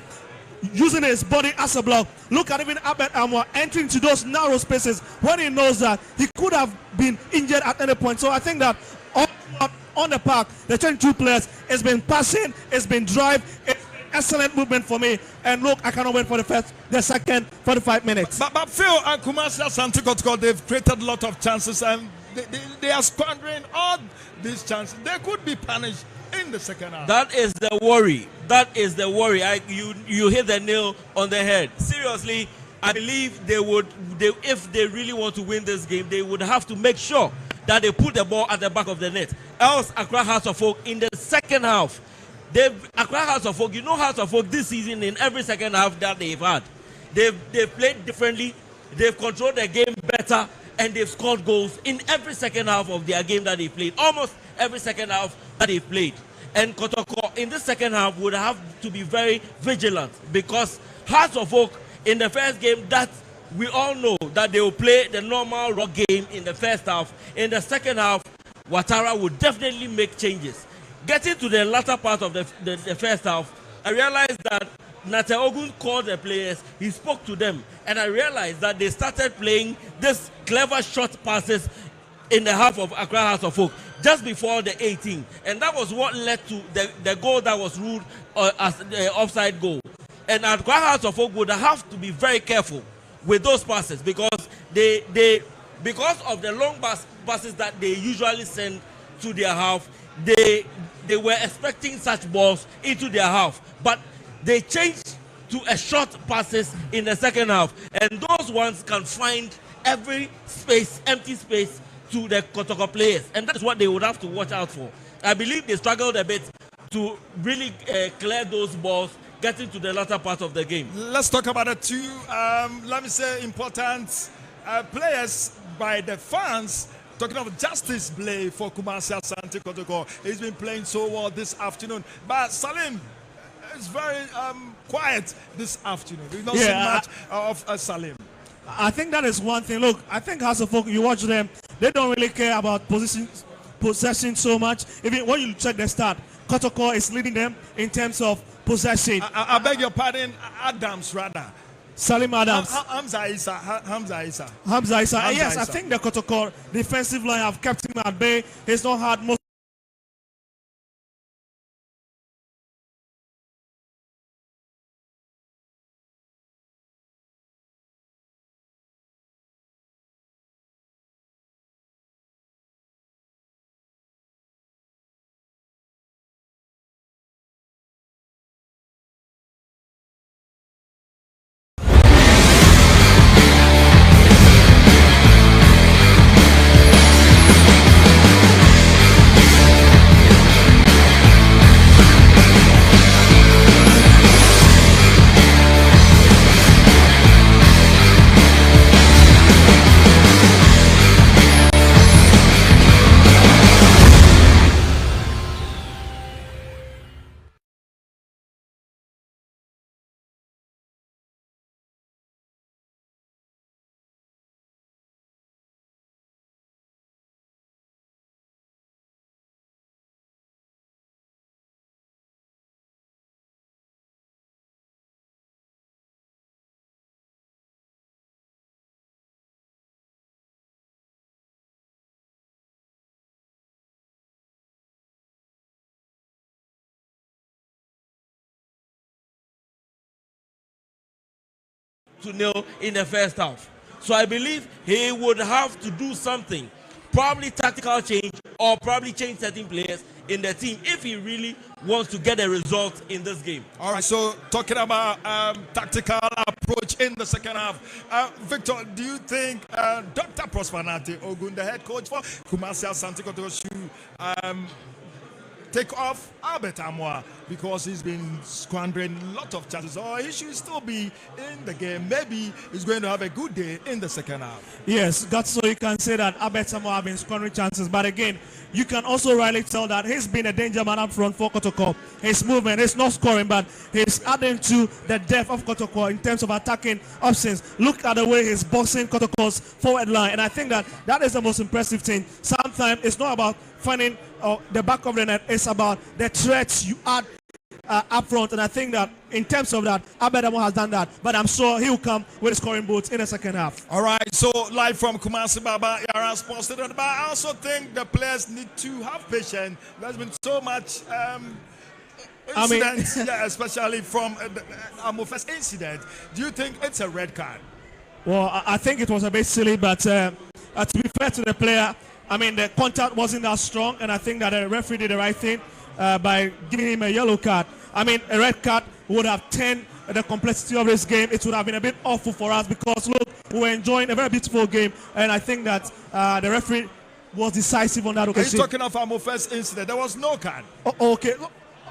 Using his body as a block. Look at even Abed Amoa entering into those narrow spaces when he knows that he could have been injured at any point. So I think that on the park, the 22 players, it's been passing, it's been drive, it's been excellent movement for me. And look, I cannot wait for the second 45 minutes. But Phil and Kumasi Asante Kotoko, they've created a lot of chances, and they are squandering all these chances. They could be punished in the second half. That is the worry. That is the worry. You hit the nail on the head. Seriously, I believe if they really want to win this game, they would have to make sure that they put the ball at the back of the net. Else, Accra House of Folk in the second half, Accra House of Folk, you know House of Folk this season in every second half that they've had, they've played differently, they've controlled the game better, and they've scored goals in every second half of their game that they played. Almost every second half that they played. And Kotoko in the second half would have to be very vigilant, because House of Oak in the first game, that we all know that they will play the normal rock game in the first half. In the second half, Ouattara would definitely make changes. Getting to the latter part of the first half, I realized that Nate Ogun called the players, he spoke to them, and I realized that they started playing this clever short passes in the half of Accra House of Folk just before the 18, and that was what led to the goal that was ruled as the offside goal. And Accra House of Folk would have to be very careful with those passes, because because of the long passes that they usually send to their half, they were expecting such balls into their half, but they changed to a short passes in the second half, and those ones can find every space, empty space, to the Kotoko players, and that's what they would have to watch out for. I believe they struggled a bit to really clear those balls, getting to the latter part of the game. Let's talk about the two, let me say, important players by the fans. Talking of Justice Blay for Kumasi Asante Kotoko. He's been playing so well this afternoon, but Salim is very quiet this afternoon. We've not seen much of Salim. I think that is one thing. Look, I think House of Folk, you watch them, they don't really care about possession so much. Even when you check the start, Kotoko is leading them in terms of possession. I beg your pardon, Adams rather. Salim Adams. Hamza Issa. Yes, I think the Kotoko defensive line have kept him at bay. He's not had most. To nil in the first half. So I believe he would have to do something, probably tactical change, or probably change certain players in the team if he really wants to get a result in this game. All right, so talking about tactical approach, in the second half. Victor, do you think Dr. Prosperity Ogun, the head coach for Kumasi Asante Kotoko, should take off Albert Amoa because he's been squandering a lot of chances, or he should still be in the game? Maybe he's going to have a good day in the second half. Yes, that's so you can say that Albert Samoa have been scoring chances, but again, you can also rightly tell that he's been a danger man up front for Kotoko. His movement is not scoring, but he's adding to the depth of Kotoko in terms of attacking options. Look at the way he's boxing Kotoko's forward line, and I think that is the most impressive thing. Sometimes it's not about finding the back of the net, it's about the threats you add up front, and I think that in terms of that, Abedamo has done that, but I'm sure he will come with scoring boots in the second half. All right, so live from Kumasi Baba Yara Sports Stadium, but I also think the players need to have patience. There's been so much incidents, yeah, especially from our first incident. Do you think it's a red card? Well, I think it was a bit silly, but to be fair to the player, I mean, the contact wasn't that strong, and I think that the referee did the right thing by giving him a yellow card. I mean, a red card would have turned the complexity of this game. It would have been a bit awful for us because, look, we were enjoying a very beautiful game, and I think that the referee was decisive on that occasion. Are you talking of our first incident? There was no card. Oh, okay.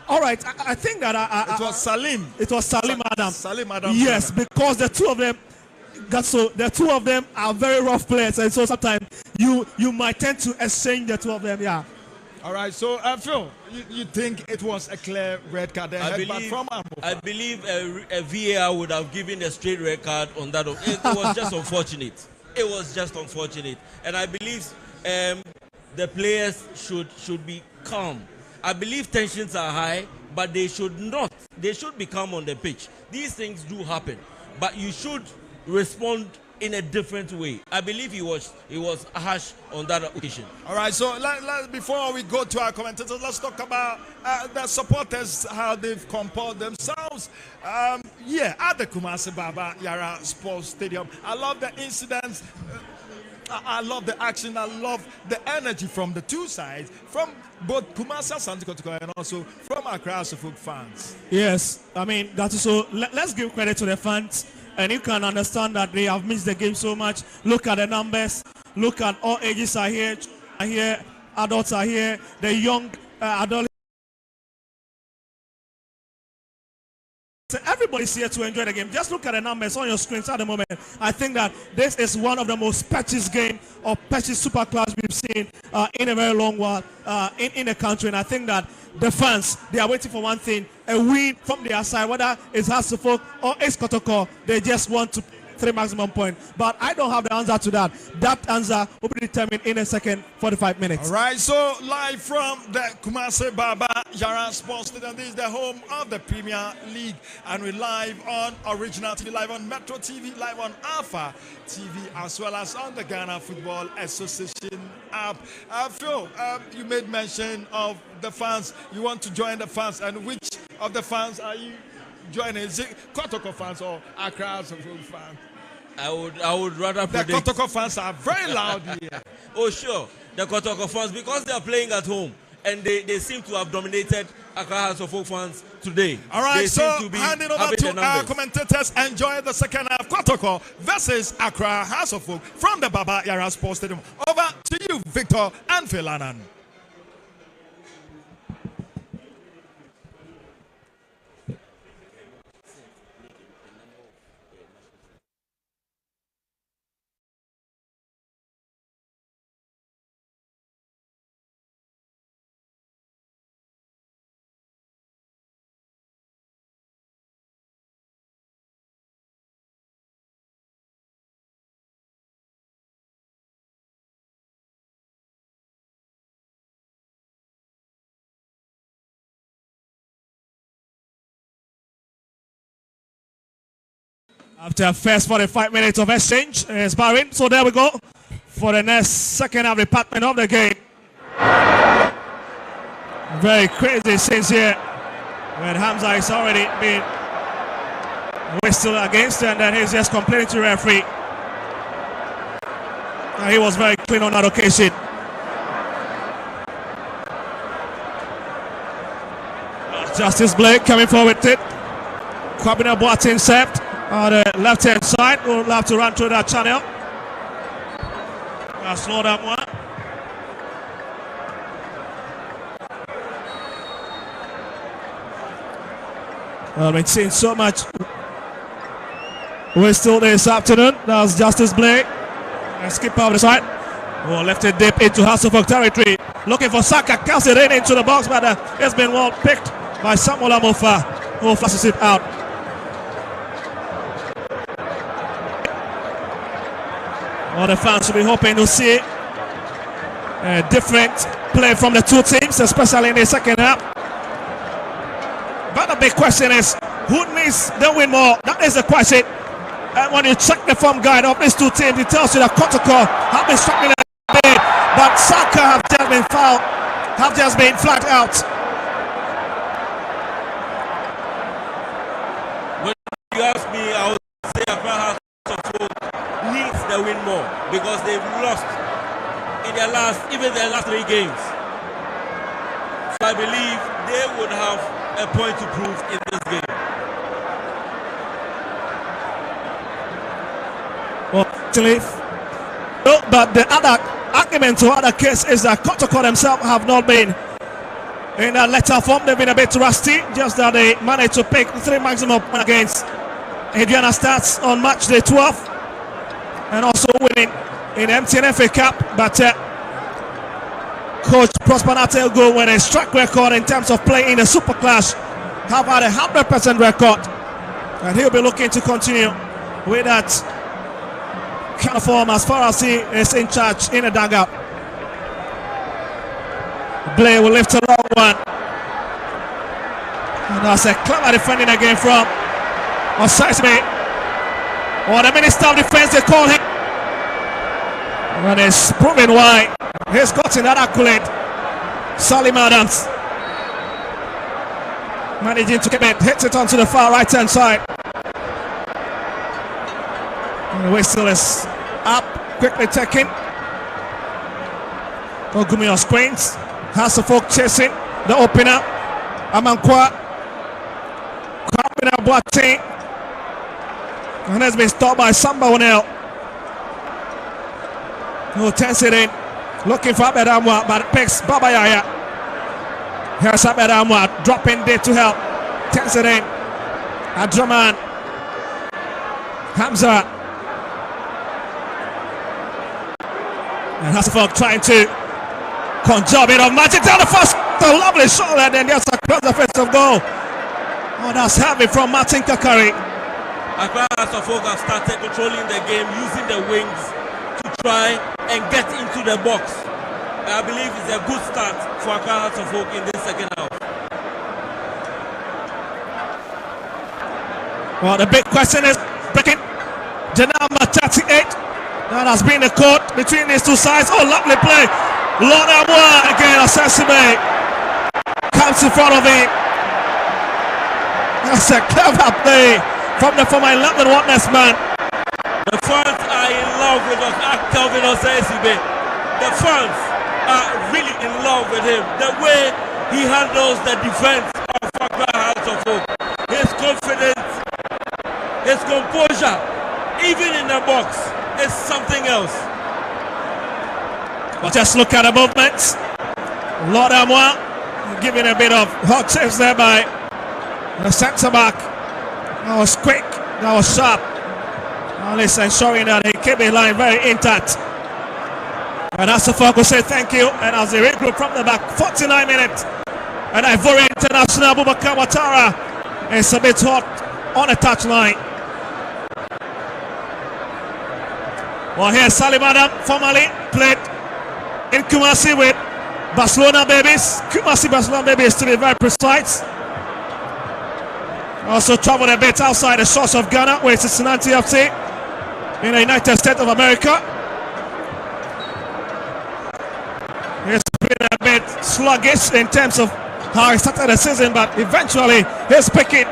All right. I think that... it was Salim. It was Salim Adam. Salim Adam. Yes, because the two of them... the two of them are very rough players, and so sometimes you might tend to exchange the two of them. Yeah. All right. So Phil, you think it was a clear red card? I believe a VAR would have given a straight red card on that. It was just unfortunate. It was just unfortunate, and I believe the players should be calm. I believe tensions are high, but they should not. They should be calm on the pitch. These things do happen, but you should respond in a different way. I believe he was harsh on that occasion. All right, so before we go to our commentators, let's talk about the supporters, how they've composed themselves. At the Kumasi Baba Yara Sports Stadium. I love the incidents. I love the action. I love the energy from the two sides, from both Kumasi Asante Kotoko and also from Accra fans. Yes, I mean, that's so. Let's give credit to the fans. And you can understand that they have missed the game so much. Look at the numbers. Look at all ages are here. Adults are here. The young adolescents. Everybody's here to enjoy the game. Just look at the numbers on your screens at the moment. I think that this is one of the most patchy game or patchy super clash we've seen in a very long while in the country. And I think that the fans, they are waiting for one thing, a win from their side, whether it's Hasselfolk or it's Kotoko. They just want to 3 maximum point. But I don't have the answer to that. That answer will be determined in a second 45 minutes. All right, so live from the Kumasi Baba Yara Sports Stadium. This is the home of the Premier League, and we're live on Original TV, live on Metro TV, live on Alpha TV, as well as on the Ghana Football Association app. Phil, you made mention of the fans. You want to join the fans, and which of the fans are you joining? Is it Kotoko fans or Accra fans? I would rather predict. The Kotoko fans are very loud here. Oh sure, the Kotoko fans, because they are playing at home and they seem to have dominated Accra fans today. All right, so handing over to our commentators. Enjoy the second half. Kotoko versus Accra House of Folk from the Baba Yara Sports Stadium. Over to you, Victor and Philanan. After first 45 minutes of exchange and sparring, so there we go for the next second half department of the game. Very crazy scenes here when Hamza is already been whistled against, and then he's just complaining to the referee. And he was very clean on that occasion. Justice Blake coming forward with it. Kwabena Boateng intercept. On the left-hand side, we'll have to run through that channel. I'll slow that one. Well, we've seen so much whistle this afternoon. That was Justice Blake. And skip over the side. Oh, left it deep into Hasselhoff territory. Looking for Saka. Casts it in into the box, but it's been well picked by Samuel Amofa, who flashes it out. All the fans will be hoping to see a different play from the two teams, especially in the second half. But the big question is, who needs the win more? That is the question. And when you check the form guide of these two teams, it tells you that Kotoko have been struggling a bit, but Saka have just been fouled, have just been flagged out. When you ask me, I would say Accra needs the win more because they've lost in their last 3 games. So I believe they would have a point to prove in this game. Well, actually, no, but the other argument to other case is that Kotoko themselves have not been in a letter form. They've been a bit rusty, just that they managed to pick 3 maximum against Adriana Stars on match day 12 and also winning in MTN FA Cup. But Coach Prosper Natel with a track record in terms of playing in the Super Clash, have had a 100% record, and he'll be looking to continue with that kind of form as far as he is in charge in the dugout. Blair will lift a long one, and that's a clever defending again from Osasme. Or the Minister of Defense, they call him, and it's proving why he's gotten that accolade. Salim Adams managing to keep it, hits it onto the far right hand side. And the whistle is up, quickly taken. Ogumi on screens. Hasselhoff chasing the opener. Amankwa. Kwabena Boateng. And has been stopped by Samba Onel. Who turns it in. Looking for Abedamwa, but picks Baba Yaya. Here's Abedamwa dropping there to help. Turns it in. Adraman. Hamza. And Hasselhoff trying to conjure a bit of magic down the first. A lovely shot, and then there's a cross the face of goal. Oh, that's heavy from Martin Kakari. Accra have started controlling the game, using the wings to try and get into the box. I believe it's a good start for Accra in this second half. Well, the big question is breaking the number 38. That has been the court between these two sides. Oh, lovely play. Lonamwa again, Asante comes in front of him. That's a clever play from the former 11 Watness man. The fans are in love with Calvin Osesibe. The fans are really in love with him. The way he handles the defense of Accra Hearts of Oak. His confidence, his composure, even in the box, is something else. But just look at the movements. Lord Amwa giving a bit of hot saves there by the centre back. That was quick, that was sharp. At least ensuring that he kept the line very intact. And Asante will say thank you. And as they regroup from the back, 49 minutes. And Ivorian International Abubakar Ouattara is a bit hot on the touchline. Well, here's Salim Adam, formerly played in Kumasi with Barcelona Babies. Kumasi Barcelona Babies, to be very precise. Also traveled a bit outside the shores of Ghana, where it's Cincinnati FC in the United States of America. He's been a bit sluggish in terms of how he started the season, but eventually he's picking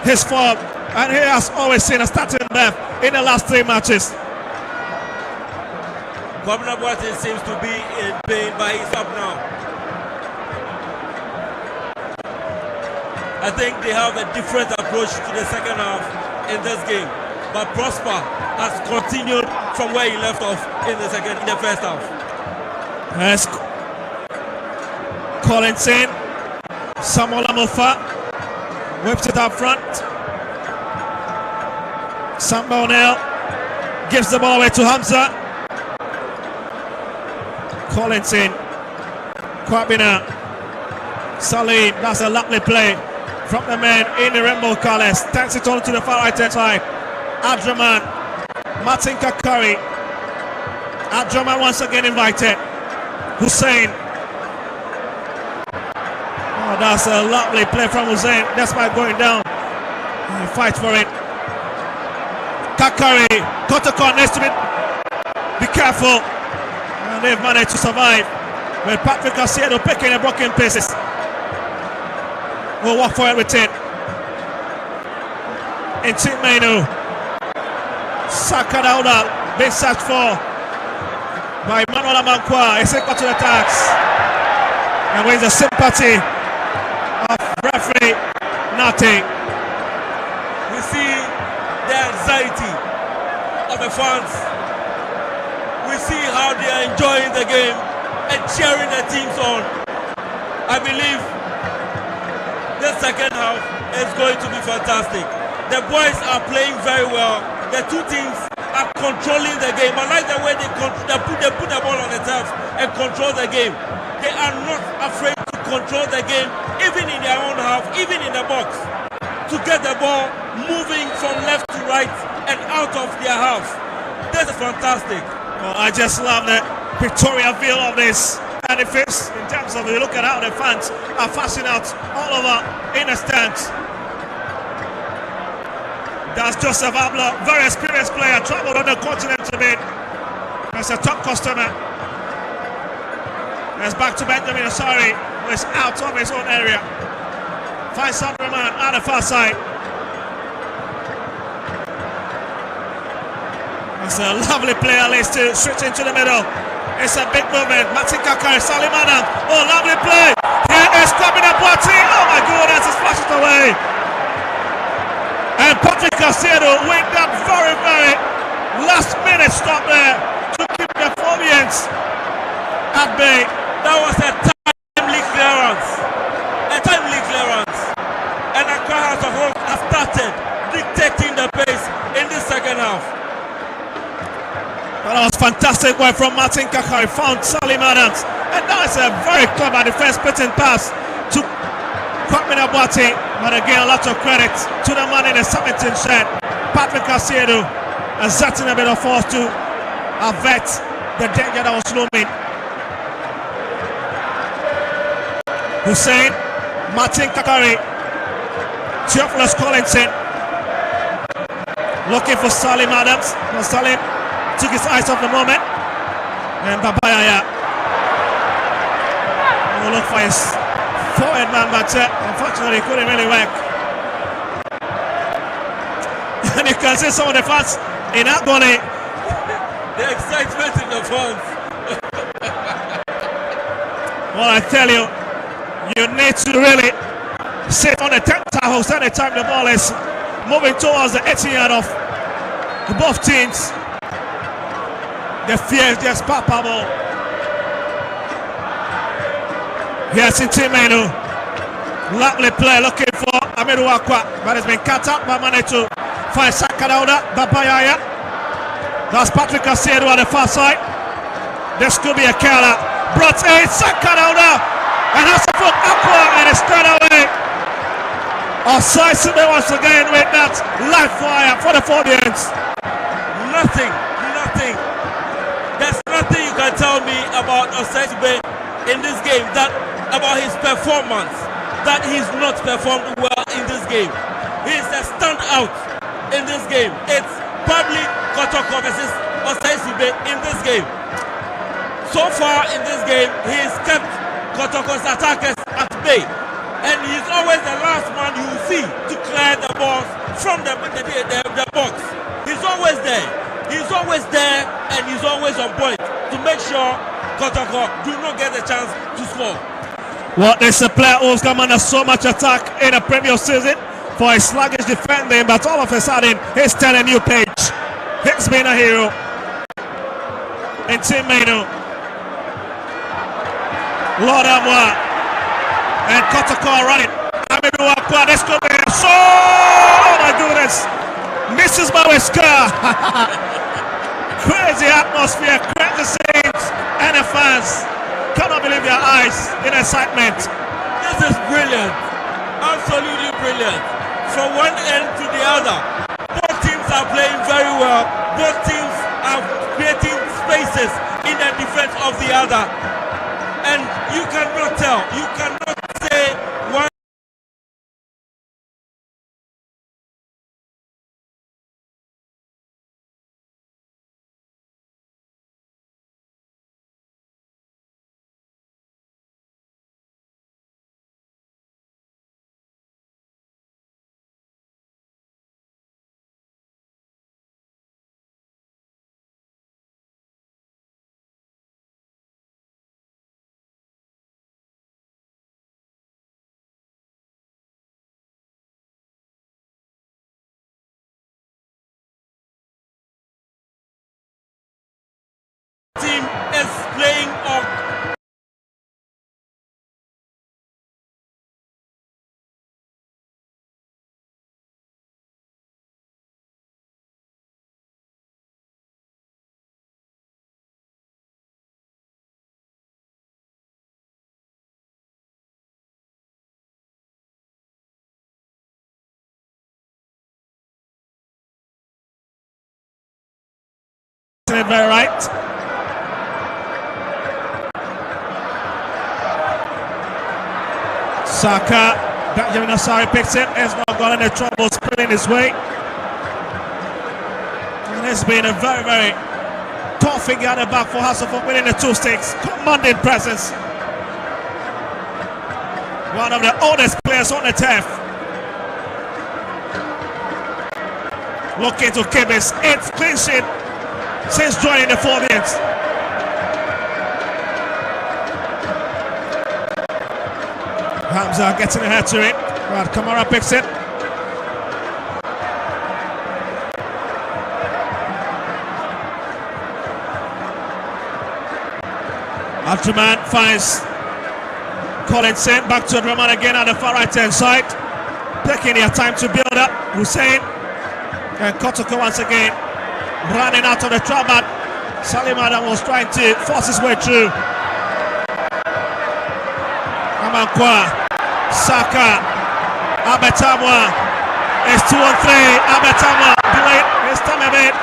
his form, and he has always seen a starting left in the last 3 matches. Kwabena Boateng seems to be in pain, but he's up now. I think they have a different approach to the second half. in this game. But Prosper has continued from where he left off in the first half. Yes. Collins in. Samuel Amofa whips it up front. Sam Bonnell gives the ball away to Hamza. Collins in. Kwabena. Salim. That's a lovely play from the man in the rainbow colors. Takes it on to the far right hand side. Adraman. Martin Kakari. Adraman once again invited. Hussein. Oh, that's a lovely play from Hussein. Despite going down, he fights for it. Kakari, Kotoko next to it. Be careful. And they've managed to survive. With Patrick Asiedo picking the broken pieces. We'll walk for it with it. In Team Menu. Sakadauda being searched for by Manuel Amankwa. He's got to the attacks. And with the sympathy of referee Nate. We see the anxiety of the fans. We see how they are enjoying the game and cheering the teams on. I believe the second half is going to be fantastic. The boys are playing very well. The two teams are controlling the game. I like the way they put the ball on the turf and control the game. They are not afraid to control the game, even in their own half, even in the box, to get the ball moving from left to right and out of their half. This is fantastic. Well, I just love the pictorial feel of this. And if it's in terms of, you look at how the fans are fussing out all over in the stands. That's Joseph Abla, very experienced player, traveled on the continent a bit. That's a top customer. It's back to Benjamin Osari, who is out of his own area. Finds Sandraman at the far side. It's a lovely play, at least, to switch into the middle. It's a big movement. Martin Kakari, Salim Adam. Oh, lovely play. Here is Kwabena Boateng. Oh my goodness, it's flashed away. And Patrick Asiedo with that very, very last minute stop there to keep the Phobians at bay. That was a timely clearance. A timely clearance. And Accra House of Hope has started dictating the pace in the second half. Well, that was fantastic work from Martin Kakari. Found Salim Adams. And that is a very clever defense splitting pass to Kwabena Boateng. But again, a lot of credit to the man in the 17th shirt, Patrick Asiedo, exerting a bit of force to avert the danger that was looming. Hussein, Martin Kakari, Theophilus Collinson, looking for Salim Adams. But Salim took his eyes off the moment. And Babayaya will look for his forward man, but unfortunately couldn't really work. And you can see some of the fans in agony. The excitement in the fans. Well, I tell you, you need to really sit on the tenterhooks any time the ball is moving towards the 18-yard of both teams. The fear is just palpable. Yes, in Team Menu. Lovely play looking for Amiru Akwa, but it's been cut out by Manetu. Find Sakadauda, Babayaya. That's Patrick Asiedo on the far side. This could be a killer. Brought in Sakadauda. And has to put Akwa and it's straight away. Offside Sube once again with that live fire for the Phobians. Nothing. There's nothing you can tell me about Asante Kotoko in this game, that about his performance, that he's not performed well in this game. He's a standout in this game. It's probably Kotoko versus Asante Kotoko in this game. So far in this game, he's kept Kotoko's attackers at bay. And he's always the last man you see to clear the balls from the box. He's always there. He's always there and he's always on point to make sure Kotoko do not get the chance to score. Well, there's a player who's come under so much attack in the previous season for his sluggish defending, but all of a sudden he's turning a new page. He's been a hero in Team Menu. Lord Amwa and Kotoko running. Amidou Akwa, this could be so. Oh my goodness, misses Maweska. Crazy atmosphere, crazy scenes, and the fans cannot believe their eyes in excitement. This is brilliant, absolutely brilliant. From one end to the other, both teams are playing very well. Both teams are creating spaces in the defense of the other, and you cannot tell. You cannot say one. Team is playing on. Very right. Saka, Benjamin Asari picks it. Has not got any trouble spilling his way. And it's been a very, very tough figure at the back for Hasselhoff, winning the 2 stakes. Commanding presence. One of the oldest players on the turf. Looking to keep his 8th clean sheet since joining the Phillies. Hamza getting ahead to it. Right, Kamara picks it. Ultraman finds Collinson, back to Draman again on the far right hand side. Taking their time to build up. Hussein and Kotoko once again running out of the trap, but Salim Adam was trying to force his way through. Amankwa, Saka, Abetamwa, it's 2-on-3, Abetamwa, delayed his time a bit.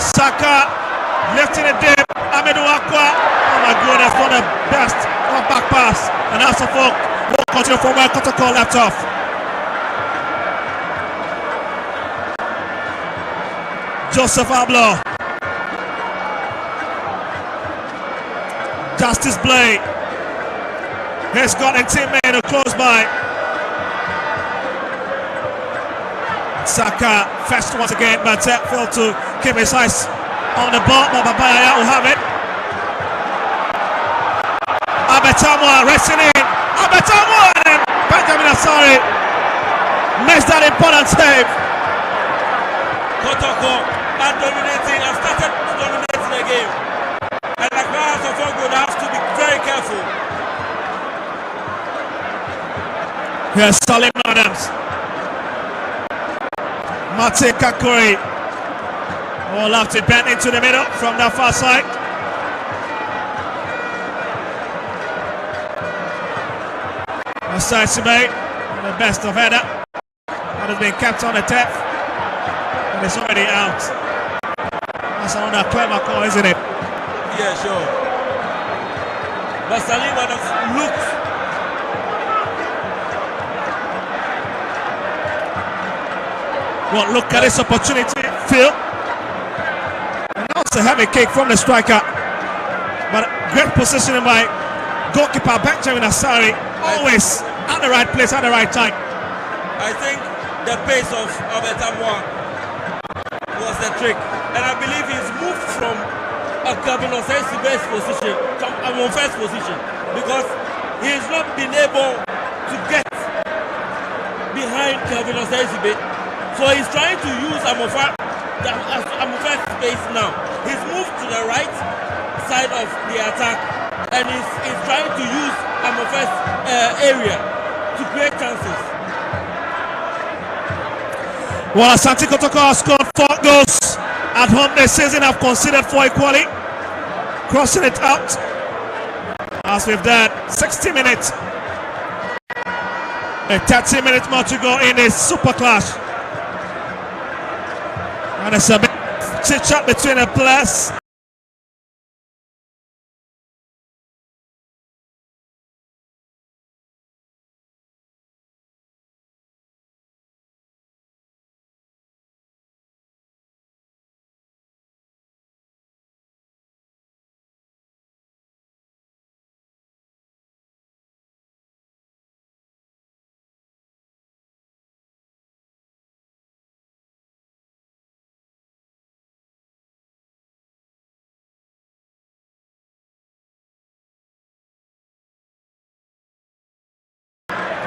Saka, lifting it deep, Amidou Akwa, oh my goodness, for the best of back pass, and Asafok will continue from where Kotoko left off. Joseph Ablo, Justice Blade, he's got a teammate who close by. Saka fetched once again, but failed to keep his eyes on the ball. Babaya will have it. Abetamwa racing in. Abetamwa and Benjamin Asari makes that important save. Kotoko are dominating and started dominating the game, and the crowds of Ogun have to be very careful. Here's Salim Adams, Mate Kakuri, all have to bend into the middle from the far side. Asai Sibay, the best of header, that has been kept on the tap, and it's already out. That's another clever call, isn't it? Yeah, sure. But Salim Adams looks. Well, look at this opportunity, Phil. And that's a heavy kick from the striker. But great positioning by goalkeeper Benjamin Asari, always at the right place at the right time. I think the pace of Abetamwa was the trick, and I believe he's moved from a Governor Sensi's position to a first position, because he's not been able to get behind Kelvin Osei-Sibe. So he's trying to use Amofe's space now. He's moved to the right side of the attack and he's trying to use Amofe's area to create chances. Well, Asante Kotoko has scored 4 goals at home this season. Have conceded 4 equally. Crossing it out. As we've done 60 minutes. A 30 minutes more to go in this super clash. And it's a bit chit-chat between the players.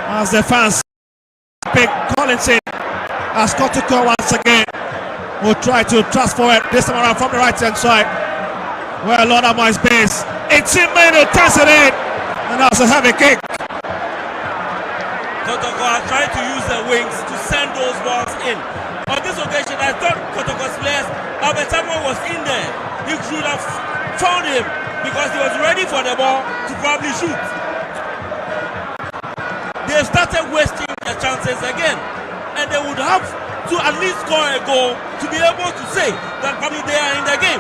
As the fans pick Collins in, as Kotoko once again will try to transfer it this time around from the right hand side where Lord Amo is based. It's in Meno, turns it in, and that's a heavy kick. Kotoko has tried to use the wings to send those balls in. On this occasion, I thought Kotoko's players, Albert Samuel was in there. He should have found him because he was ready for the ball to probably shoot. They started wasting their chances again, and they would have to at least score a goal to be able to say that probably they are in the game.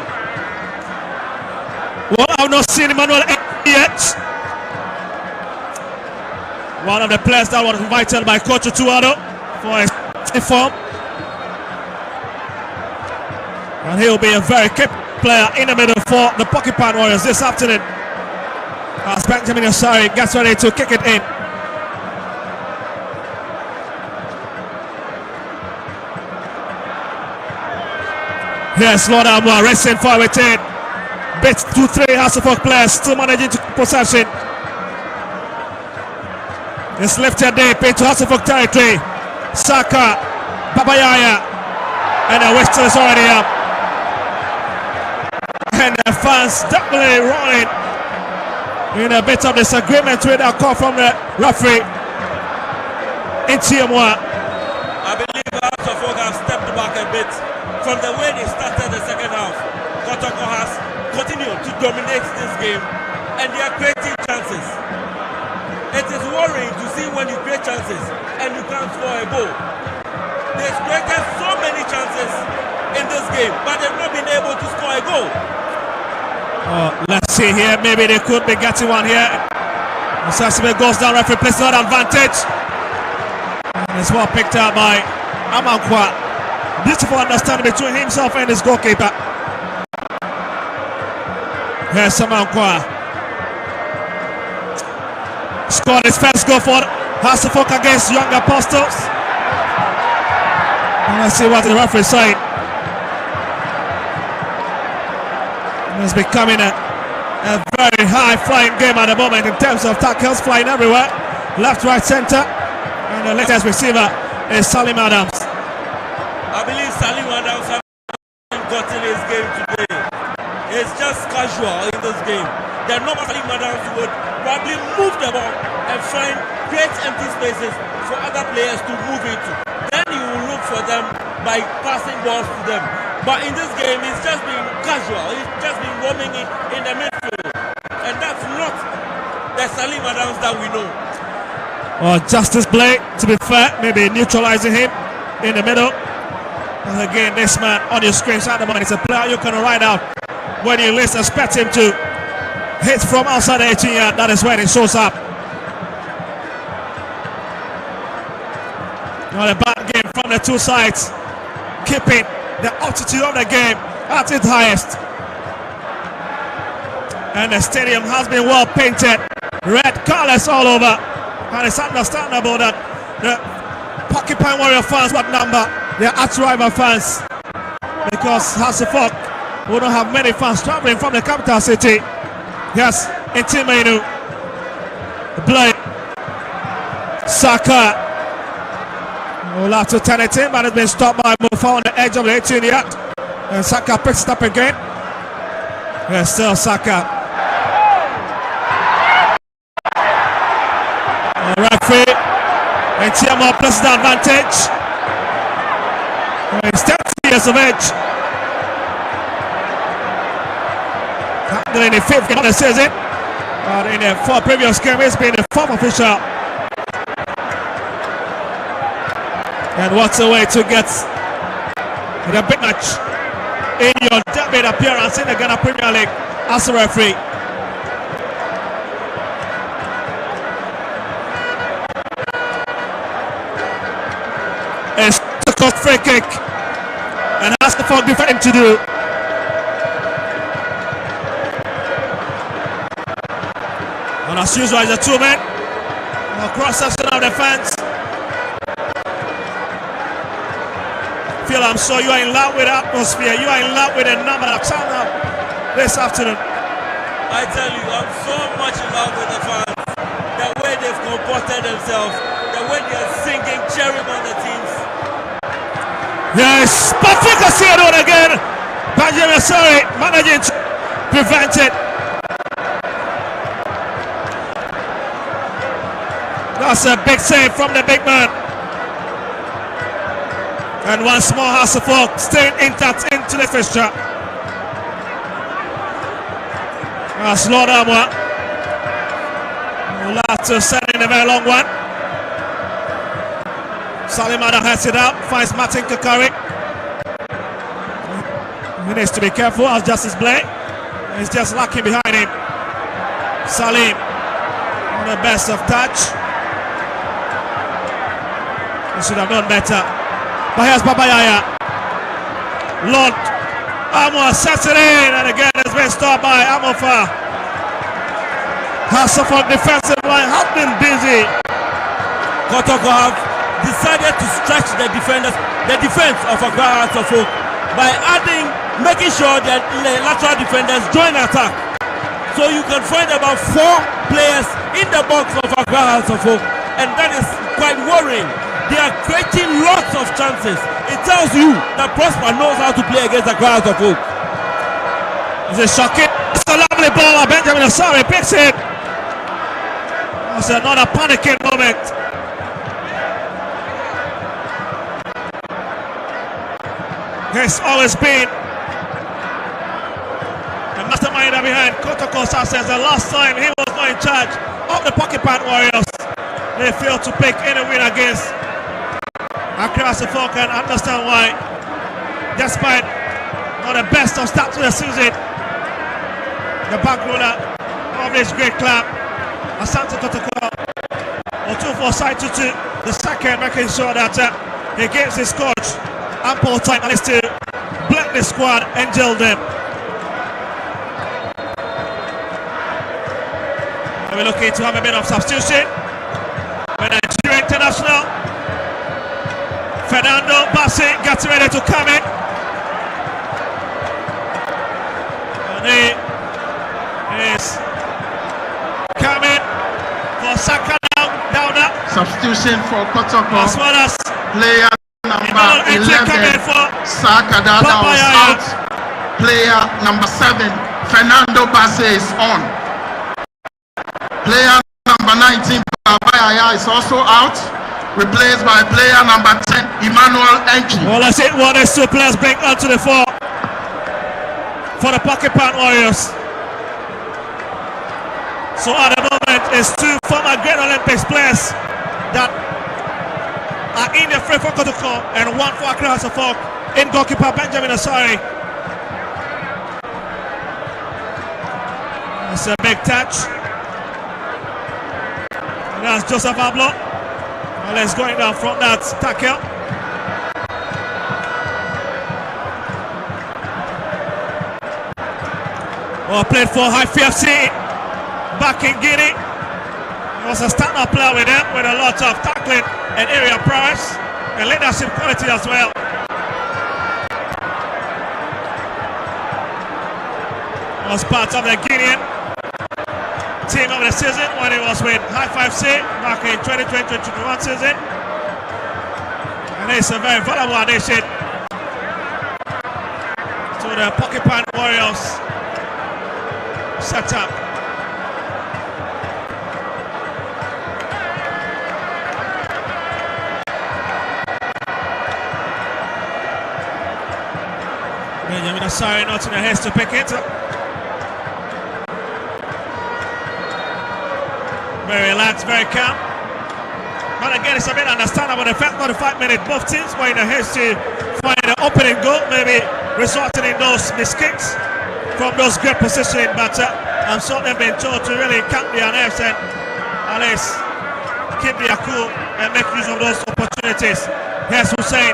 Well, I've not seen Emmanuel yet. One of the players that was invited by Coach Tuado for a form, and he'll be a very capable player in the middle for the Porcupine Warriors this afternoon. As Benjamin Osari gets ready to kick it in. Yes, Lord Amo racing forward in. Bits 2-3 Hasselhoff players still managing to possession. It's lifted deep into Hasselhoff territory. Saka, Babayaya, and the Western is already up. And the fans definitely rolling in a bit of disagreement with a call from the referee. In Tiamwa. I believe Hasselhoff have stepped back a bit. From the way they started the second half, Kotoko has continued to dominate this game and they are creating chances. It is worrying to see when you create chances and you can't score a goal. They've created so many chances in this game, but they've not been able to score a goal. Let's see here, maybe they could be getting one here. Osei-Sibe goes down, referee places an advantage. And it's well picked up by Amankwa. Beautiful understanding between himself and his goalkeeper. Here's Amankwa. Scored his first goal for Hasselhoff against Young Apostles. And let's see what the referee is saying. It's becoming a very high-flying game at the moment in terms of tackles flying everywhere. Left, right, center. And the latest receiver is Salim Adams. I believe Salim Adams hasn't gotten his game today. It's just casual in this game. The normal Salim Adams would probably move the ball and create empty spaces for other players to move into. Then he will look for them by passing balls to them. But in this game, it's just been casual. It's just been roaming in the midfield. And that's not the Salim Adams that we know. Well, Justice Blake, to be fair, maybe neutralizing him in the middle. And again, this man on your screen at the moment is a player you can ride out when you least expect him to hit from outside the 18-yard. That is when it shows up. Not a bad game from the two sides, keeping the altitude of the game at its highest. And the stadium has been well painted, red colors all over. And it's understandable that the Porcupine Warrior fans would number their arch-rival fans, because Hasselhoff will not have many fans traveling from the capital city. Yes, Intimenu, Blake, Saka, We'll have to turn it in, but it's been stopped by Mufa on the edge of the 18 yard. And Saka picks it up again. Yes, still Saka. Referee and Tiamo plus the advantage. It's 30 years of age. In the 5th game of the season, but in the 4 previous games, it's been the 4th official. And what's a way to get the big match in your debut appearance in the Ghana Premier League as a referee. It's a cut free kick and has the fuck defending to do. And as usual, it's a 2-man across section of the fence. Phil, I'm sure you are in love with the atmosphere. You are in love with the number that turned up this afternoon. I tell you, I'm so much in love with the fans. The way they've comported themselves, the way they're singing, cheering on the teams. Yes, Patrick Asiado again. Benjamin, sorry, managing to prevent it. That's a big save from the big man. And once more, Hasselhoff staying intact into the fixture. That's Lord Amwa. We'll have to send in a very long one. Salimada heads it up, finds Martin Kakari. He needs to be careful as Justice Blake. He's just lacking behind him. Salim on the best of touch. He should have done better. But here's Babayaya. Lord Amwa sets it in, and again it's been stopped by Amofa. Hasselhoff defensive line has been busy. Kotoko have decided to stretch the defense of Accra Hearts of Oak by making sure that the lateral defenders join attack. So you can find about 4 players in the box of Accra Hearts of Oak, and that is quite worrying. They are creating lots of chances. It tells you that Prosper knows how to play against Accra Hearts of Oak. It's a shocking. It's a lovely ball. Benjamin Asare picks it. It's another panicking moment. There's always been the mastermind behind Kotoko says the last time he was not in charge of the Pocket Pan Warriors, they failed to pick any win against Accra Hearts of Oak, and understand why. Despite not the best of start to the season, the back roller of this great club, Asante Kotoko, or 2-4 side 2-2, the second making sure that he gives his coach ample time at least to blend the squad and gel them. And we're looking to have a bit of substitution with Nigeria International. Fernando Bassi gets ready to come in. And he is coming for Saka down up. Substitution for Kotoko. As well as Player number 11, Saka was out. Player number 7, Fernando Bassi is on. Player number 19, Babayaya is also out. Replaced by player number 10, Emmanuel Enki. Well, that's it. What these 2 players bring onto the fore for the Pocket Pan Warriors. So at the moment, it's 2 former Great Olympics players that are in the free for Kotoko and 1 for Accra Hearts of Oak in goalkeeper Benjamin Asare. That's a big touch. And that's Joseph Ablo. Well, it's going down from that tackle. Well, played for High FC back in Guinea. He was a stand-up player with them with a lot of tackling and area prowess and leadership quality as well. Was part of the Guinean team of the season when he was with High 5C back in 2020-2021 season. And it's a very valuable addition to the Porcupine Warriors setup. Benjamin Asare not in the haste to pick it. Very relaxed, very calm. But again, it's a bit understandable. The first 45 minutes, both teams were in a haste to find an opening goal, maybe resulting in those mistakes from those great positioning. But I'm sure they've been told to really calm their nerves and at least keep their cool and make use of those opportunities. Here's Hussein.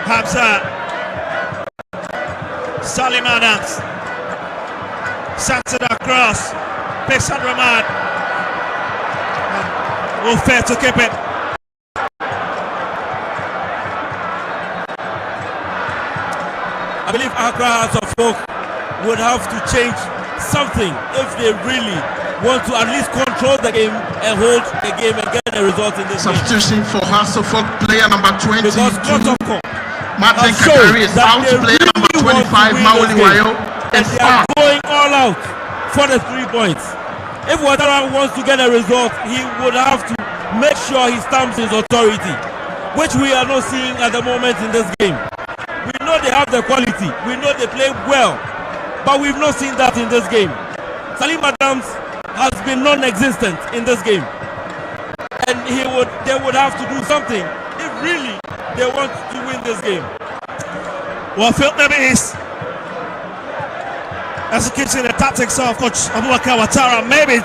Hamza. Salim Adams. Sends it across. Picks on Ramad. Will fail to keep it. I believe Accra Hearts of Oak would have to change something if they really want to at least control the game and hold the game and get a result in this Substitution for Hearts of Oak, player number 20. Because Kotoko Martin Kakari is out, player number 25, Maoli Wayo. And they are going all out for the 3 points. If Ouattara wants to get a result, he would have to make sure he stamps his authority, which we are not seeing at the moment in this game. We know they have the quality, we know they play well, but we've not seen that in this game. Salim Adams has been non-existent in this game, and they would have to do something if really they want to win this game. Well, Phil, maybe he's executing the tactics of Coach Abubakar Ouattara, maybe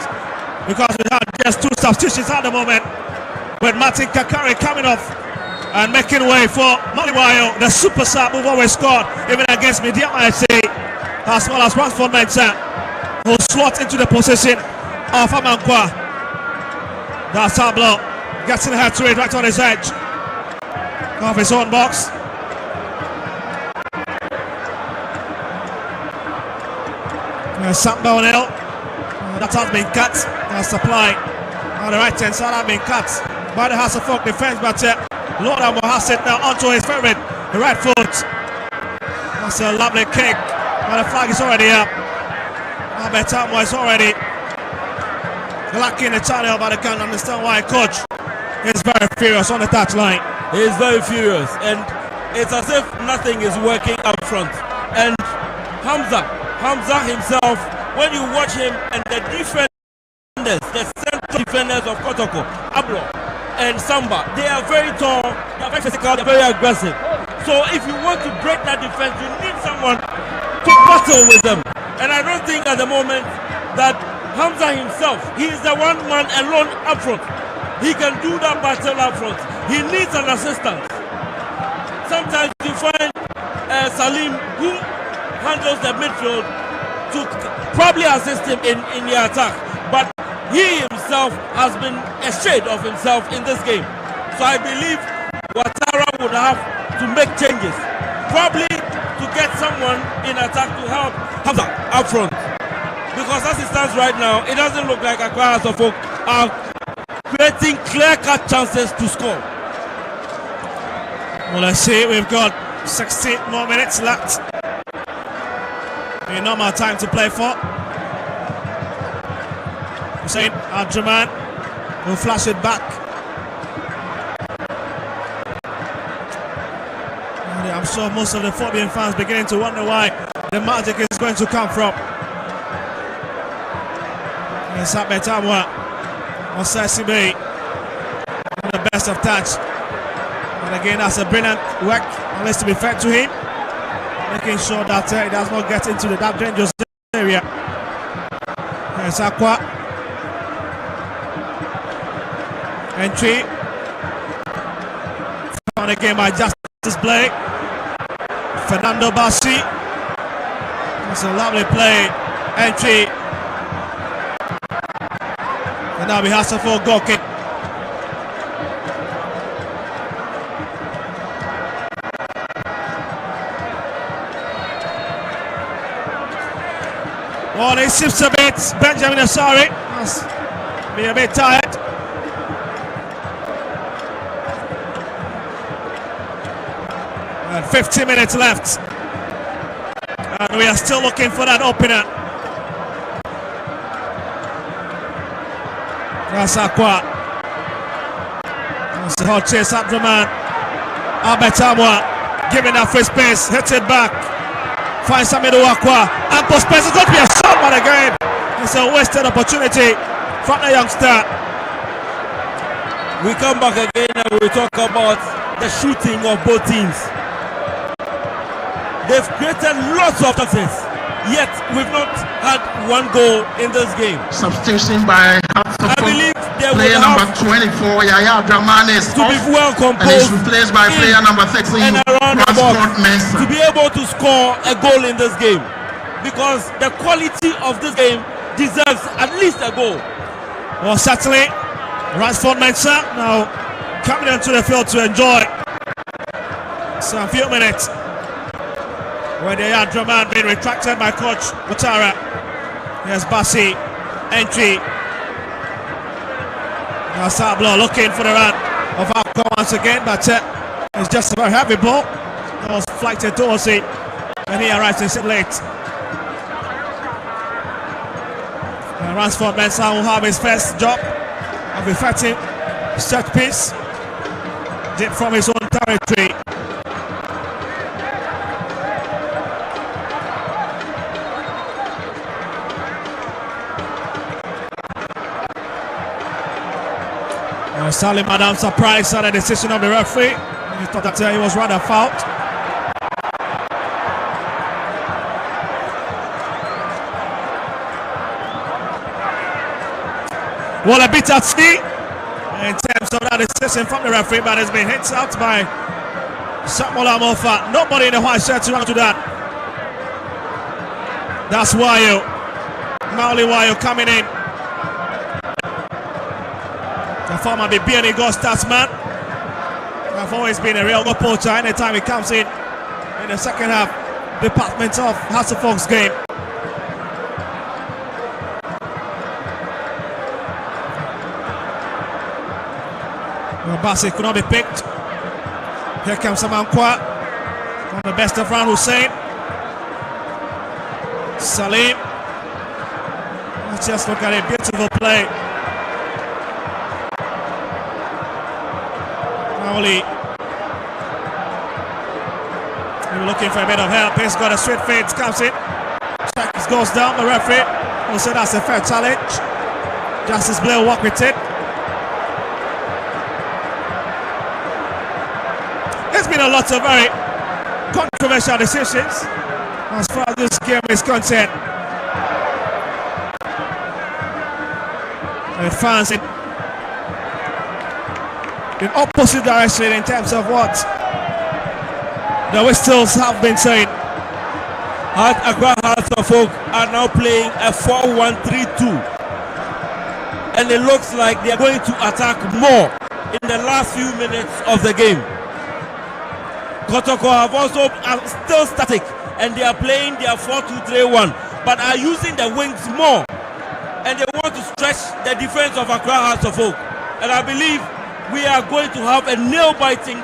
because we have just 2 substitutions at the moment, with Martin Kakari coming off and making way for Maliwayo, the super sub who've always scored even against Mediama FC, as well as Ransford Mensah, who slot into the position of Amankwa. That's Tablo gets in the head to it right on his edge of his own box. Samba O'Neill, that has been cut. Supply on the right hand side has been cut by the House of Folk defense, but Lord Amo has it now onto his favorite right foot. That's a lovely kick, but the flag is already up. Albert Amo is already lacking the channel, but I can't understand why Coach is very furious on the touchline. He is very furious, and it's as if nothing is working up front. And Hamza himself, when you watch him and the defenders, the central defenders of Kotoko, Ablo and Samba, they are very tall, they are very physical, they are very aggressive. So if you want to break that defense, you need someone to battle with them. And I don't think at the moment that Hamza himself, he is the one man alone up front. He can do that battle up front. He needs an assistant. Sometimes you find Salim, who handles the midfield, to probably assist him in the attack, but he himself has been a shade of himself in this game. So I believe Ouattara would have to make changes, probably to get someone in attack to help Hamza up front, because as it stands right now, it doesn't look like Accra Hearts of Oak are creating clear-cut chances to score. Well, let's see, we've got 16 more minutes left. No more time to play for. Hussein Abdurrahman will flash it back. And I'm sure most of the Phobian fans beginning to wonder why the magic is going to come from. It's Abetamwa on Sasibe on the best of touch. And again, that's a brilliant work, unless to be fair to him, making sure that he does not get into that dangerous area. There's Aqua. Entry. Found again by Justice Blake. Fernando Bassi. It's a lovely play. Entry. And now we have to for goal kick. Oh, he shifts a bit. Benjamin Asare must be a bit tired. 15 minutes left. And we are still looking for that opener. That's Aqua. That's the hot chase up the man. Abetamwa giving that free space, hits it back. Finds Samido Aqua. Ample space. It's going to be a shot, but again, it's a wasted opportunity from the youngster. We come back again and we talk about the shooting of both teams. They've created lots of chances, yet we've not had one goal in this game. Substitution by I believe they player will number have 24, Yaya Abdurrahman is to be off, well and he's composed replaced by player number 13, and around the box Transport Mensah. to be able to score a goal in this game, because the quality of this game deserves at least a goal. Well, certainly, Transport Mensah now coming into the field to enjoy some few minutes where the Abdurrahman being retracted by coach Ouattara. Here's Bassi, entry. Now Sablo looking for the run of Alcon once again, but it's just a very heavy ball. That was flighted towards it, and he arrives in it late. Ransford Mensah will have his first job of effecting set piece deep from his own territory. Salim Adam surprised at the decision of the referee. He thought that he was rather fouled. Well, a bit at sea in terms of that decision from the referee, but it's been hit out by Samuel Amofa. Nobody in the white shirt to run to that. That's Wayo. Mauli Wayo coming in. The former BBN Eagles statsman. I've always been a real good poacher anytime he comes in the second half department of Hasselfolk's game. Well, Bassi could not be picked. Here comes Samankwa from the best of Ran Hussein. Salim. Let's just look at a beautiful play. Mauli. We were looking for a bit of help. He's got a straight fade, comes in. Check goes down. The referee will say that's a fair challenge. Justice Blair will walk with it. There's been a lot of very controversial decisions as far as this game is concerned. And fans in opposite direction in terms of what the whistles have been saying. Accra Hearts of Oak are now playing a 4-1-3-2, and it looks like they are going to attack more in the last few minutes of the game. Kotoko have also are still static, and they are playing their 4-2-3-1, but are using the wings more, and they want to stretch the defense of Accra Hearts of Oak. And I believe we are going to have a nail-biting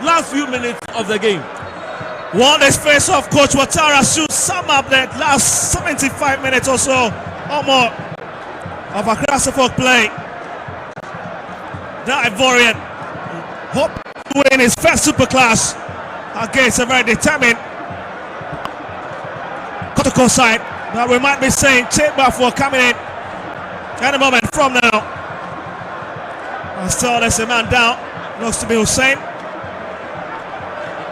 last few minutes of the game. Well, this face of Coach Ouattara should sum up the last 75 minutes or so or more of Accra Hearts of Oak play. The Ivorian hope to win his first super class against a very determined Kotoko side. But we might be saying Chamber for coming in any moment from now. And still there's a man down. Looks to be Hussein.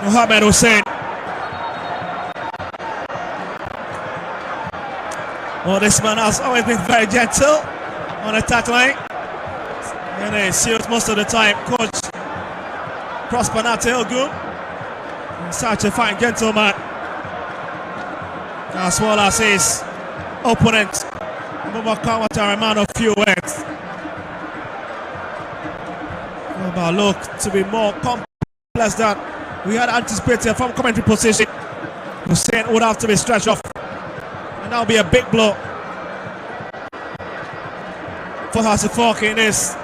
Mohamed Hussein. Well, this man has always been very gentle on the tackling. And he's serious most of the time. Coach Prosper Nate Ogun. Such a fine gentleman. As well as his opponent, Abubakar Ouattara, a man of few words. But look to be more complex than we had anticipated from commentary position. Hussein would have to be stretched off, and that will be a big blow for Hasselfolk in this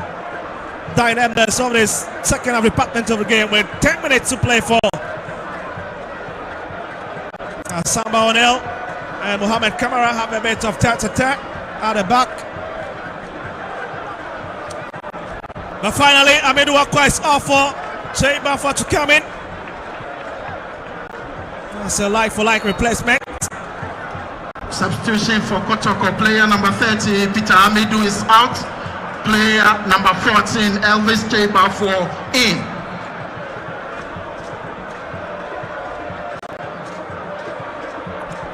dynamics of this second half department of the game with 10 minutes to play for. Samba Onel and Mohamed Kamara have a bit of attack at the back. But finally, Amadou Akwa is off for Shea Baffa to come in. That's a like-for-like replacement. Substitution for Kotoko. Player number 30, Peter Amidou, is out. Player number 14, Elvis Cheba, for in.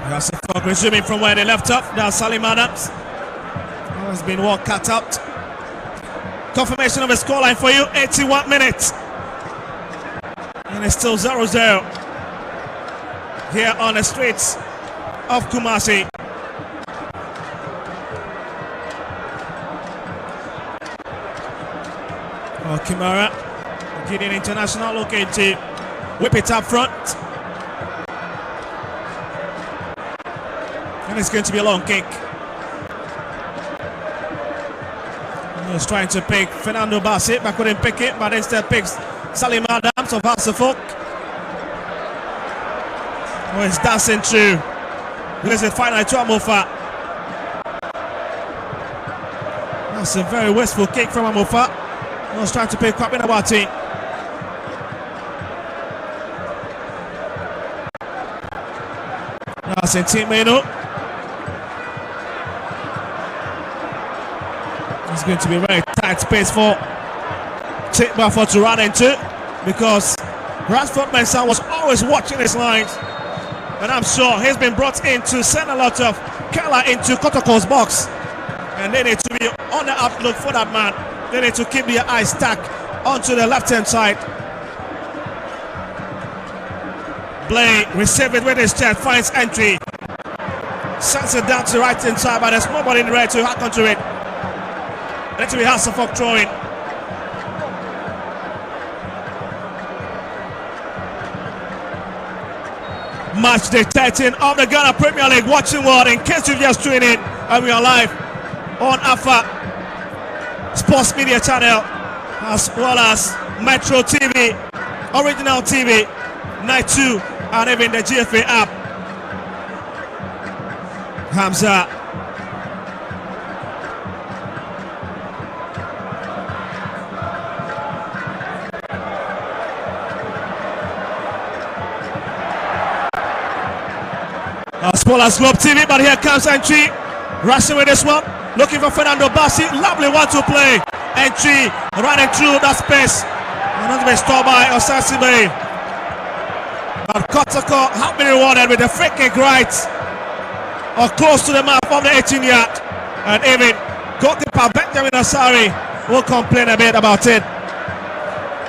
That's a fuck resuming from where they left off. That's Salim Adams. Has been well cut out. Confirmation of a scoreline for you, 81 minutes. And it's still 0-0 here on the streets of Kumasi. Oh, Kimara, Guinean international, looking to whip it up front. And it's going to be a long kick. He's trying to pick Fernando Bassi, but couldn't pick it, but instead picks Salim Adams of Hasselfolk. Oh, he's dancing through. This is finally to Amofa. That's a very wasteful kick from Amofa. He was trying to pick Kwame Nabati. That's in Team Meno. It's going to be a very tight space for Chip Baffa to run into, because Rashford Mensah was always watching his lines, and I'm sure he's been brought in to send a lot of color into Kotoko's box, and they need to be on the outlook for that man. They need to keep their eyes stuck onto the left-hand side. Blay receives it with his chest, finds entry, sends it down to the right-hand side, but there's nobody in the red to hack onto it. Let it be Hasselfolk throwing. Match day 13 of the Ghana Premier League. Watching world, in case you've just tuned in, and we are live on Alpha Sports Media Channel, as well as Metro TV, Original TV, Night 2, and even the GFA app. Hamza. As well as Globe TV, but here comes entry. Rushing with this one. Looking for Fernando Bassi. Lovely one to play. Entry running through that space. Another been stopped by Osasibe. But Kotoko have been rewarded with a free kick right or close to the mark of the 18-yard. And even goalkeeper Benjamin Asari will complain a bit about it.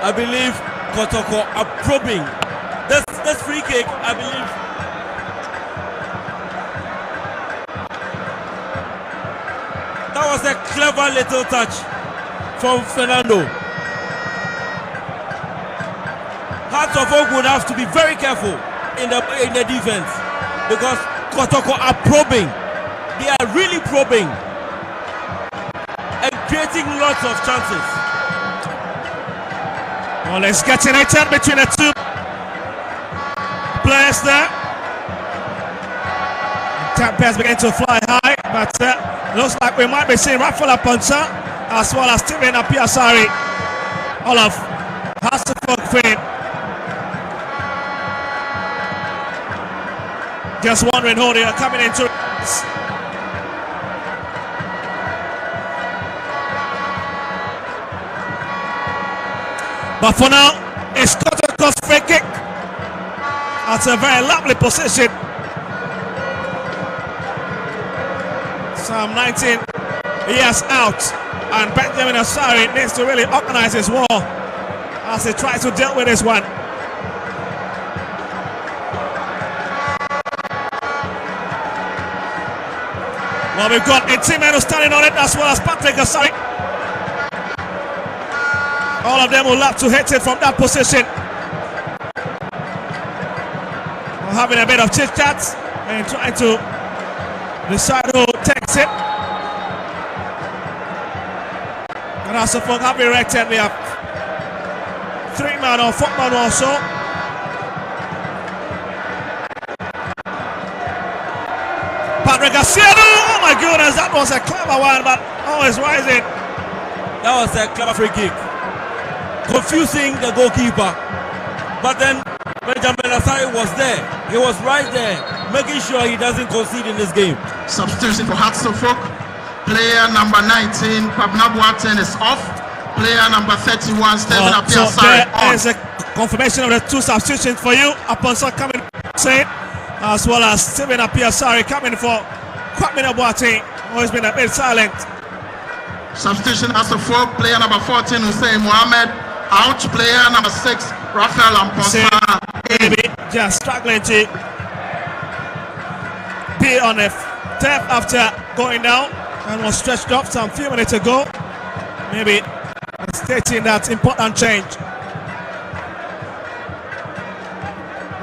I believe Kotoko are probing. This free kick, I believe. That was a clever little touch from Fernando. Hearts of Oak would have to be very careful in the defense, because Kotoko are probing. They are really probing and creating lots of chances. Well, it's getting it between the two players there. Tempers begin to fly high, but looks like we might be seeing Rafael Ponsa as well as Steven Apiasari. All of Hasselfolk fame. Just wondering who they are coming into. But for now, it's Kotoko's free kick. That's a very lovely position. Some 19 years out, and Benjamin Asari needs to really organize his war as he tries to deal with this one. Well, we've got Intimeno standing on it as well as Patrick Asari. All of them will love to hit it from that position. We're having a bit of chit chat and trying to decide who takes it. And as for having erected, we have 3 man or 4 man or so. Regasiano, oh my goodness, that was a clever one, but always rising. That was a clever free kick. Confusing the goalkeeper. But then Benjamin Asare was there. He was right there, making sure he doesn't concede in this game. Substitution for Hatsofok. Player number 19, Pabna Boateng, is off. Player number 31, Stephen So Apiasare, there is a confirmation of the two substitutions for you. Aponsa coming in, as well as Stephen Apiasare coming for Kwame Boateng, who has been a bit silent. Substitution Hatsofok. Player number 14, Hussein Mohammed, out. Player number 6, Raphael Amponsa. Maybe just struggling to be on the step after going down and was stretched up some few minutes ago. Maybe stating that important change.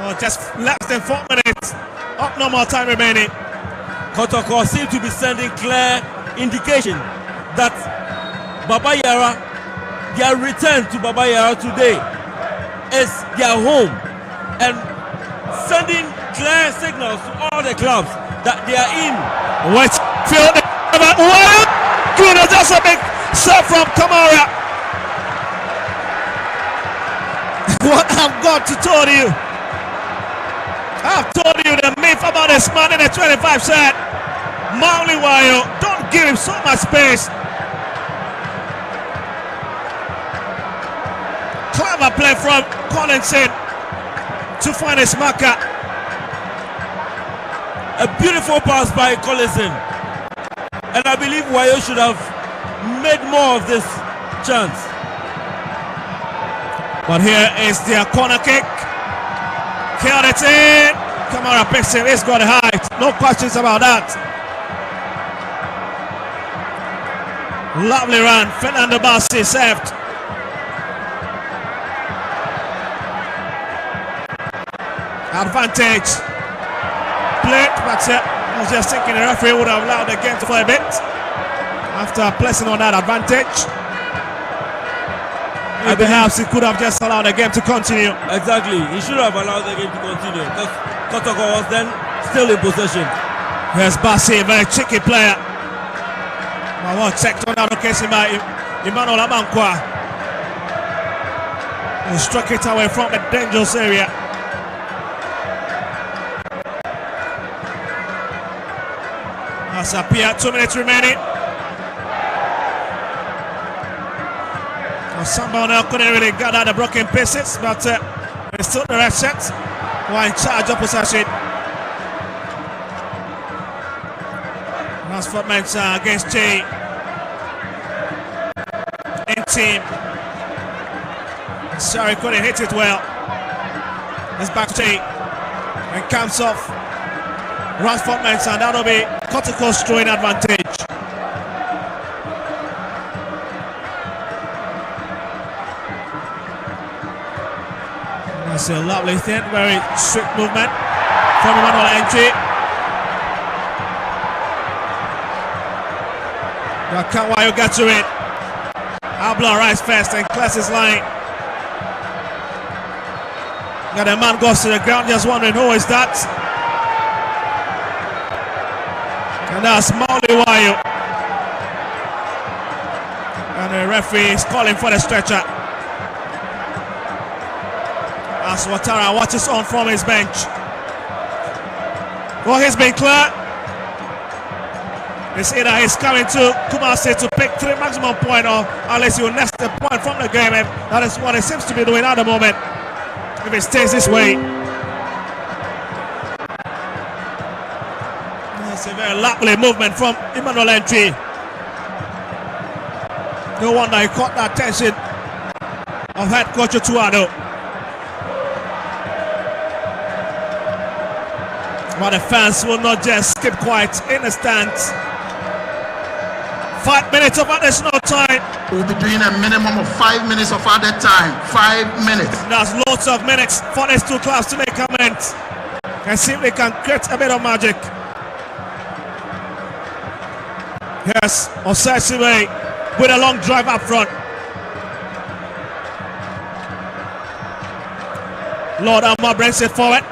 Oh, just less than 4 minutes. Up, no more time remaining. Kotoko seems to be sending clear indication that Baba Yara, their return to Baba Yara today is their home, and sending clear signals to all the clubs that they are in. Westfield, goodness, that's a big serve from Kamara. What I've got to tell you, I've told you the myth about this man in the 25 set. Mauli Wayo, don't give him so much space. Clever play from Collinson to find his marker. A beautiful pass by Collinson, and I believe Wayo should have made more of this chance. But here is their corner kick. Killed it in. Kamara picks him. He's got the height. No questions about that. Lovely run. Fernando Bassi saved. Advantage. Played, but I was just thinking the referee would have allowed the game for a bit after placing on that advantage. Perhaps he could have just allowed the game to continue. Exactly, he should have allowed the game to continue because Kotoko was then still in possession. Here's Bassi, a very tricky player. Well, checked on that occasion by Emmanuel Amankwa, who struck it away from the dangerous area. That's Apia, 2 minutes remaining. Someone else couldn't really get out the broken pieces, but it's still the right set. Who are in charge of possession. Rashford Mensah against Jay. In team. Sorry, couldn't hit it well. It's back to Jay. And comes off Rashford Mensah. That'll be Kotoko's throwing advantage. That's a lovely thing, very swift movement from Emmanuel Entry. Kawayo got to it. Abla rise fast and clears his line. Got a man goes to the ground, just wondering who is that. And that's Mauli Wayo. And the referee is calling for the stretcher. As Ouattara watches on from his bench. Well, he's been clear. It's either he's coming to Kumasi to pick 3 maximum point, or unless you nest a point from the game, and that is what he seems to be doing at the moment. If it stays this way. That's a very lovely movement from Emmanuel Entry. No wonder he caught the attention of head coach Tuado. But the fans will not just keep quiet in the stands. 5 minutes of additional time. We'll be doing a minimum of 5 minutes of added time. 5 minutes. There's lots of minutes for these two clubs to make comments and see if they can create a bit of magic. Yes, Osasiwe with a long drive up front. Lord Amma brings it forward.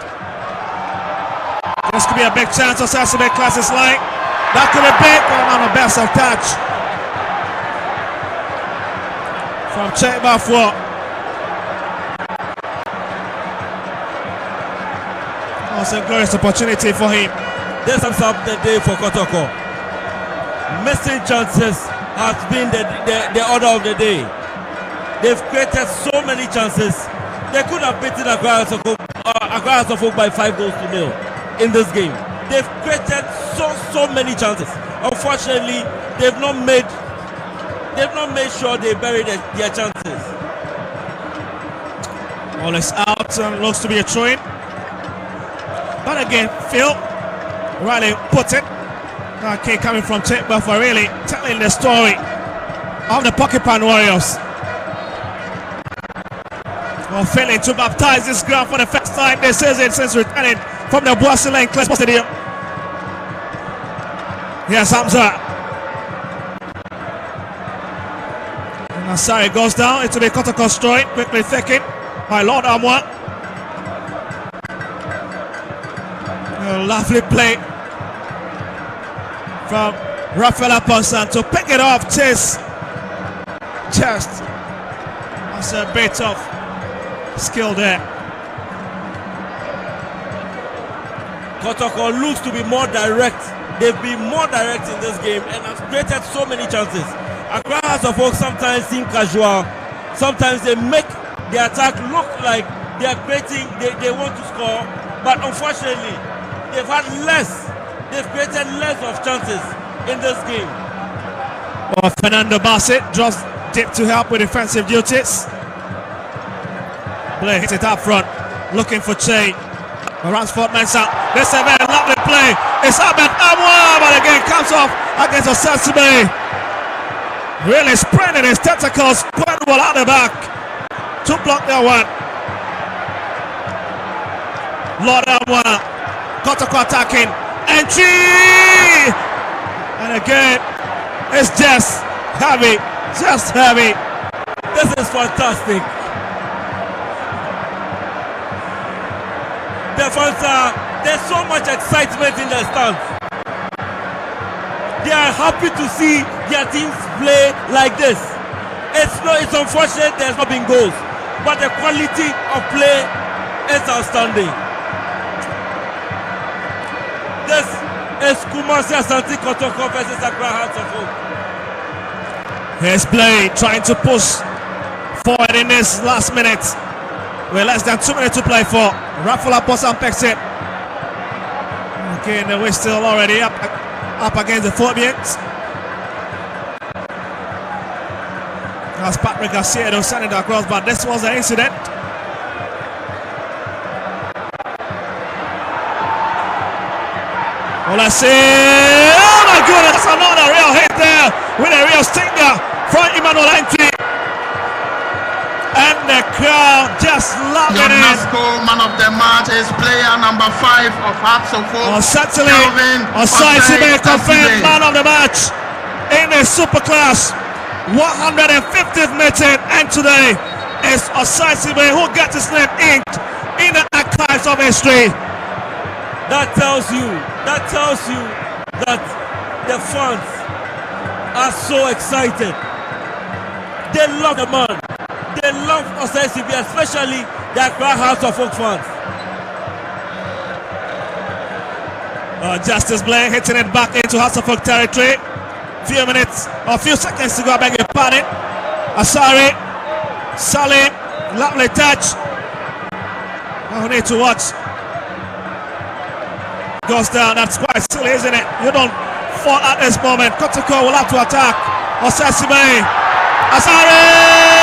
This could be a big chance. Asante Classes line. That could be big, but on the best of touch. From Check Bafwa. That's a glorious opportunity for him. This is up the day for Kotoko. Missing chances has been the order of the day. They've created so many chances. They could have beaten Accra Asante by 5-0 in this game. They've created so many chances. Unfortunately, they've not made sure they buried their chances. All is out and looks to be a throw-in. But again, Phil Riley put it. Okay, coming from Chekba for really telling the story of the Porcupine Warriors. Well, failing to baptize this ground for the first time this season since returning from the Boissy Clay Stadium. Here's Hamza. And Asari goes down into the Kotoko destroyed, quickly taken by Lord Amwa. A lovely play from Rafael Aponsan to pick it off chest. That's a bit of skill there. Kotoko looks to be more direct. They've been more direct in this game and have created so many chances. Accra Asante sometimes seem casual. Sometimes they make the attack look like they are creating, they want to score, but unfortunately, they've had less. They've created less of chances in this game. Well, Fernando Bassett drops deep to help with defensive duties. Blair hits it up front, looking for Che. Ransford Mensah. This is a very lovely play. It's Ahmed Amwa, but again comes off against Asante. Really spreading his tentacles quite well out the back to block that one. Lord Amwa, Kotoko attacking, entry, and again it's just heavy. This is fantastic. There's so much excitement in the stands. They are happy to see their teams play like this. It's unfortunate there's not been goals, but the quality of play is outstanding. This is Asante Kotoko versus Accra Asante. Here's Blade trying to push forward in this last minute. With less than 2 minutes to play for. Rafael Aponsan picks it. Again, we're still already up against the Phobians. That's Patrick Garcia sending it across, but this was an incident. Well, let's see. Oh my goodness, that's another real hit there with a real stinger from Emmanuel Entry. And the crowd just loving it. Your man of the match is player number 5 of Asante. Certainly, Asante confirmed man of the match in the super class 150th meeting, and today is Asante who gets his name inked in the archives of history. That tells you that the fans are so excited. They love the man. They love Asante, especially the Accra House of Folk fans. Justice Blair hitting it back into House of Folk territory. Few seconds to go. I beg your pardon. Asari, Salim, lovely touch. We need to watch. Goes down. That's quite silly, isn't it? You don't fall at this moment. Kotoko will have to attack. Asante, Asari.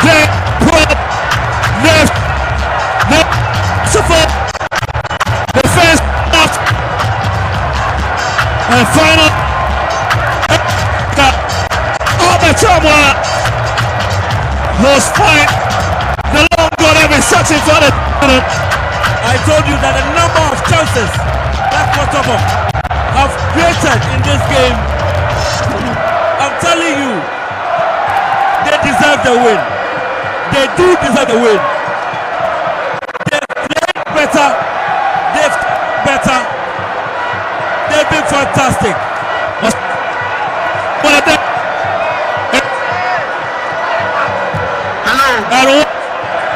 They pull up left. Support. The first out. And final. Abetamwa lost fight. The long gun have been searching for the. I told you that a number of chances that Kotoko have created in this game. I'm telling you, they deserve the win. They do deserve the win. They've played better. They've better. They've been fantastic. Hello.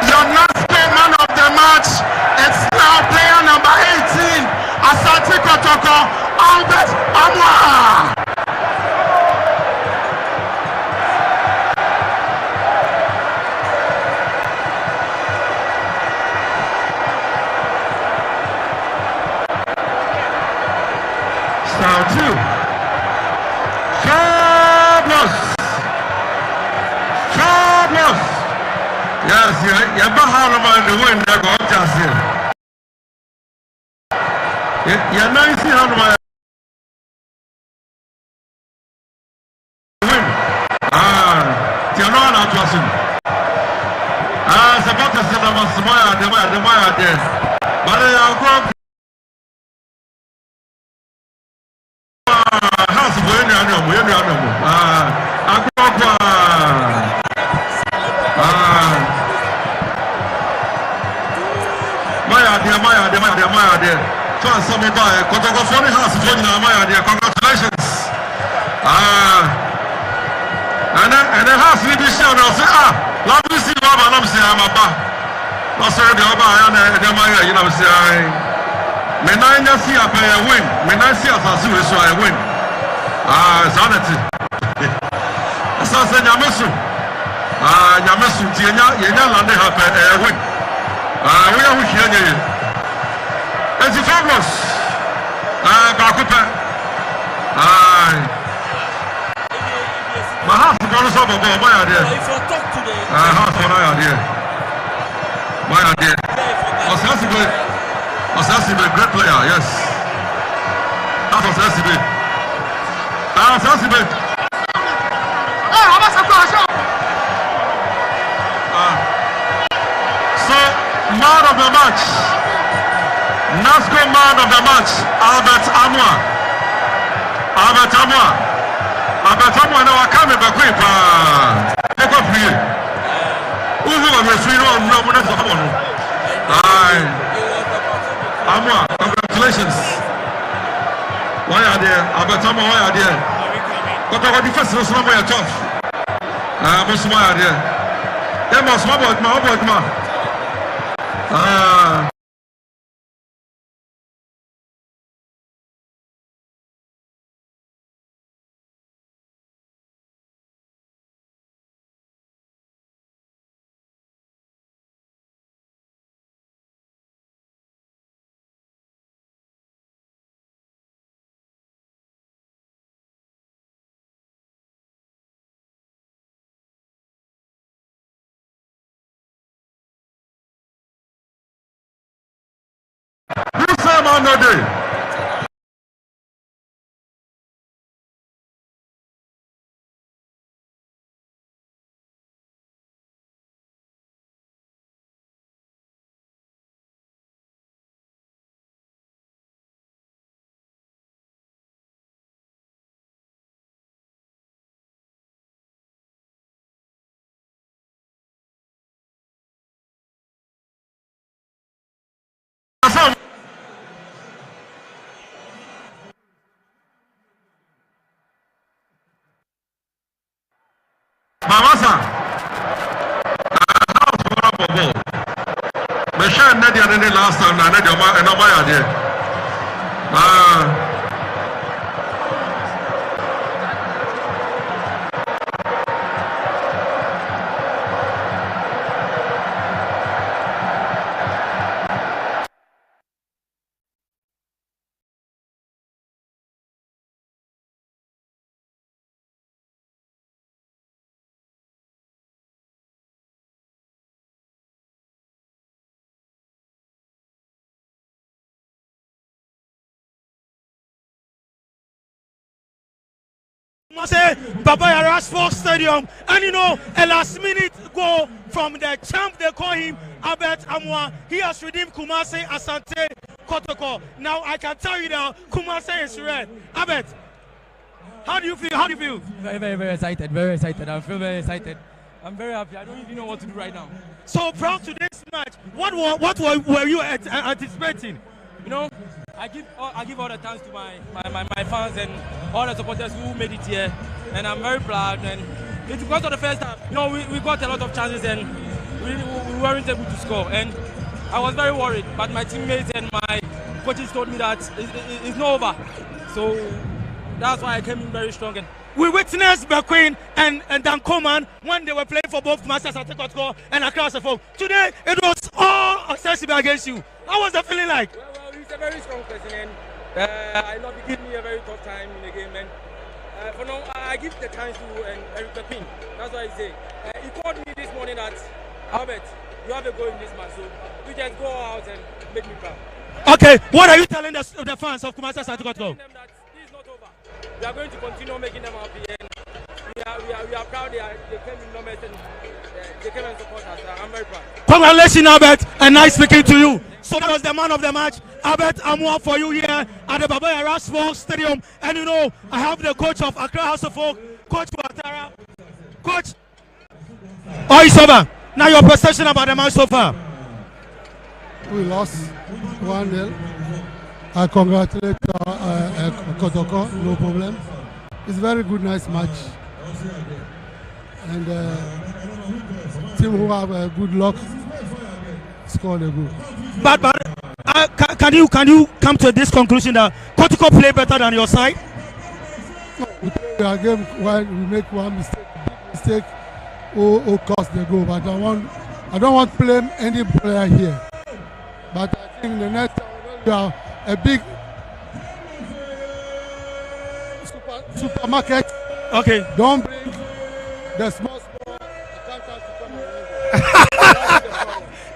Your NASCO man of the match. It's now player number 18, Asante Kotoko, Albert Amwa. Star 2. Fabulous. Yes, you're behind the win. They're going to see. You're not seeing how to win. You're not trusting. It's about to set up a smile. The Maya there. But they are going. House of Winnie. Maya there. Some by Kotoko Funny House for Maya there. Congratulations. And then house will be shown. I'll say, let me see what I'm saying. I'm a bar. No, sir, the Oba and the Maya, you know, say, may I not see a pay a win. May I see a Fasu, so I win. Sanity. Assassin Yamesu. Yamesu, Yenya Lande have a win. We are here. It's fabulous. Bakupa. My house is going to solve a ball. My idea. If you talk today, house for my idea. My idea. Osasibe, great player, yes. That's Osasibe. Osasibe. So, man of the match. NASCO man of the match, Albert Amwa. Now I come back quick. Take up here. Who are free? No, Amwa, congratulations. Why are there? Albert Amwa, why are there? But I got the first one where you're tough. Most why are there? They must about my. This time on the day. Mamasa, house for a ball. The shine not the last time, and not your idea. Baba Yara Sports Stadium, and you know, a last minute goal from the champ, they call him Albert Amwa. He has redeemed Kumasi Asante Kotoko. Now I can tell you now, Kumasi is red. Albert, how do you feel? How do you feel? Very, very, very excited. Very excited. I feel very excited. I'm very happy. I don't even know what to do right now. So proud to this match. What were you anticipating? You know, I give all the thanks to my fans and all the supporters who made it here, and I'm very proud. And it's because of the first time, you know, we got a lot of chances and we weren't able to score. And I was very worried, but my teammates and my coaches told me that it's not over. So that's why I came in very strong. And we witnessed McQueen and Dan Coleman when they were playing for both Masters Asante Kotoko and Accra Folk. Today, it was all accessible against you. How was the feeling like? Well, he's a very strong person, and I know he gave me a very tough time in the game. And for now, I give the chance to Eric McQueen. That's what I say. He called me this morning that, Albert, you have a goal in this match, so you just go out and make me proud. Okay, what are you telling the fans of Kumasi Asante Kotoko? We are going to continue making them happy, and we are proud they came in numbers and they came and support us. I'm very proud. Congratulations, Albert, and nice speaking to you. So that was the man of the match, Albert Amwa, for you here at the Baba Yara Sports Stadium. And you know, I have the coach of Accra House of Folk, Coach Watara. Coach, it's over. Now your perception about the match so far. We lost 1-0. I congratulate Kotoko, no problem. It's a very good, nice match. And team who have good luck scored a goal. But can you come to this conclusion that Kotoko play better than your side? No, we play our game when we make one mistake or cost the goal. But I don't want to blame any player here. But I think the next time we are a big supermarket. Okay. Don't bring the small accountant to come and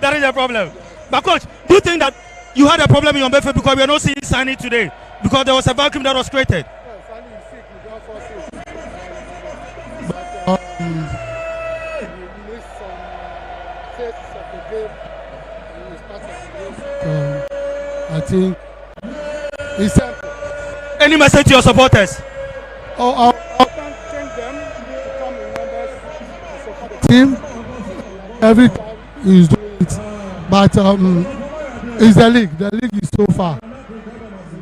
That is a problem. But coach, do you think that you had a problem in your midfield because we are not seeing Sani today? Because there was a vacuum that was created. Yeah, Sani is sick, we don't force it. But we missed some phases of the game. And it's part of the game. I think it's simple. Any message to your supporters? I thank them to come in numbers to support the team. Every time he's doing it. But it's the league. The league is so far.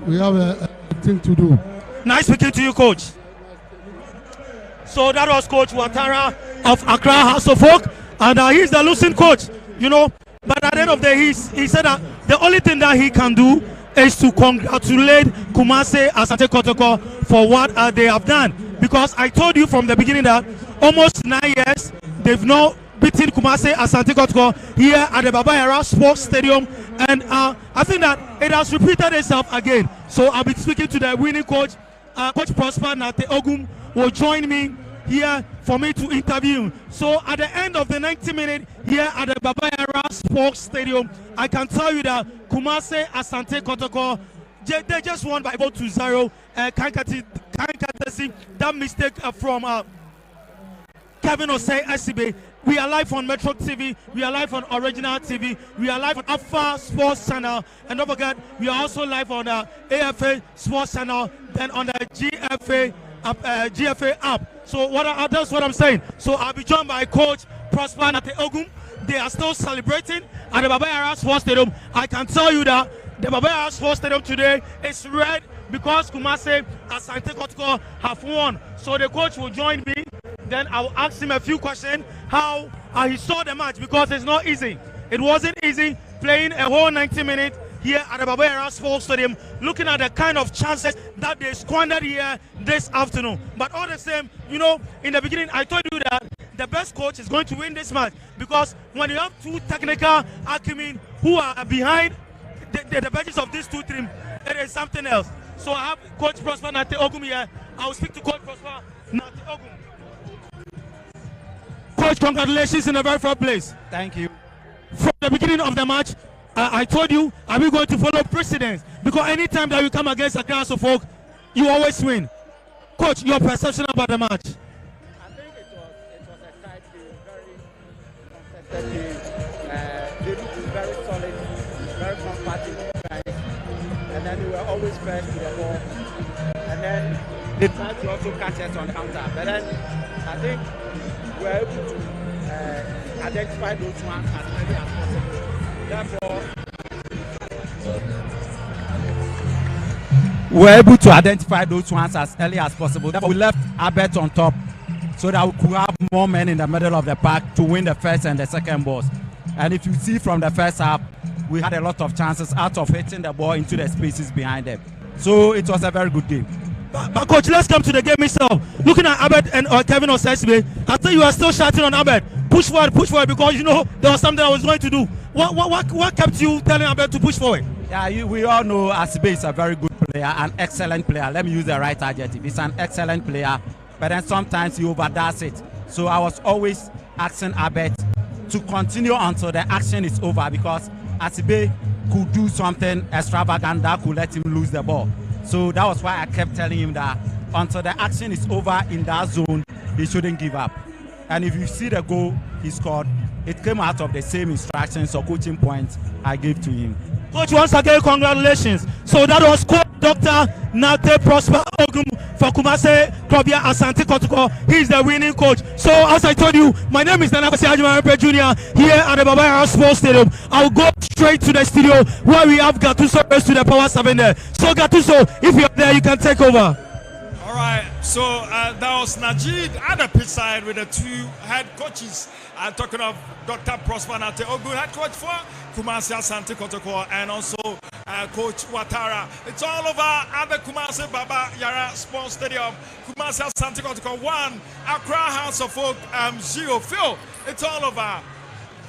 We have a thing to do. Nice speaking to you, coach. So that was Coach Watara of Accra House of Folk. And he's the losing coach, you know. But at the end of the day, he said that the only thing that he can do is to congratulate Kumasi Asante Kotoko for what they have done. Because I told you from the beginning that almost 9 years, they've not beaten Kumasi Asante Kotoko here at the Baba Yara Sports Stadium. And I think that it has repeated itself again. So I'll be speaking to the winning coach, Coach Prosper Nate Ogum, will join me here for me to interview him. So at the end of the 90 minutes here at the Baba Yara Sports Stadium, I can tell you that Kumasi Asante Kotoko, they just won by about 2-0. That mistake from Kevin Osei SCB. We are live on Metro TV, we are live on Original TV, we are live on Alpha Sports Channel, and don't forget, we are also live on the AFA Sports Channel, then on the GFA app. So that's what I'm saying. So I'll be joined by Coach Prosper Nate Ogum. They are still celebrating at the Baba Yara Sports Stadium. I can tell you that the Baba Yara Sports Stadium today is red because Kumasi Asante Kotoko have won. So the coach will join me. Then I will ask him a few questions how he saw the match, because it's not easy. It wasn't easy playing a whole 90 minutes here at the Baba Yara Sports Stadium, looking at the kind of chances that they squandered here this afternoon. But all the same, you know, in the beginning I told you that the best coach is going to win this match, because when you have two technical acumen who are behind the benches of these two teams, it is something else. So I have Coach Prosper Nate Ogum here. I will speak to Coach Prosper Nate Ogum. Coach, congratulations in the very first place. Thank you. From the beginning of the match, I told you, are we going to follow precedence? Because anytime that you come against a class of folk, you always win. Coach, your perception about the match? I think it was a tight game, very contested game. They looked very solid, very compact guys, and then they were always first to the ball. And then they tried to also catch us on counter, but then I think we were able to identify those ones as early as possible. Therefore, we were able to identify those ones as early as possible. Therefore, we left Albert on top so that we could have more men in the middle of the park to win the first and the second balls. And if you see from the first half, we had a lot of chances out of hitting the ball into the spaces behind them. So it was a very good game. But coach, let's come to the game itself. Looking at Abed and Kevin Osesibe, I think you are still shouting on Abed. Push forward, because you know there was something I was going to do. What kept you telling Abed to push forward? Yeah, we all know Asibe is a very good player, an excellent player. Let me use the right adjective. He's an excellent player, but then sometimes he overdoes it. So I was always asking Abed to continue until the action is over, because Asibe could do something extravagant that could let him lose the ball. So that was why I kept telling him that until the action is over in that zone, he shouldn't give up. And if you see the goal he scored, it came out of the same instructions or coaching points I gave to him. Coach, once again, congratulations. So that was Coach Dr. Nate Prosper Ogum for Kumase Krobia Asante Kotoko. He's the winning coach. So as I told you, my name is Nana Ajimare Jr. here at the Babaya Sports Stadium. I'll go straight to the studio where we have Gattuso to the Power 7 there. So Gattuso, if you're there, you can take over. All right, so that was Najid at the pitch side with the two head coaches. I'm talking of Dr. Prosper Nate Ogun, head coach for Kumasi Asante Kotoko, and also Coach Watara. It's all over at the Kumasi Baba Yara Sports Stadium. Kumasi Asante Kotoko 1, Accra House of Folk 0. Phil, it's all over.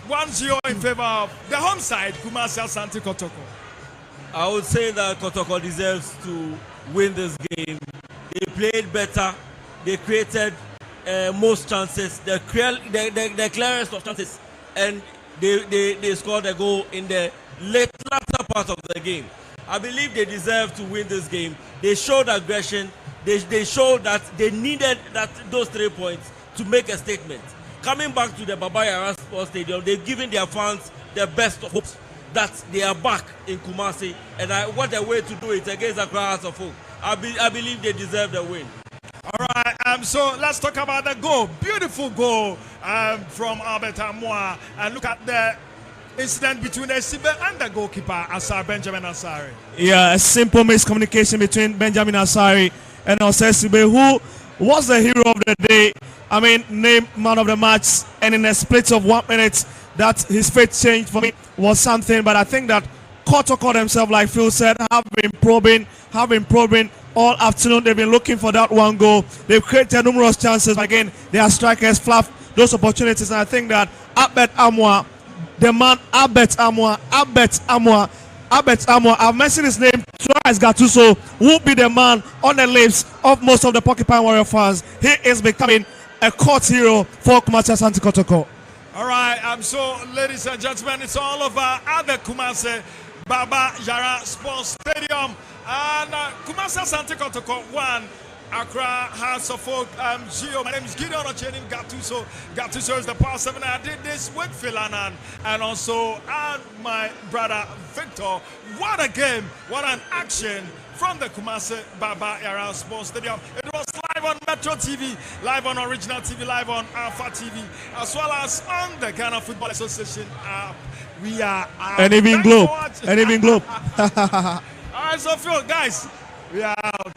1-0 in favor of the home side, Kumasi Asante Kotoko. I would say that Kotoko deserves to win this game. They played better. They created most chances, the clearest of chances, and they scored a goal in the latter part of the game. I believe they deserve to win this game. They showed aggression. They showed that they needed those 3 points to make a statement. Coming back to the Baba Yara Sports Stadium, they've given their fans the best of hopes that they are back in Kumasi, and what a way to do it against Accra House of Folk. I believe they deserve the win. All right, so let's talk about the goal. Beautiful goal from Albert Amoa. And look at the incident between Esibe and the goalkeeper, Benjamin Asari. Yeah, a simple miscommunication between Benjamin Asari and Osesibe, who was the hero of the day. I mean, named man of the match, and in a split of 1 minute, that his fate changed for me was something. But I think that Kotoko themselves, like Phil said, have been probing all afternoon. They've been looking for that one goal. They've created numerous chances. Again, their strikers fluff those opportunities. And I think that Albert Amoa, the man Albert Amoa, I've mentioned his name twice, Gattuso, will be the man on the lips of most of the Porcupine Warrior fans. He is becoming a court hero for Kumasi Asante Kotoko. All right, so ladies and gentlemen, it's all over at the Kumasi Baba Yara Sports Stadium. And Kumasi Asante Kotoko 1, Accra House of Folk 0. My name is Gideon Ochenim Gattuso. Gattuso is the Power 7. I did this with Philanan and also my brother Victor. What a game, what an action from the Kumasi Baba Yara Sports Stadium. It was live on Metro TV, live on Original TV, live on Alpha TV, as well as on the Ghana Football Association app. We are and even Globe. All right, so Phil, guys, we are out.